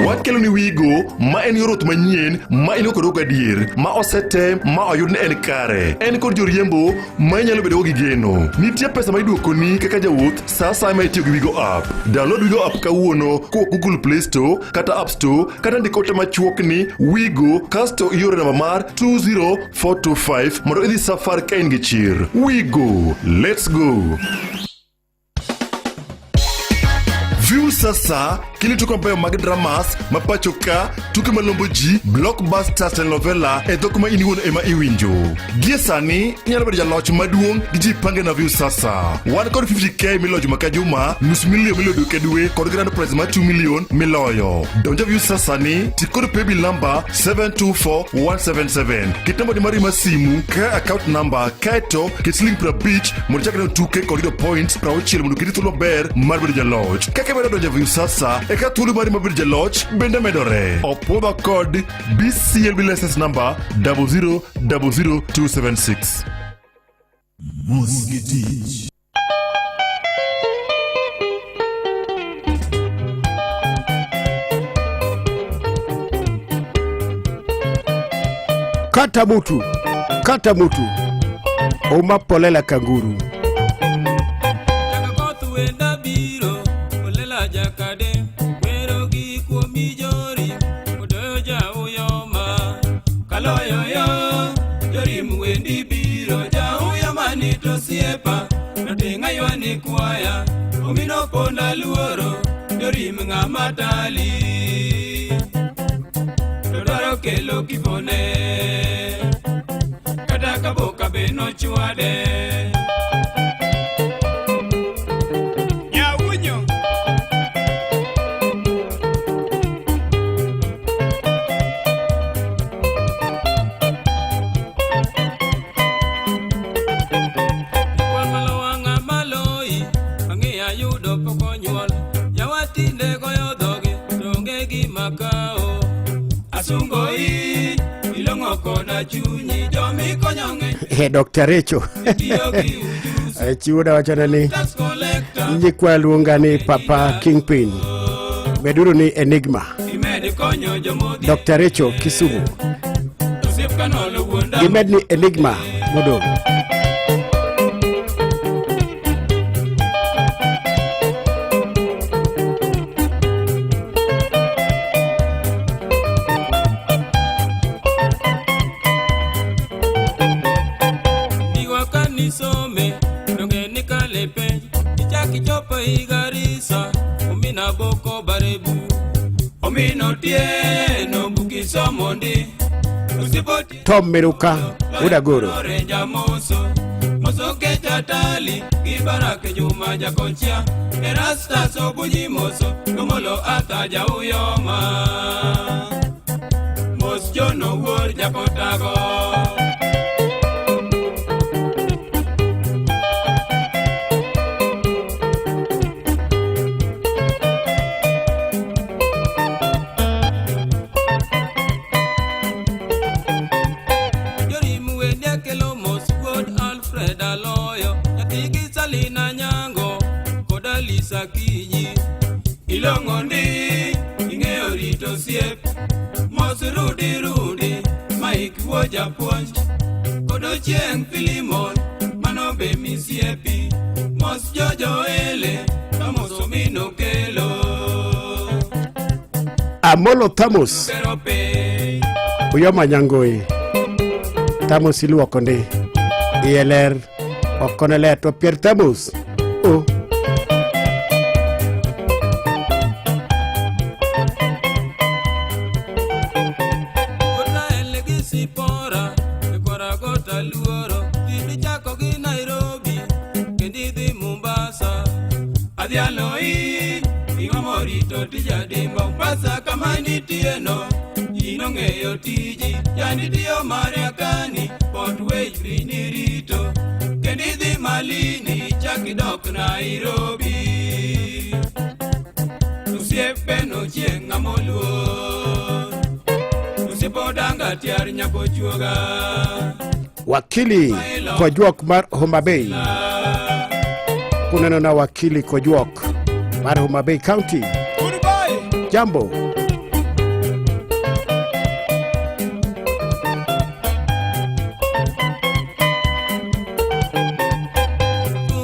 Wakelo ni Wigo ma en yorot manyien ma ino kod ogadier ma osete ma oyud ne en kare. En kod joriembo ma inyalo bedo gi geno. Nitie pesa ma iduoko ni kaka jawuoth sa ma itiyo gi Wigo app. Download Wigo app kawuono ko Google Play Store kata App Store kata ndikote machuok ni Wigo kasto iore namba mar 20425 mondo idhi safar ka in gi chir. Wigo, let's go. View sasa kili tuko mbayo mag dramas mapachoka tuke malombo ji blockbuster telenovela e dokuma iniwono ema iwinjo. Giesani nyalo bedo jaloch maduong' gi pange na View sasa. 150k milojo makajuma, nus milion milojo kedwe kod grand prize ma 2 million miloyo. Donja View sasa ni tikod paybill number 724177. Kitambo di mari masimu ka account number kaito kisling pra beach monichakre tuke kod points pra ochile mundu kiti thulo ber mar bedo jaloch. Kake bedo donja View sasa eka thuolo mari mabir jaloch bende medore. Opodha kod BCLB license number 0000276. Musgiti. Kata mutu Oma polela kanguru. Siepa natenga yoni kwaya omino ponda luoro dorim ng'ama tali dodaro kelo kifone kata kaboka beno chwade nyawunyo Yawatinde goyo dhoge, donge gima makao asungoi ilongo koda chunyi jomi konyonge Dr. Recho chiwoda wachana ni nyikwa luonga ni Papa Kingpin beduru ni Enigma Dr. Recho Kisumu gimed ni Enigma modong some donge nikale pe ichaki chopo igarisa omina boko barebu omino tie no buki somondi usipoti Tom Meruka Udagoro renja moso ke chatali ibarake juma jakonchia erasta sobunyi moso nomolo ataja uyoma mos jono wor jakotago Kinyi ilongondi ingeo rito siep mos rudi Mike woja puonj kodo chieng Filimon manobe misiepi mos jojo ele kamos omino kelo Amolo Tamos Uyoma Nyangoi Tamos iluoko ndi Ieler Okoneler to Pierre Tamos Adialoi ingomorito tijadimba upasa kama nitieno inongeyo tiji yanitiyo mariakani potway brinirito kendidhi malini chakidok Nairobi usiepeno chienga moluo usipodanga tiar nyapochuoga Wakili Kojwok mar Homa Bay Kunano na wakili Kojwok mar Homa Bay County Jambo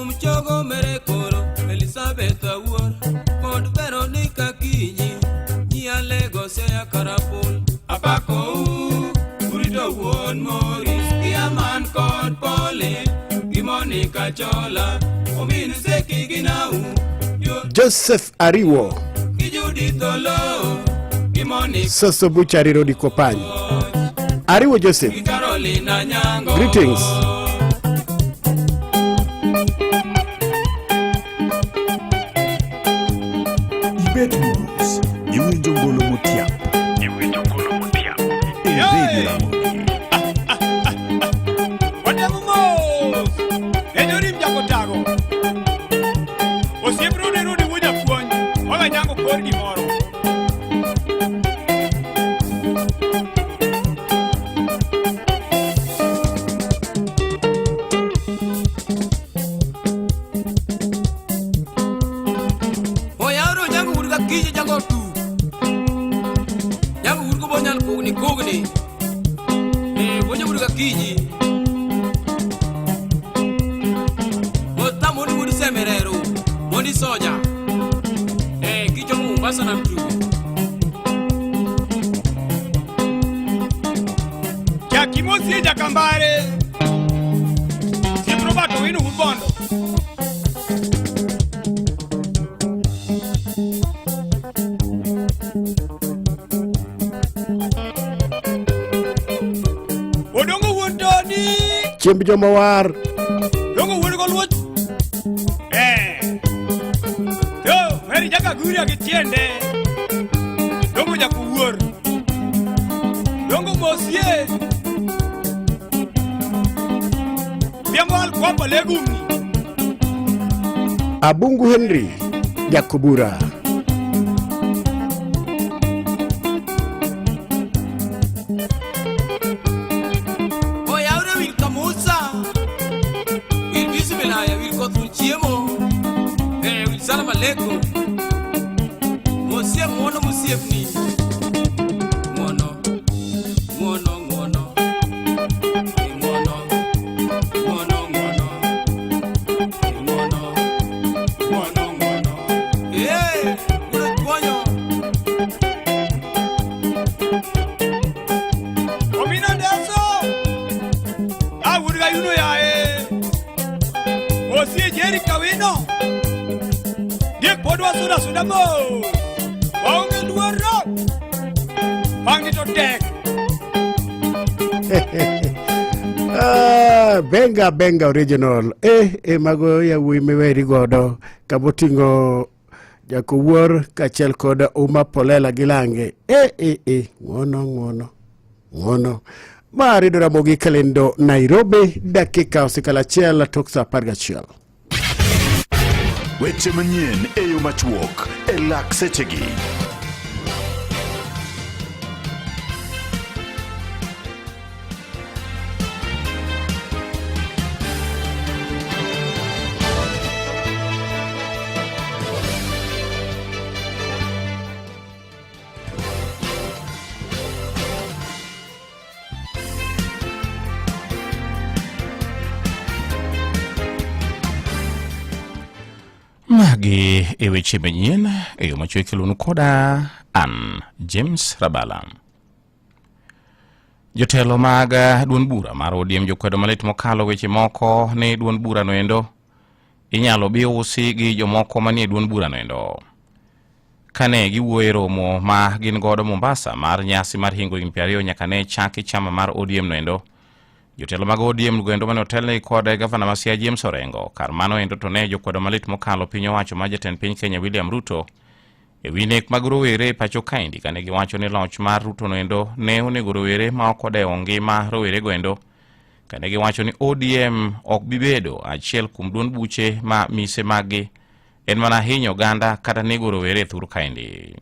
Umchogo merekoro Elizabeth Awuor Kod Veronica Kinyi Nialego seya karapul Apako Urito Wuon Morris Kiaman kod Pauline Monica Chola Ominu Seki Ginau Joseph Ariwo Kijuditolo Soso Buchari Rodi Kopany Ariwo Joseph Carolina Nyango Greetings Ibet News Iwinjo Ngolo Mutiap Radio Ramogi Wademu mos Ejorim jakotago Osiep rudi wuja puonj Waga nyango kor gimoro Oyauro nyango urga kiji jango tu Nyango urgo bonyal kugni Bonya urga kiji Motamo ni semerero Mondi soja Kicho Mombasa na mtu Kia kimosi ja kambare Siprobato winu ubondo Odongo wuntoni Chiemb jomawar Dongo wuon go luoch Yo, heri jaka guria gi tiende Dongo jako wuor Dongo mosie Biamal kwapa legumni Abungu Henry Jakubura Salam alaikum. Musiep mono musiep ni. Mono. Mono mono. Mono. Mono mono. Mono. Mono mono. Eh, una coño. Omina deso. Ah, urga yuno ya Osie jeri kawino. Dik podwa suda mo. Wangi duwaro. Wangi to tek. Benga original. Mago ya wimeweri godo. Kabutingo Jakowuor kachel koda Uma Polela Gilange. Ngono. Mari do Ramogi Kalendo Nairobi dakika osikala chiel toksa pargachiel. Weche manyien eyo machuok lak sechegi. Magi eweche manyien eyo machuok kelonu koda an James Rabala. Jotelo mag duond bura mar ODM jokwedo malit mokalo weche moko ne duond bura noendo inyalo bi usi gi jomoko manie duond bura noendo. Kane giwuoyo romo ma gin godo Mombasa mar nyasi mar hingo 20 nyaka ne chaki chama mar ODM noendo. Jotelo mag ODM lugendo mane otelne kod gavana ma Siaya James Orengo kar mano endo to ne jokwedo malit mokalo piny owacho ma jatend piny Kenya William Ruto ewi nek mag rowere pacho kaendi kane giwacho ni loch mar Ruto noendo ne onego rowere ma ok odewo ngima rowere goendo kane giwacho ni ODM ok bibedo achiel kuom duond buche ma mise magi en mana hinyo oganda kata nego rowere thuru kaendi.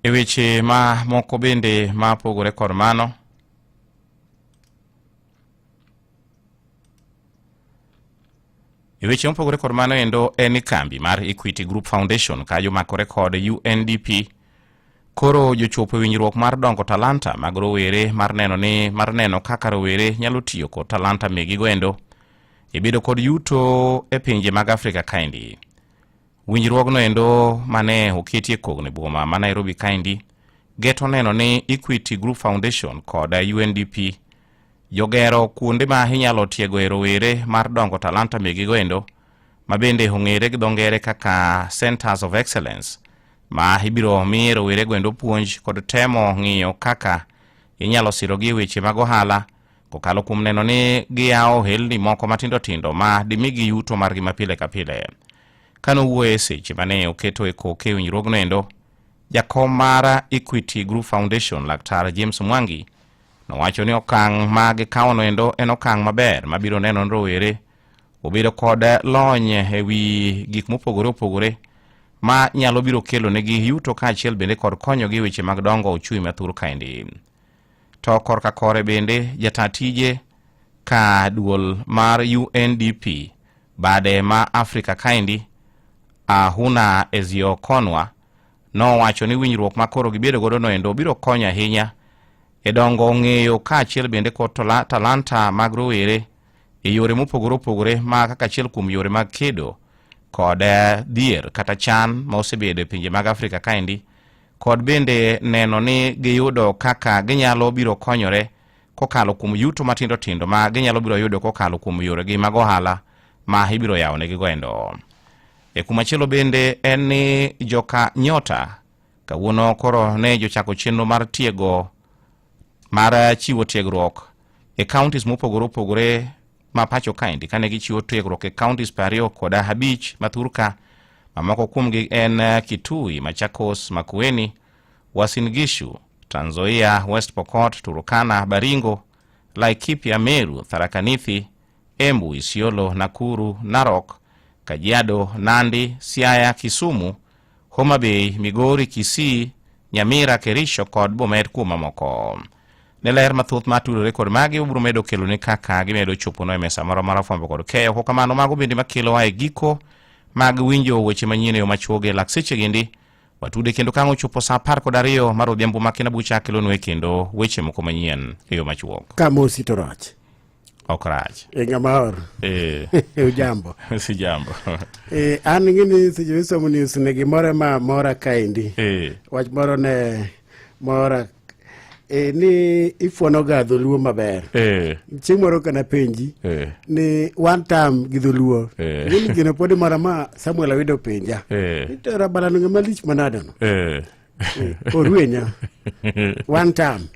Eweche ma moko bende ma pogore kod mano Eweche mopogore kod mano endo en kambi mar Equity Group Foundation kayo makore kod UNDP koro jochopo winjruok mar dongo talanta mag rowere mar neno kaka rowere nyalo tiyo kod talanta megi goendo bedo kod yuto e pinje mag Afrika kaendi. Winjruogno endo mane oketie kogne boma ma Nairobi kaendi geto neno ni Equity Group Foundation kod UNDP jogero kuonde ma inyalo tiego e rowere mar dongo talanta megi goendo ma bende ong'ere gi dongere kaka Centers of Excellence ma ibiro mi rowere goendo puonj kod temo ng'iyo kaka inyalo sirogi weche mag ohala kokalo kuom neno ni giyawo ohelni moko matindo tindo ma dimigi yuto margi mapile ka pile. Kano wuoye seche mane oketo e koke winjruogno endo jakom mar Equity Group Foundation Laktar James Mwangi nowacho ni okang' mag kawono endo en okang' maber mabiro neno rowere obedo kod lony ewi gik mopogore opogore ma nyalo biro kelo negi yuto kaachiel bende kod konyogi weche mag dongo uchumi mathuru kaendi. To korka kore bende jatatije ka duol mar UNDP bade ma Afrika kaendi Ahuna Ezio Konwa no wacho ni winjruok makoro gibedo godo noendo biro konyo ahinya e dongo ng'eyo kaachiel bende kod talanta mag rowere e yore mopogore opogore ma kaka achiel kuom yore mag kedo kod dhier kata chan ma osebedo e pinje mag Afrika kaendi kod bende neno ni giyudo kaka ginyalo biro konyore kokalo kuom yuto matindo tindo ma ginyalo biro yudo kokalo kuom yoregi mag ohala ma ibiro yawonegi goendo. E kumachielo bende en ni joka nyota kawuono koro ne jochako chenro mar tiego mar chiwo tiegruok e counties mopogore opogore ma pacho kaendi kane gichiwo tiegruok e counties 25 mathurka mamoko kuomgi en Kitui, Machakos, Makueni, Uasin Gishu, Trans Nzoia, West Pokot, Turkana, Baringo, Laikipia, Meru, Tharaka Nithi, Embu, Isiolo, Nakuru, Narok, Kajiado, Nandi, Siaya, Kisumu, Homa Bay, Migori, Kisii, Nyamira, Kerisho kod Bomet kuom mamoko. ne ler mathoth matudore kod magi ubro medo kelo ne kaka gimedo chopo no e mesa mara fwambo kod keyo. Ko kamano mago bende makelo ae giko mag winjo weche manyien yo machuoge lak seche gindi watude kendo kango chopo saa 12 mar odhiambo makina bucha kelo nwe kendo weche moko manyien yo machuog. Kamosi to rach. Okrach. Ngamaor. Ujambo. Si jambo. An ngini seche somo news ne gimore ma mora kaindi. Wach moro ne mora ni ifuono ga dholuo maber. Chieng' moro kana penji ni one time gi dholuo. Gini gino podi mara ma Samuel Awido penja. Itera balano ngama lich manado no. Orwenya. One time.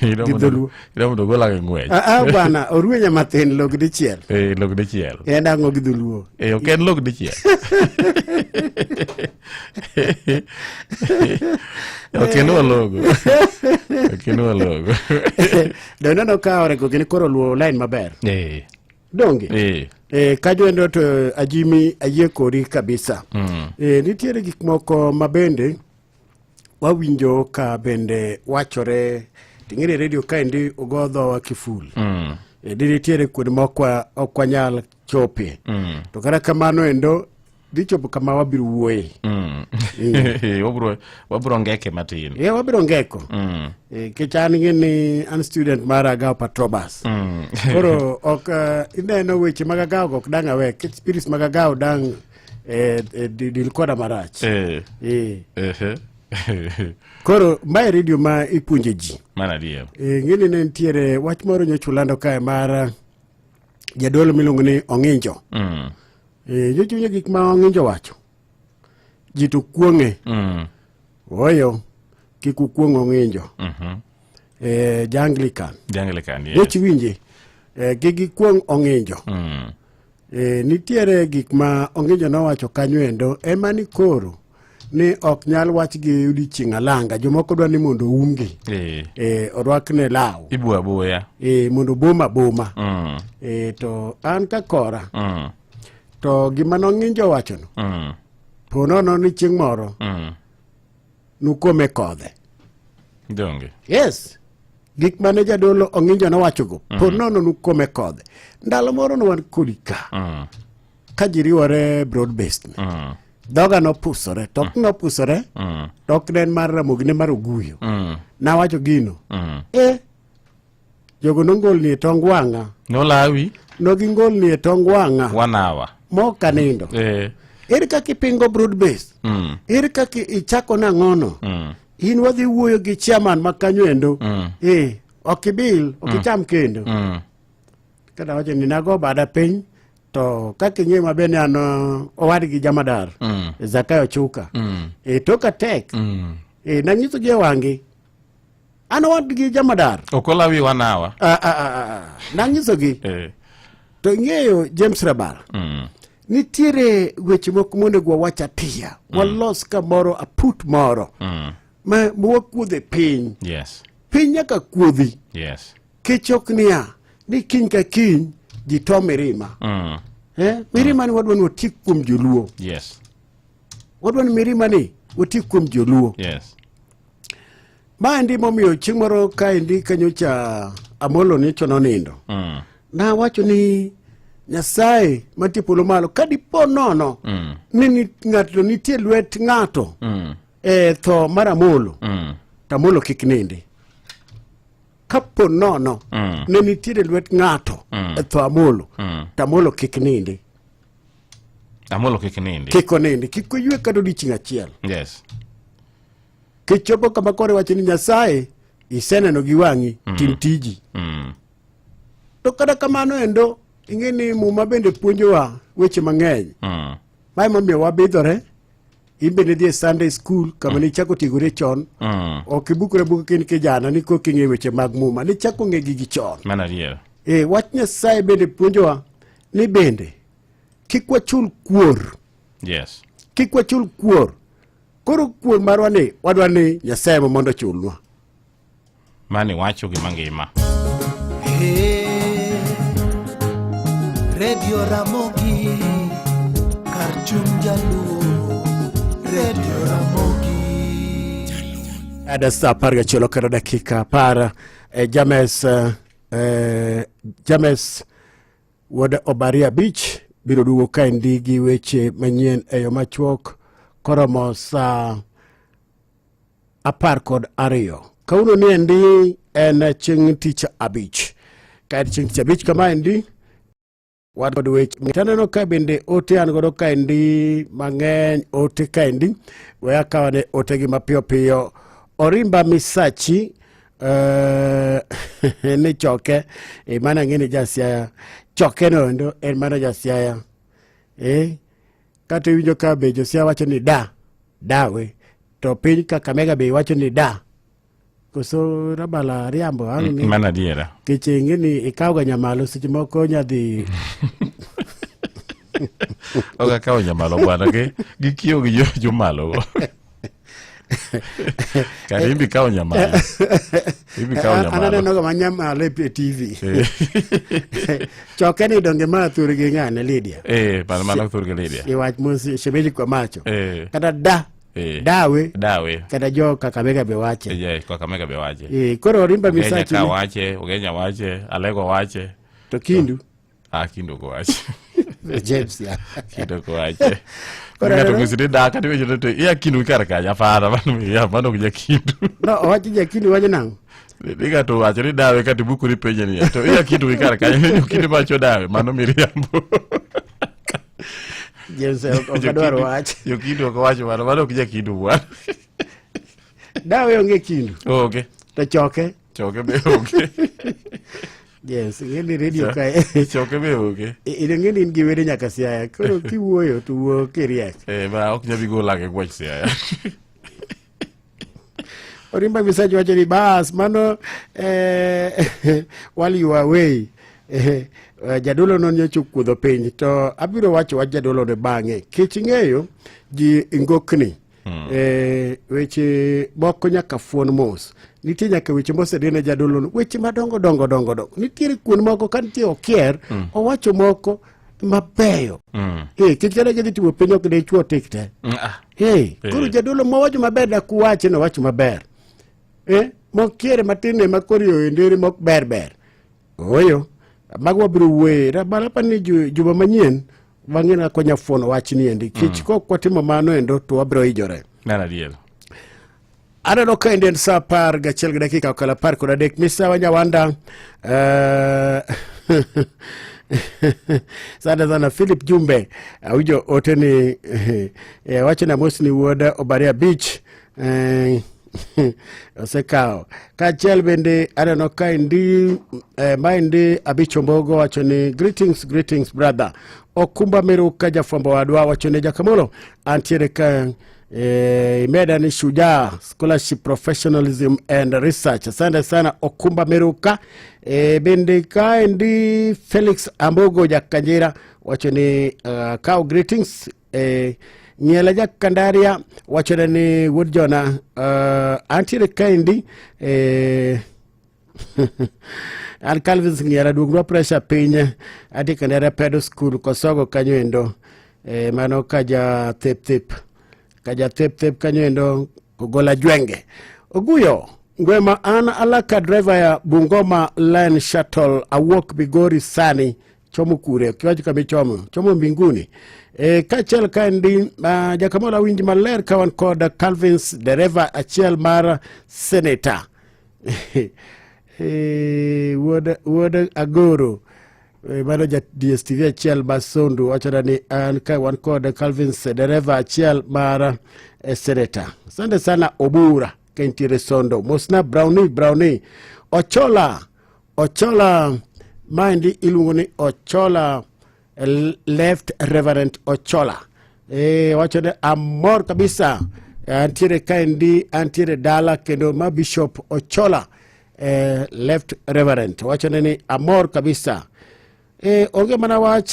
Ilo mdogola ng'wech. Bwana, orwenya matin log dichiel. Log dichiel. Enda ngo gi dholuo. Ok log dichiel. Okeno logo. Dono ka orego gini koro luo line maber. Donge. Kajo endo to ajimi ayie kori kabisa. Nitiere gik moko mabende wawinjo ka bende wachore tingere radio kaendi ogodho wa kiful. Nitiere kuonde moko okwanyal chope. To kata kamano endo dichopo kama wabiro wuoye. Wabiro ngeke matin. Wabiro ngeko. Kichani ngini an student mara Agao Patrobas. Koro ineno weche magagao gok danga we. Kich spirits magagao dang dilkoda marach. Koro mai radio ma ipunje ji. Mana diyo. Ngini nentiere wach moro nyochulando kae mara jadolo milongo ni Ong'injo. Jochunye gik ma Ong'injo wacho. Jitu kuonge. Oyo kiku kuongo Ong'injo. Janglican. Yes. Jochi winje. Gigi kuong Ong'injo. Nitiere gik ma Ong'injo no wacho kanywendo. Emani koro ni ok nyal wach gi udi chingalanga. Jomoko dwa ni mondo umgi. Orwakne lao. Ibu abuya. Mondo boma. To an kakora. To gima Ong'injo wacho no. Ponono ni chieng' moro. Nukome kodhe. Donge. Yes. Gik mane jadolo Ong'injo no wacho go. Ponono nukome kodhe. Ndalo moro no wan kolika. Kajiriwore broad based. Doga no pusore. Tok no pusore. Tok den mar Ramogi ne mar Oguyo. Na wacho gino. Jogo nongol ni tong wanga. No lawi. Nogingol ni tong wanga. 1 hour. Moka nindo. Ere kaki pingo broad base. Ere kaki ichako na ngono. In wadhi wuoyo gi chairman makanywendo. Okibil, okicham kendo. Kada wacho ni nago bada piny. To kaki nye mabene ano owadi gi jamadar. Zakayo Chuka. Toka tek. Nanyiso gi wangi. Ano wadi gi jamadar. Okolawi 1 hour. Nanyiso gi. To ngeyo James Rabal. Nitiere weche moko monego wacha tia. Walos ka moro aput moro. Ma wakuodhe piny. Yes. Piny nyaka kuodhi. Yes. Kichok niya. Ni kiny ka kiny ji to mirima. Mirima ni wadwa ni watik kuom joluo. Yes. Wadwa ni mirima ni watik kuom joluo. Yes. Ma ndi momiyo chieng' moro kaendi kanyocha Amolo ni chono nindo. Na wacho ni Nyasaye mantie polo malo kadipo nono ni ng'ato nitie lwet ng'ato tho mar Amolo. Tamolo kik nindi. Kapo nono ne nitiere lwet ng'ato tho Amolo. Tamolo kik nindi. Amolo kik nindi. Kiko nindi. Kiko yue kado diching' achiel. Yes. Kichopo kama kore wacho ni Nyasaye iseneno gi wang'i tim tiji. To kada kamano endo ingeni muma bende puonjowa weche mang'eny. Mae momiyo wabidhore. Imbe ne dhie Sunday school kama ni chako tigore chon. Okibukre buka kini kijana ni koking'e weche mag muma. Ni chako ng'e gigi chon. Mana riel. Wach Nyasaye bende puonjowa ni bende kik wachul kuor. Yes. Kik wachul kuor. Koro kuor marwa ni wadwa ni Nyasaye mondo chulwa. Mani wacho gi mangima. Radio Ramogi Karchum Jaluo. Radio Ramogi Ada saa par gachielo kata dakika par James wuod Obaria Beach biro duogo ka endi gi weche manyien e yo machuok koromo saa 12. Kauno ni endi en chieng' tich abich. Ka chieng' tich abich kama endi wad kod weche mitaneno ka bende ote an godo ka endi mang'eny ote ka endi wea kawane ote gi mapiyo piyo. Orimba Misachi ni choke mana ngini jasiaya choke no ndo en mana jasiaya kata winjo ka be josiaya wacho ni dawe to piny Kakamega be wacho ni koso rabala riambo mana diera kichingi ni ikawga nyamalo seche moko nyadhi oga kawo nyamalo bwana gikiyo gi jomalo Karimbi kawo nyamalo. Ananeno kama nyamalo e TV. Choke ni donge ma thuri gi ng'ane Lydia. Mana thuri gi Lydia. Iwach musi shebeji kwa macho. Kata dawe. Kata jo Kakamega be wache. Kakamega be wache. Koro Orimba Misachi. Ugenya wache, Alego wache. To Kindu. Kindu go wache. James ya. Kindu go wache. Ngato kusidi daka tiwe joto iya Kindu karaka ya fara mano kuja Kindu. No, wache ja Kindu waje nangu. Diga to wache ni dawe kati buku ni peje ni. To iya Kindu karaka ya Kindu macho dawe mano Miriambo. James okadwaro wache. Yo Kindu ko wache mano kuja Kindu bwana. Dawe onge Kindu. Okay. To choke. Choke be okay. Yes, ngeni radio ka choke be okay. Ile ngeni ingewere nyaka Siaya. Koro kiwuoyo to wuo kiriek. Ba ok nyabi go lage gwach Siaya. Orimba Misachi wacho ni bas mano while you are away jadolo non nyocho kuodho piny to abiro wacho wach jadolo ne bang'e kech ng'eyo ji ngokni weche moko nyaka fuon mos nitie nyaka weche mosedine jadolo weche madongo nitiere kuon moko ka nitie okier owacho moko mabeyo kech kada gidhi timo piny ok de chuo tikte koro jadolo mowacho maber da kuwache no wacho maber mokiere matine makorio endere mok ber oyo magwa biro wuoye rabalapa ni juba manyien bang'e konya fuono wach ni endi kech kok watimo mano endo to wabiro ijore nana diel aneno ka endi en saa 11 gi dakika okalo 13 misawa Nyawanda sana Philip Jumbe awinjo ote ni wacho na mos ni wuod Obaria Beach osekao kachiel bende aneno ka endi maendi Abich Ombogo wacho ni greetings brother Okumba Miruka jafwambo wadwa wacho ni Jakamolo antiere ka imeda ni Shujaa Scholarship Professionalism and Research. Asante sana Okumba Miruka. Bende ka endi Felix Ambogo Jakanjira wacho ni kao greetings Nyela Jakandaria wacho ni Wood Jona antiere ka endi An Calvin's Nyela duogro pressure pinye ati Kandara Pedo School Kosogo kanyo endo mano kaja thep kanyo endo Ogola Jwenge Oguyo ngwema an alaka driver ya Bungoma Line Shuttle awok Bigori Sani chomo kure kiwacho kami chomo mbinguni kachel kandi Jakamola winji maler kawan kod Calvin's driver achiel mar senator wuod Agoro mano DSTV achiel Basondu wacho ni an kawan kod Calvin's driver achiel mar senator. Asante sana Obura kentiere Sondo Mosna Brownie Ochola maendi iluongo ni Ochola Left Reverend Ochola wacho ni amor kabisa antiere kaendi antiere dala kendo ma Bishop Ochola Left Reverend wacho ni amor kabisa onge mana wach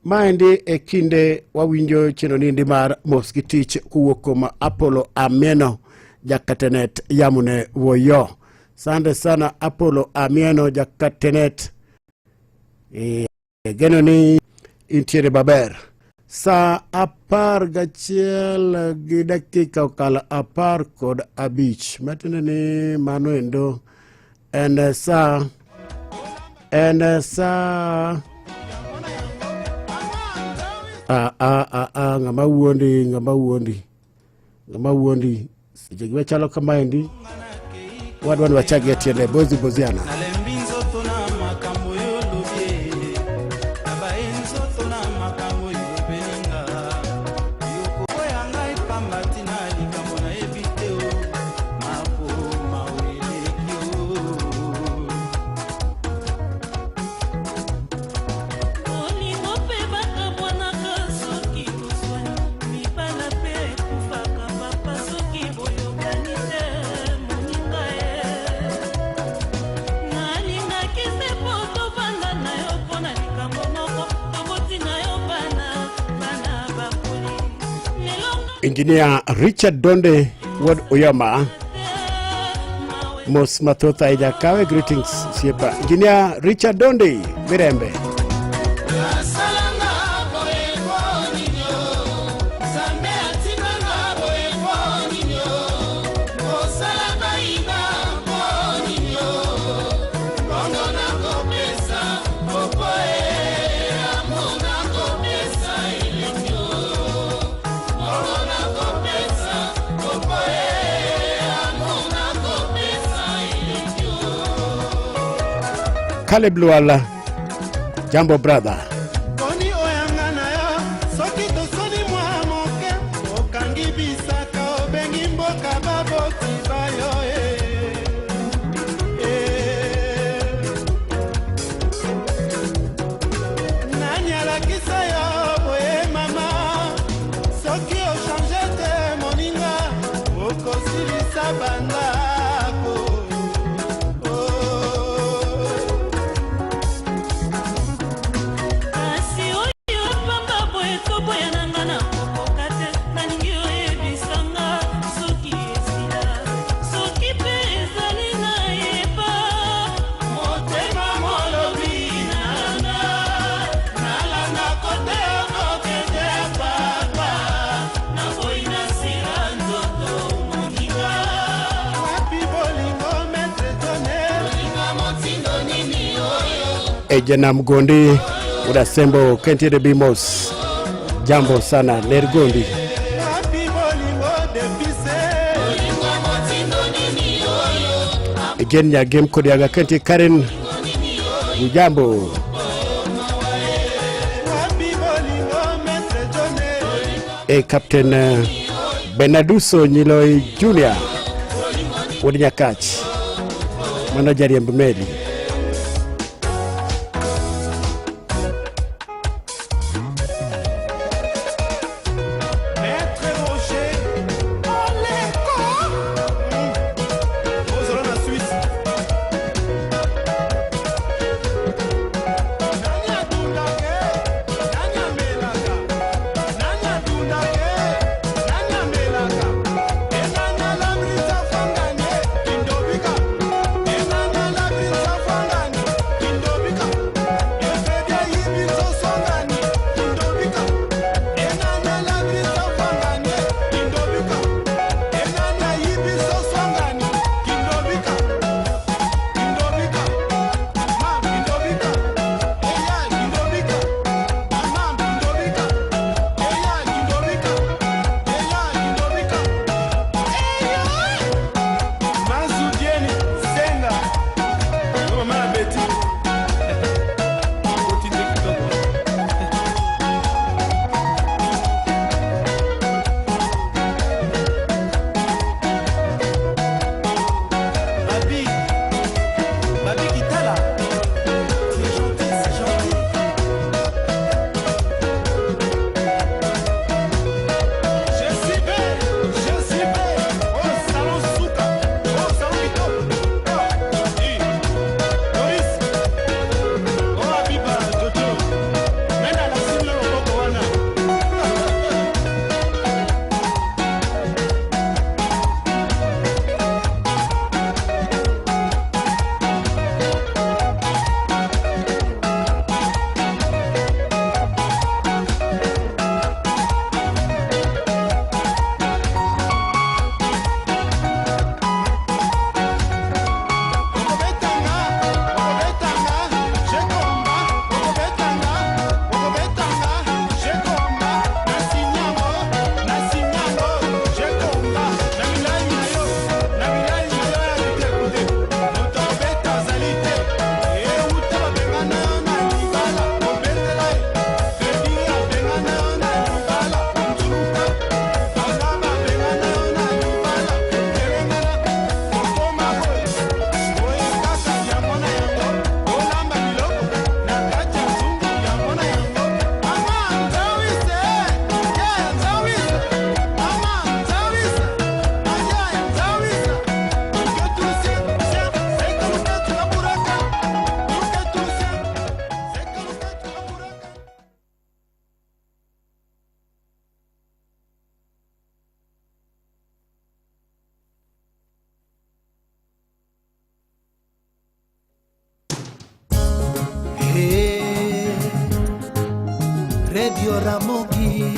maendi kinde wawinjo cheno nindi mar moskitich kuwuok Apollo Amieno Jakatenet Yamune Woyo. Sande sana Apollo Amieno Jakatenet geno ni intiere baber Sa apar gachiel gi dakika okalo apar kod abich. Matiende ni mano endo en sa ngama wuondi seche giwa chalo kamaendi wadwani wachagi atiende boziana. Engineer Richard Donde Ward Oyama Mos Mathotha Ijakawe, greetings siepa. Engineer Richard Donde Mirembe. Caleb Luala, Jambo brother. Boni oyanga na yo, soki tosoni mwa moke, okangi bisaka obengi mboka baboti bayo Nani alakisa yo boye mama, soki o change te moninga, okosilisa banda. Ejena Mgondi Udasembo Kenti de Bimos. Jambo sana Nergondi. Ejenya game kodi aga Kenti Karen. Jambo. Captain Benaduso Nyiloi Junior Wadinyakach Manager ya Mbumeli. Radio Ramogi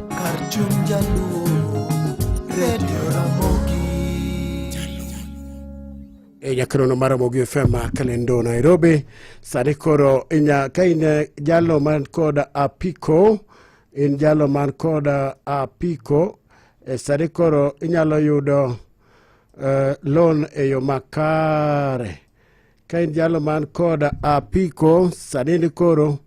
Karchum Jaluo Radio Ramogi Nyakrono mar Ramogi FM Kalendo Nairobi. Sani koro kaine jalo man koda apiko in jalo man koda apiko sani koro inyalo yudo loan eyo makare. Kain jalo man koda apiko sani ni koro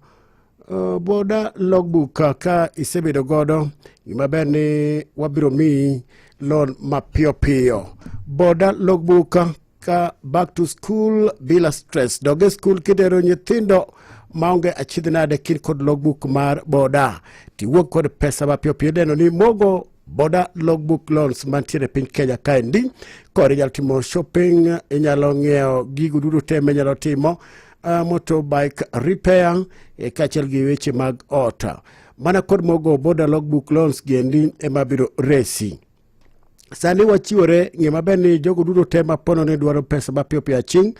boda logbook ka isebedo godo imaber ni wabiro mi loan mapio pio. Boda logbook ka back to school bila stress. Doge school kidero nyithindo maonge achidhnade kin kod logbook mar boda. Tiwuok kod pesa mapio pio deno ni mogo boda logbook loans mantiere piny Kenya kaendi. Kori inyalo timo shopping, inyalo ng'iewo gigo duto te minyalo timo motorbike repair kaachiel gi weche mag ot. Mana kod mogo boda logbook loans giendi ema biro resi. Sani wachiwore ng'e maber ni jogo duto te mapono ne dwaro pesa mapio pio aching.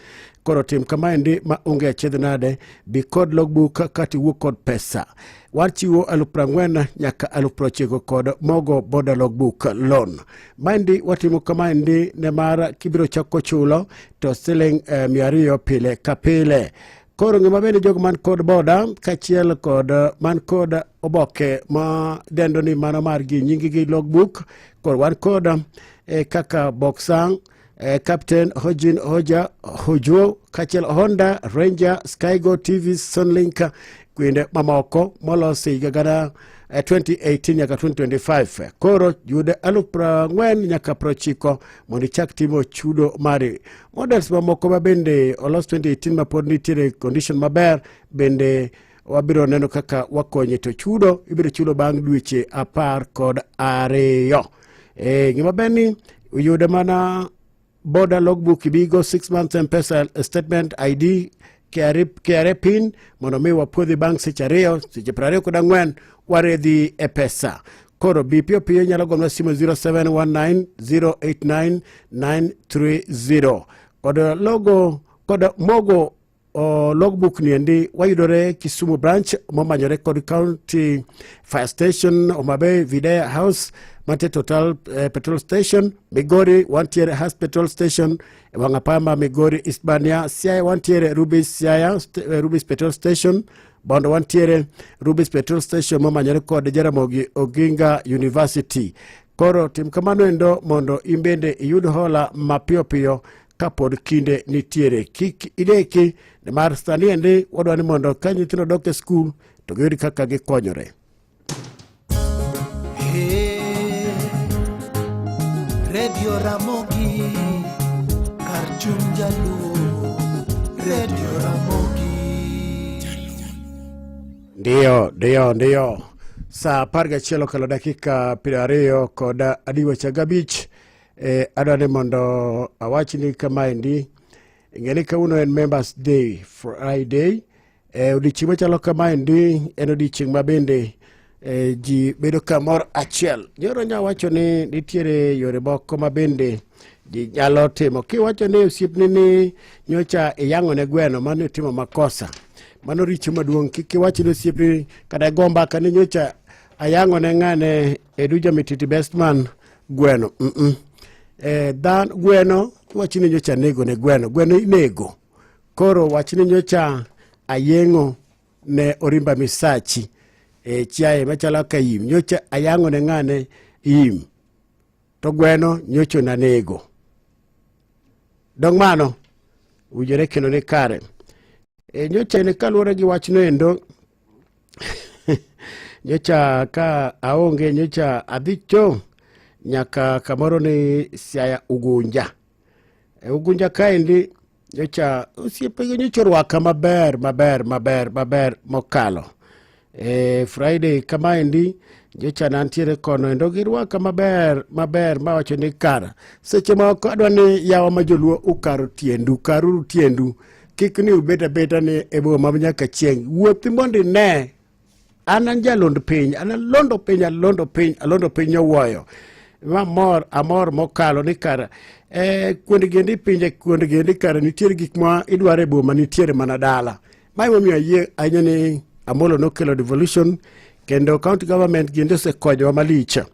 Koro tim kamaendi ma onge achiedhnade bi kod logbook kati wuok kod pesa. Wachiwo 40,000 nyaka 90,000 kod mogo boda logbook loan. Maendi watimo kamaendi ne mar kibiro chako chulo to siling 200 pile ka pile. Koro ng'e maber ni jogo man kod boda kachiel kod man kod oboke ma dendo ni mano margi nyingigi logbook. Koro wan kod kaka Boxang, Captain Hojin Hojo, kachiel Honda, Ranger, Skygo, TV, Sunlink, kuinde mamoko molosi gagana 2018 nyaka 2025. Koro yude 40,000 nyaka 90 mondo ichak timo chudo mari. Models mamoko ma bende olos 2018 ma pod nitiere condition maber bende wabiro neno kaka wakonye to chudo ibiro chulo bang' dweche 12. Gima beni uyude mana boda logbook ibigo 6 months M-Pesa statement ID KRA pin mondo mi wapuodhi bang' seche 2 seche 24 waredhi e pesa. Koro bipio pio nyalo gomna simo 0719089930. Kod mogo logbook niendi wayudore Kisumu branch momanyore kod county fire station, Omabay Videa house, Mante Total petrol station, Migori wantiere has petrol station, Wangapamba Migori Isbania, Siaya wantiere Rubis petrol station, Bondo wantiere Rubis petrol station momanyore kod Jaramogi Oginga University. Koro tim kamano endo mondo imbende iyud hola mapio pio kapod kinde nitiere. Kik ideki ne mar sani ende wadwani mondo ka nyithindo dok e skul to giyud kaka gikonyore. Radio Ramogi Karchum Jaluo Radio Ramogi Ndio saa 11 kalo dakika 20 kod adiwa chagabich. Adwane mondo awachni kamaendi ingeni kauno en Members Day Friday. Odichieng' machalo kamaendi en odichieng' mabende ji bedo kamor achiel. Nyoro nya wacho ni nitiere yore moko mabende ji nyalo timo. Kiwacho ni osiepni ni nyocha iyango ne gweno mano timo makosa. Mano richo maduong'. Kiwacho ni osiepni kada gomba kani nyocha ayango ne ng'ane Eduja Mititi Bestman gweno. Dan gweno wachini nyocha nego ne gweno inego. Koro wachini nyocha ayengo ne Orimba Misachi chiaye machala ka im nyocha ayango ne ng'ane im to gweno nyocho na nego. Dong mano ujere keno ne kare. Nyocha ne kaluwore gi wachno endo nyocha ka aonge nyocha adhicho nyaka kamoro ni Siaya Ugunja. Ugunja kaendi nyocha osiepe nyocha rwaka maber mokalo. Friday kamaendi nyocha nantiere kono endo girwaka maber ma wacho ni kara. Seche moko adwani yawa ma joluo ukaro tiendu, karuru tiendu. Kik ni ubeta ni ebo manyaka chieng'. Wuothi mondi ne. Anan jalond piny, alondo piny nyowuoyo. Amor mokalo ni kara kuonde gendi pinje kuonde gendi kara nitiere gik ma idware boma nitiere mana dala. Mai momiyo ayie anya ni Amolo nokelo devolution kendo county government ginde se konyo malicha.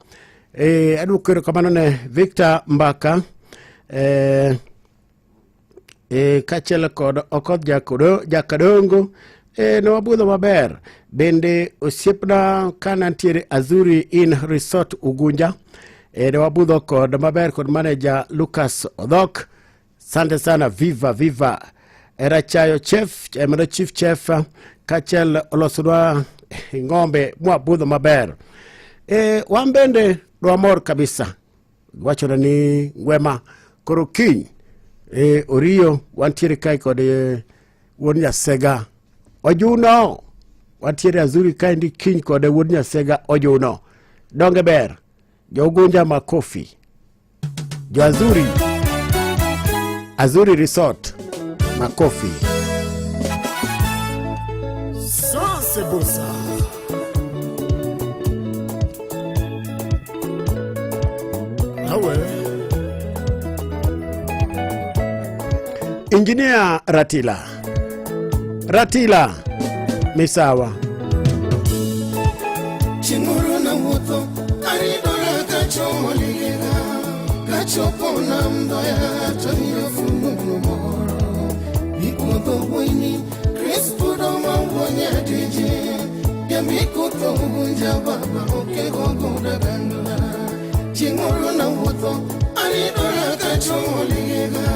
Adwokero kamano ne Victor Mbaka kachel kod Okoth Jakadongo no wabudho maber. Bende osiepna kanantiere Azuri Inn Resort Ugunja no wabudho kod maber kod manager Lucas Odhok. Sante sana, viva era chayo chef emano chief chef kachel olosodwa ng'ombe mwabudho maber. Wambende duamor kabisa wachona ni ngwema koro kiny Orio wantiere kai kod wuon Nyasega Ojuno. Wantiere Azuri kai ndi kiny kod wuon Nyasega Ojuno. Donge ber Jogunja makofi Jo Azuri Resort makofi. Sase bosa. Awe. Engineer Ratila Misawa. Chinguru na wuto aridora kachomo ligera kachopo na mdoya tanyo fununu moro ikuto wini Kristo mawanya tije ya mikuto unja baba oke gogoda gandula. Chinguru na wuto aridora kachomo ligera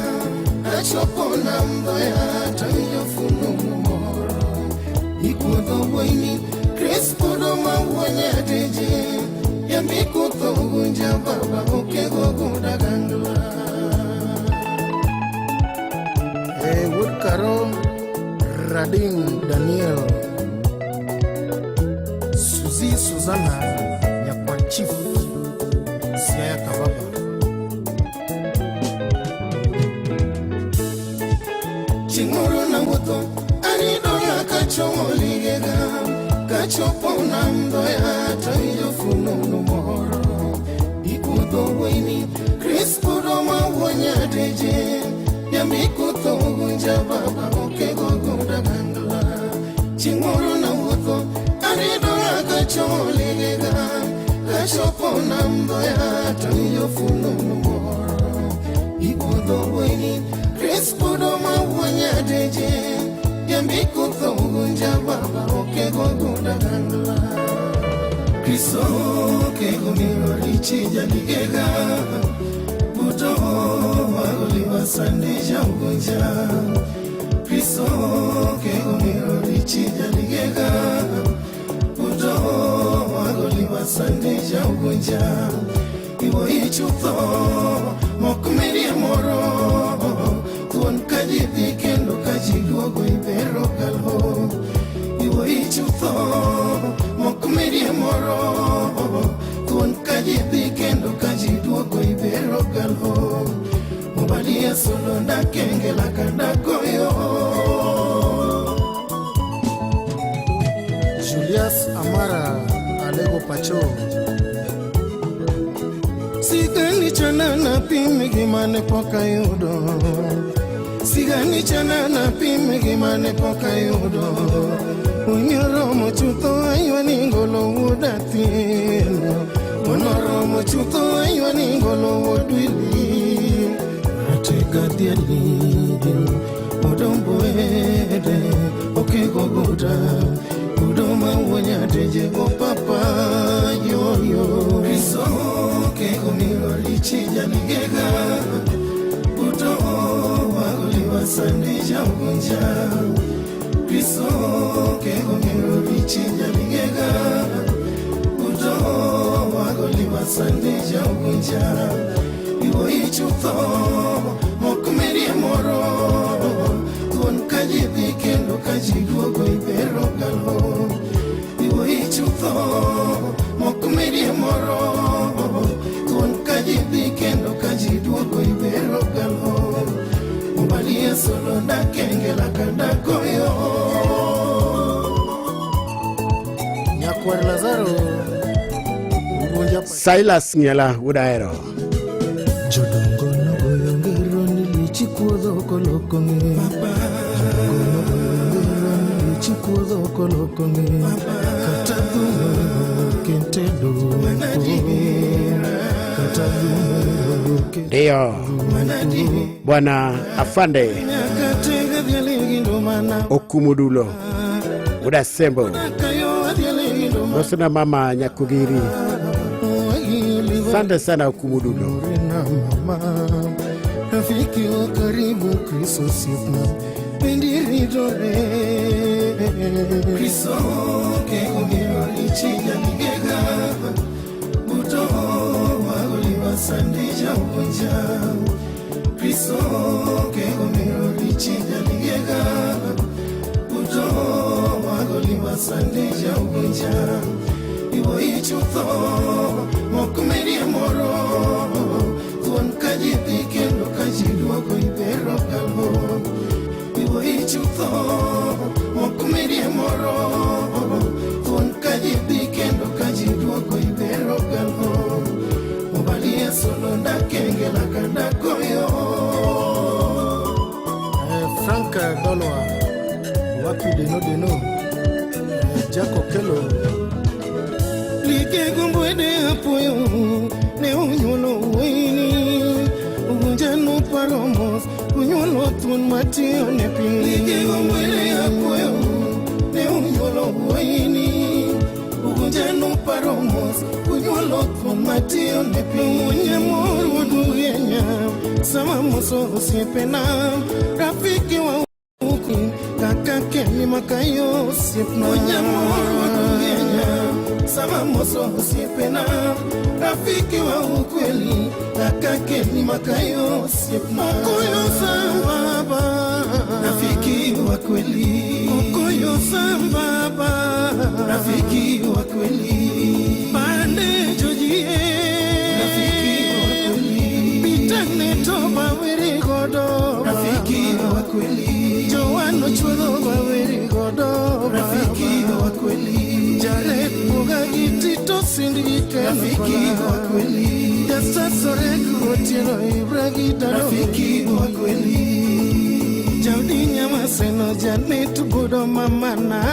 kachopo na mdoya tanyo fununu moro ikuto wini Kristo mawanya tije ya mikuto unja baba oke gogoda gandula. Woodkaro Radin Daniel Suzy Suzana Nyakwa Chief Siaya Kababa Chinguru na wuto anidoya kachomo ligega kachopo na mdoya tayo fununu moro ikudo wini Kristo mawanya teje ya mikuto unja baba oke gogoda gandula. Chinguru na wuto aridoya kachomo ligega kachopo na mdoya tayo fununu moro ikudo wini Kristo mawanya teje ya mikuto unja baba oke gogoda gandula. Kristo ke gomiro lichija ligega buto wagoliwa sandija ugunja. Kristo ke gomiro lichija ligega buto wagoliwa sandija ugunja. Iwo ichutho mokumiri moro tuon kajidhi kendo kajiduogo ibero galho. Iwo ichutho mokumiri moro tuon kajidhi kendo kajiduogo ibero galho. Mubalia solo ndakengela kandakoyo. Julius Amara Alego Pacho Sigani chana na pimi gimane poka yudo. Sigani chana na pimi gimane poka yudo. Unyoro mochuto aywa ningolo udatino. Unoro mochuto aywa ningolo udwili. Atega diali udombo ede oke gogoda. Udoma wanya teje go papa yo. Kristo ke gomiro lichija ligega buto wagoliwa sandija ugunja. Kristo ke gomiro lichija ligega buto wagoliwa sandija ugunja. Iwo ichutho mokumiri moro tuon kajidhi kendo kajiduogo ibero galho. Iwo ichutho mokumiri moro tuon kajidhi kendo kajiduogo ibero galho. Mubalia solo ndakengela kandakoyo. Nyakwar Lazaro Silas Nyala Udaero Jodongo no goyo ngero ni lichi kuodho koloko nge. Jodongo no goyo ngero ni chikuodho koloko ni kata dhumo kentedo kata dhumo Ndio Bwana Afande Okumudulo Udasembo Nosana mama Nyakugiri. Asante sana Okumudulo. Rafiki wa karibu Kristo sifu Bendiridore Kristo kegomiro ichiga nigega Buto wa oliva sandija ugonja Kristo kegomiro ichiga nigega Buto wa oliva sandija ugonja Iwo ichutho mokumeri moro Tuan kaji pikendo kaji duogo ibero galvo Iwo ichutho mokumeri moro Tuan kaji pikendo kaji duogo ibero galvo Mobalia solo ndakenge la kanda koyo Frank Dolwa Wapi deno Jako Kelo Like gumbwede apoyo ne unyolo wini Unjano paromos unyolo tun matio ne pili Like gumbwede apoyo ne unyolo wini Unjano paromos unyolo tun matio ne pili Unye moro duyenya sama moso usiepena Rafiki wa uku kakake ni makayo siepna Unye moro duyenya sama moso usipena rafiki wa ukweli akake ni makayo siepna Mokoyo sambaba rafiki wa kweli Mokoyo sambaba rafiki wa kweli Pande jojie rafiki wa kweli Bitane toba weri godo rafiki wa kweli Joano chuodo weri godo rafiki wa kweli Jared Mugagitito sindike rafiki wa kweli Jasa soreko tieno ibragita rafiki wa kweli Jaudi nyama seno Janet budo mamana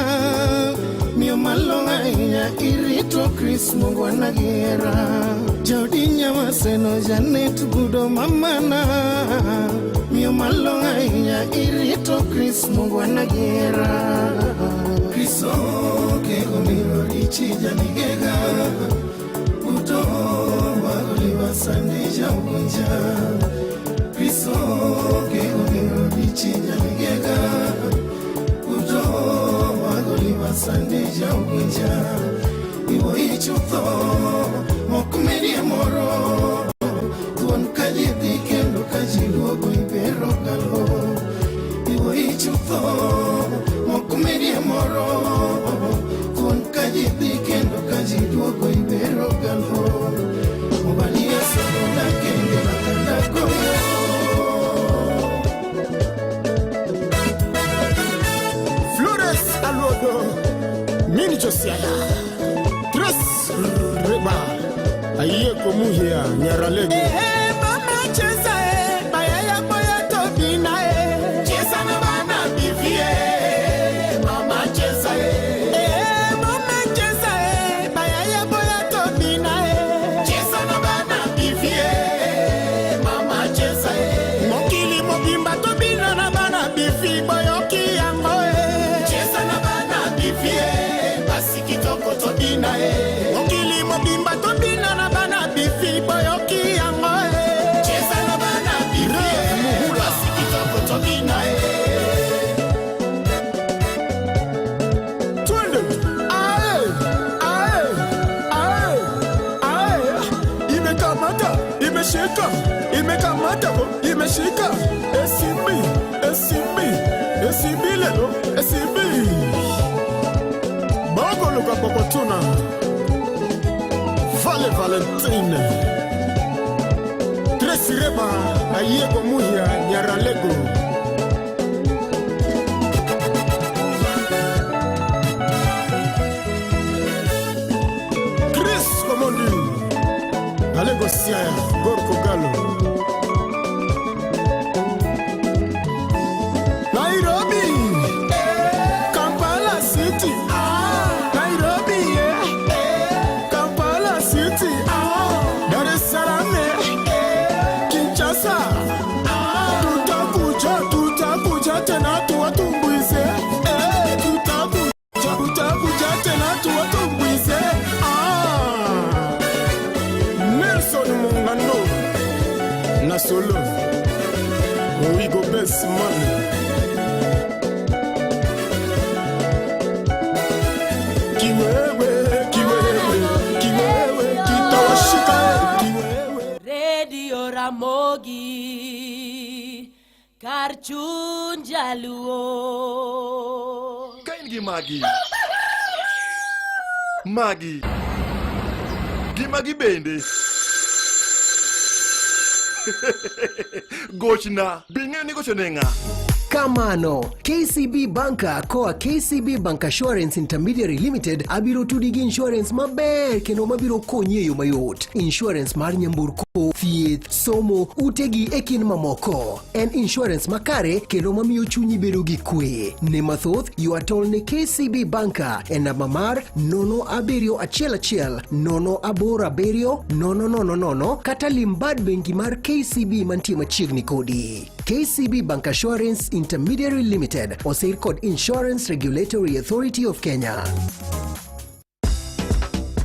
Mio malonga inya irito Chris Mungu anagiera Jaudi nyama seno Janet budo mamana Mio malonga inya irito Chris Mungu anagiera Kristo kegomiro ichija nigega Uto wagoliwa sandija ugonja Kristo kegomiro ichija nigega Uto wagoliwa sandija ugonja Iwo ichutho mokumeri moro Tuan kaji dikendo kaji luogo ibero galo Iwo ichutho mokumeri moro Tuan kaji dikendo kaji luogo ibero galo Mobalia sabona kenge lakanda koyo Flores aluodo Mini Josiada Tres Reba Aye komuhia Nyaralego Mama chesa Bayaya boya tobina Chesa na bana bivie Mama chesa Mama chesa Bayaya boya tobina Chesa na bana bivie Mama chesa Mokili mobimba tobina na bana bivi Boyoki yango Chesa na bana bivie Basikitoko tobina Mokili mobimba tobina na bana bivi Boyoki yango Chesa na bana bivie Basikitoko tobina Twende Ae Ae Ae Ae Imekamata Imeshika Imekamata Imeshika Esibi Esibi Esibi lelo Esibi Bagolo kapopotuna Vale Valentine Tresireba Ayego muhia Nyaralego Chris Komondi Alego Siaya Gorko Galo Nairobi Kampala tena tuwatumbuize. Tutakuja tena tuwatumbuize. Nelson Mungano na solo we go best man. Kiwewe kitawashika. Radio Ramogi kar chuny jaluo. Kain gi magi. Magi. Gi magi bende. Gochna. Bing'e ni gochone ng'a. Kamano, KCB Banka koa KCB Bancassurance Intermediary Limited abiro tudi gi insurance maber kendo mabiro konyi e yo mayot. Insurance mar nyamburko, thieth, somo, utegi e kin mamoko. En insurance makare kendo mamiyo chunyi bedo gi kwe. Ne mathoth, yuatol ne KCB Banka e namba mar 07111 kata limbad bengi mar KCB mantie machiegni kodi. KCB Bancassurance Intermediary Limited oseir kod Insurance Regulatory Authority of Kenya.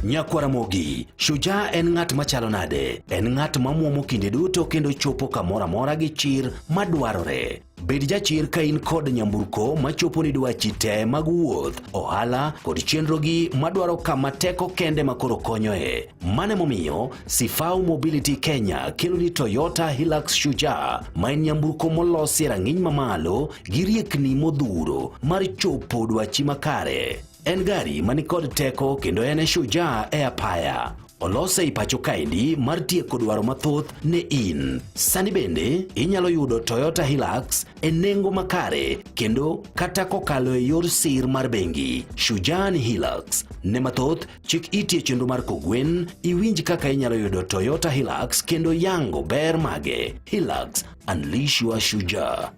Nyakwaramogi, Shujaa en ng'at machalo nade? En ng'at mamuomo kinde duto kendo chopo kamora mora gi chir madwarore. Bed jachir ka in kod nyamburko machopo ni dwachi te mag wuoth, ohala kod chenrogi madwaro kama teko kende makoro konyoe. Mane momiyo Sifau Mobility Kenya kelo ni Toyota Hilux Shujaa, ma en nyamburko molosi rang'iny mamalo gi riekni modhuro mar chopo dwachi makare. En gari manikod teko kendo en Shujaa e apaya. Olose i pacho kaendi mar tieko dwaro mathoth ne in. Sani bende inyalo yudo Toyota Hilux e nengo makare kendo kata kokalo e yor sir mar bengi. Shujaa ni Hilux. Ne mathoth chik iti e chenro mar kogwen iwinj kaka inyalo yudo Toyota Hilux kendo yango ber mage. Hilux, unleash your Shujaa.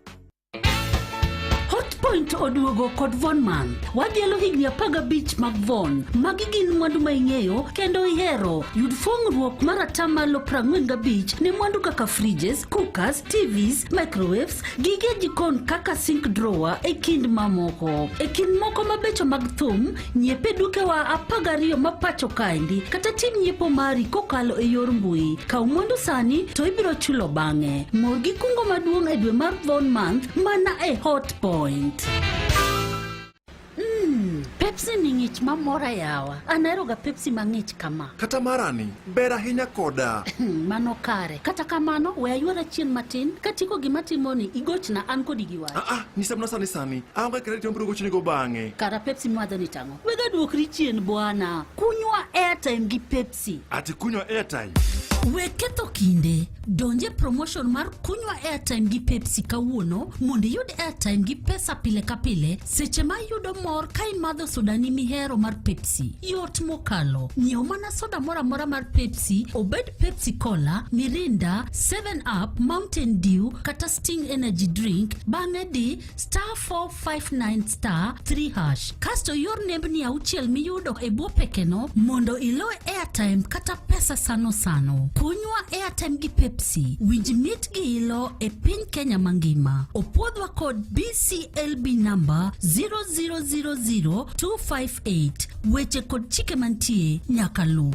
Hotpoint oduogo kod Von Man. Wadhielo higni 15 mag Von. Magi gin mwandu ma ing'eyo kendo ihero. Yud fong'ruok mar atamalo 45 ne mwandu kaka fridges, cookers, TVs, microwaves, gige jikon kaka sink drawer e kind mamoko. E kind moko mabecho mag thum, nyiepe dukewa 12 mapacho kaendi kata tim nyiepo mari kokalo e yor mbui. Kaw mwandu sani to ibiro chulo bang'e. Mor gi kungo maduong' e dwe mar Von Month mana e Hotpoint. Pepsi ni ng'ich mamora yawa. Anaeroga Pepsi mang'ich kama. Kata marani, ber ahinya koda. Mano kare. Kata kamano, we ayuara chien matin, katiko gimatimoni, igochna an kodi giwach. Nisamna sani. Aonge kredit mbiro gochni go bang'e. Kara Pepsi mwadho ni tango. Wega duokri chien bwana. Kunywa airtime gi Pepsi. Ati kunywa airtime? We ketho kinde. Donje promotion mar kunywa airtime gi Pepsi kawuono, mondo yud airtime gi pesa pile ka pile, seche ma yudo mor ka imadho soda ni mihero mar Pepsi. Yot mokalo. Nyiew mana soda mora mar Pepsi, obed Pepsi Cola, Mirinda, 7up, Mountain Dew, kata Sting Energy Drink, bang'e di *459*3#. Kasto yor nembni auchiel miyudo e bwo pekeno, mondo ilo airtime kata pesa sano. Kunywa airtime gi Pepsi, winj mit gi ilo e piny Kenya mangima. Opwodhwa kod BCLB number 0000258. Weche kod chike mantie nyaka lu.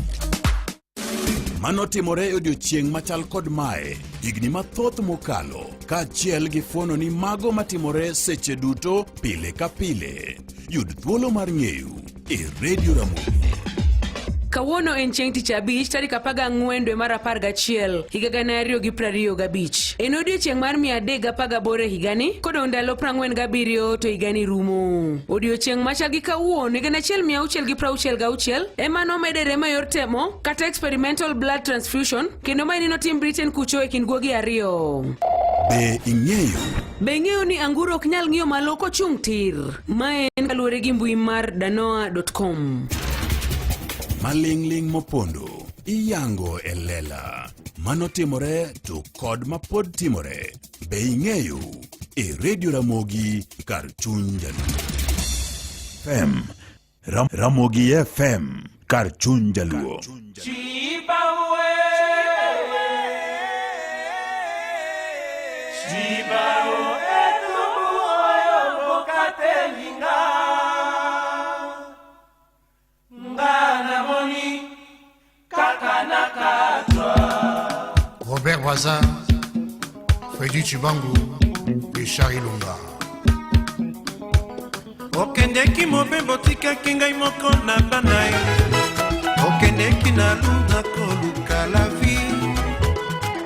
Manotimore e odiochieng' machal kod mae, higni mathoth mokalo, kaachiel gi fuono ni mago matimore seche duto pile ka pile. Yud thuolo mar ng'eyo e Radio Ramogi. Kawuono en chieng' tich abich tarik 14 dwe mar 11 higa 2025. En odiochieng' mar 318 higani, kodong' ndalo 47 to higani rumo. Odiochieng' machal gi kawuono higa 1666 ema nomedere mayor temo kata experimental blood transfusion kendo ma notim Britain kucho e kind guogi ariyo. Be ing'eyo ni anguro ok nyal ng'iyo malo kochung' tir. Ma en kaluwore gi mbui mar danoa.com. Maling'ling mopondo iyango e lela manotimore to kod mapod timore. Be ing'eyo e Radio Ramogi kar chuny jaluo. Ramogi FM kar chuny jaluo. Waza, Fredi Chibangu, Richard Ilunga. okendeki mobembo tikaki ngai moko na bana ye okendeki na lunda koluka la vie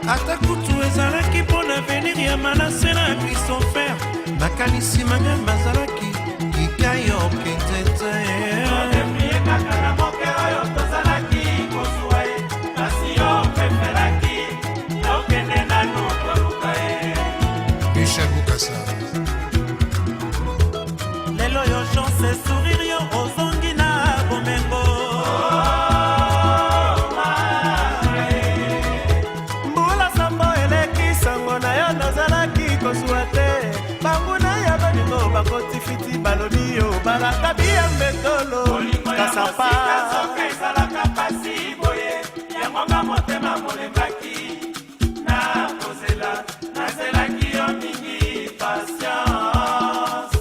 ata kutu ezalaki mpo na venir ya manase na Christopher makanisi manga bazalaki kikai okende te kaka na moke oyo tozalaki kosuwa ye kasi yo pefelaki okende nanu koluka ye Michel Bukasa. lelo yo chance sourire yo ozongi na bomengo mbula sambo eleki sango na yo nazalaki kosuwa te banguna ya baningo bakotifiti balobi yo balakabi ya mbetolo kasapa ezalaka pasi boye yangonga motema molembaki na kozela nazelaki yo mingi patience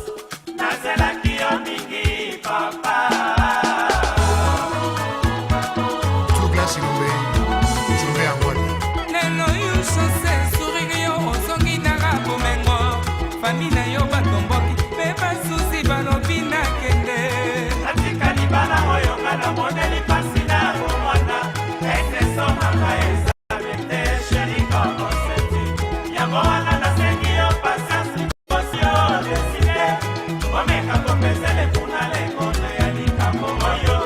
nazelaki yo mingi papa Douglas Ilumbe, Jumbe Angwani. lelo yo chose sourire yo ozongi nanga bomengo fami na yo batomboki mpe basusi balobi nakende natikali bana oyo nga na mondeli pasi na bomwana esesomaka ezalete sherikokoseti yango wana nasengi yo pasiansi kosi yo deside omeka kopesele kuna lengono ya likambo oyo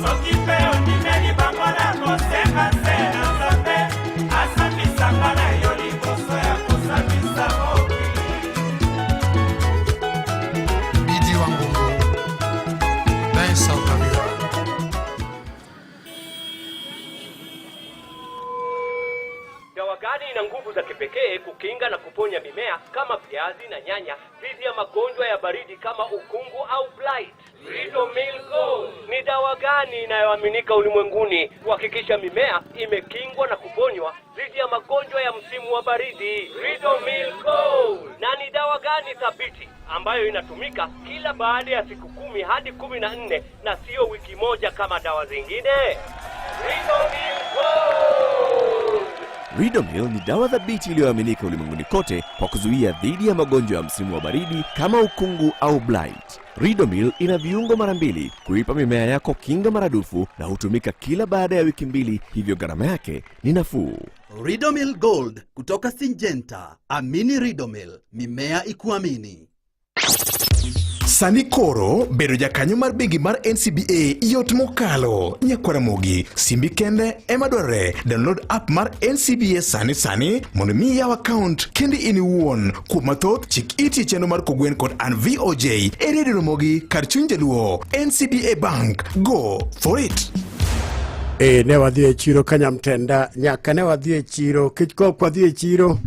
soki mpe ondimeli bango na kosenga se na nzambe asambisanga na yo liboso ya kosambisa mokili Bidi Wangongo, Ben Saukabira. Dawa gani ina nguvu za kipekee kukinga na kuponya mimea kama viazi na nyanya dhidi ya magonjwa ya baridi kama ukungu au blight? Ridomil Gold ni dawa gani inayoaminika ulimwenguni kuhakikisha mimea imekingwa na kuponywa dhidi ya magonjwa ya msimu wa baridi? Ridomil Gold. Na ni dawa gani thabiti ambayo inatumika kila baada ya siku 10 hadi 14 na sio wiki moja kama dawa zingine? Ridomil Gold. Ridomil ni dawa thabiti iliyoaminika ulimwenguni kote kwa kuzuia dhidi ya magonjwa ya msimu wa baridi kama ukungu au blight. Ridomil ina viungo mara 2 kuipa mimea yako kinga maradufu na hutumika kila baada ya wiki 2, hivyo gharama yake ni nafuu. Ridomil Gold kutoka Syngenta. Amini Ridomil, mimea ikuamini. Sani koro bedo jakanyo mar bengi mar NCBA yot mokalo. Nyakwaramogi simbi kende ema dwarore. Download app mar NCBA sani mondo mi yaw account kendi in iwuon. Kuom mathoth chik iti chenro mar kogwen kod an VOJ e redio Ramogi kar chuny jaluo. NCBA Bank, go for it. Ne wadhi e chiro kanyamtenda nyaka ne wadhi e chiro kichko wadhi e chiro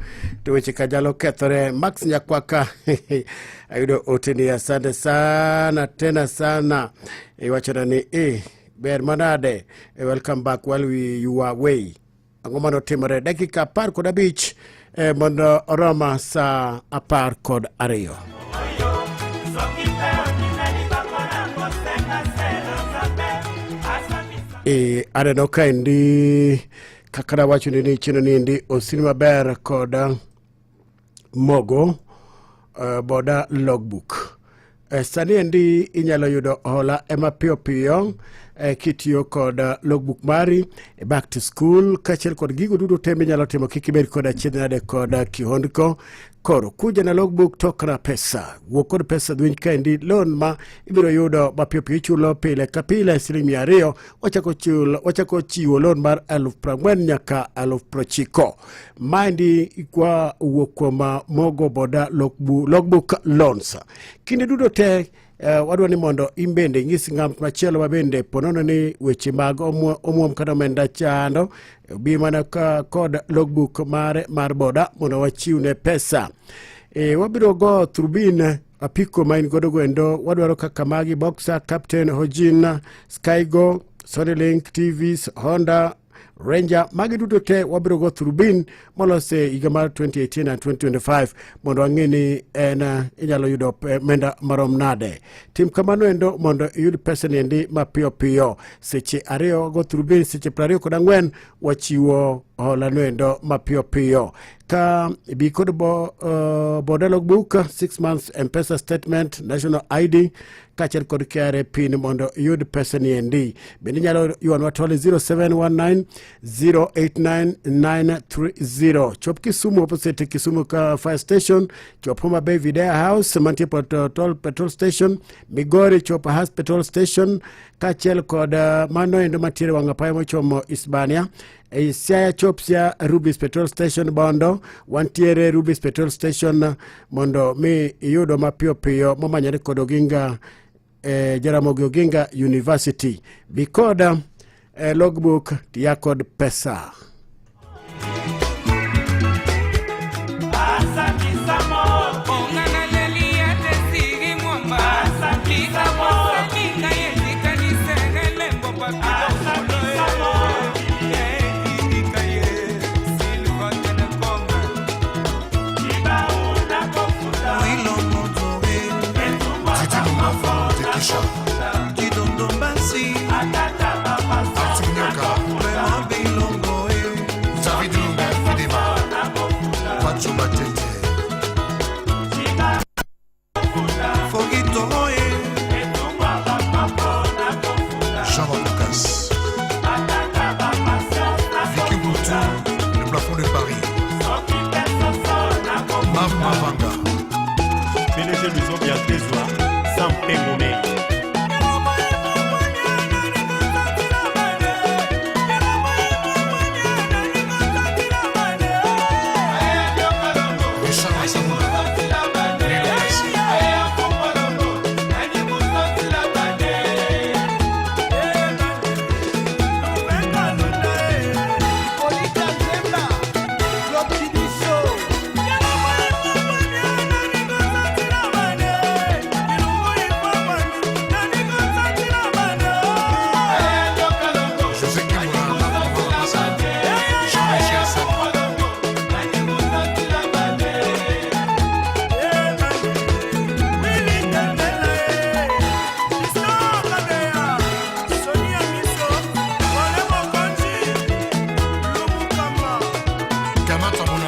to weche kajalo kethore. Max Nyakwaka ayudo oteni asante sana tena sana iwachona ni ber manade welcome back while you are away. Ang'o mano timore dakika 15 mondo oroma sa 12. Aneno ka endi kakara wacho ni chino ni endi osini maber kod mogo boda logbook. Sani endi inyalo yudo hola ema piyo piyo kitiyo kod logbook mari back to school kachel kod gigo dudu teme inyalo timo kikibed kod achiedhnade kod kihondko. Koro kuja na logbook tokna pesa wuok kod pesa dhwiny ka endi loan ma ibiro yudo mapiyo piyo ichulo pile ka pile $200 wachako chiwo loan mar 40,000 nyaka 90,000. Maendi kwa wuok kuom mogo boda logbook loans. Kinde dudo te wadwa ni mondo imbende ng'is ng'amt machielo mabende ponono ni weche mag omuom kata omenda chando bi mana kod logbook mar boda mondo wachiwne pesa. Wabiro go turbin apiko main godo gwendo wadwaro kaka magi Boxer, Captain, Hojin, Skygo, Sonylink, TVs, Honda, Ranger. Magi duto te wabiro go through bin molose higa mar 2018 and 2025 mondo ang'eni en inyalo yudo menda marom nade. Tim kamano endo mondo iyud pesa niendi mapiyo piyo. Seche 2 go through bin, seche 24 wachiwo hola noendo mapiyo piyo. Ka ibi kod border logbook, 6 months M-Pesa statement, national ID, kachel kod KRA pin mondo yud pesa niendi. Bende nyalo yuan watole 0719-089-930. Chop Kisumu opposite Kisumu Fire Station, chop Homa Bay Videa House, Mantie Petrol Station, Migori chop Has Petrol Station, kachel kod mano endo matiere wangapaya mochomo Hispania. Siaya chopsia Rubis Petrol Station Bondo, wantiere Rubis Petrol Station mondo mi yudo mapiyo piyo momanyare kod Oginga Jaramogi Oginga University. Bikoda logbook tiya kod pesa. Kamata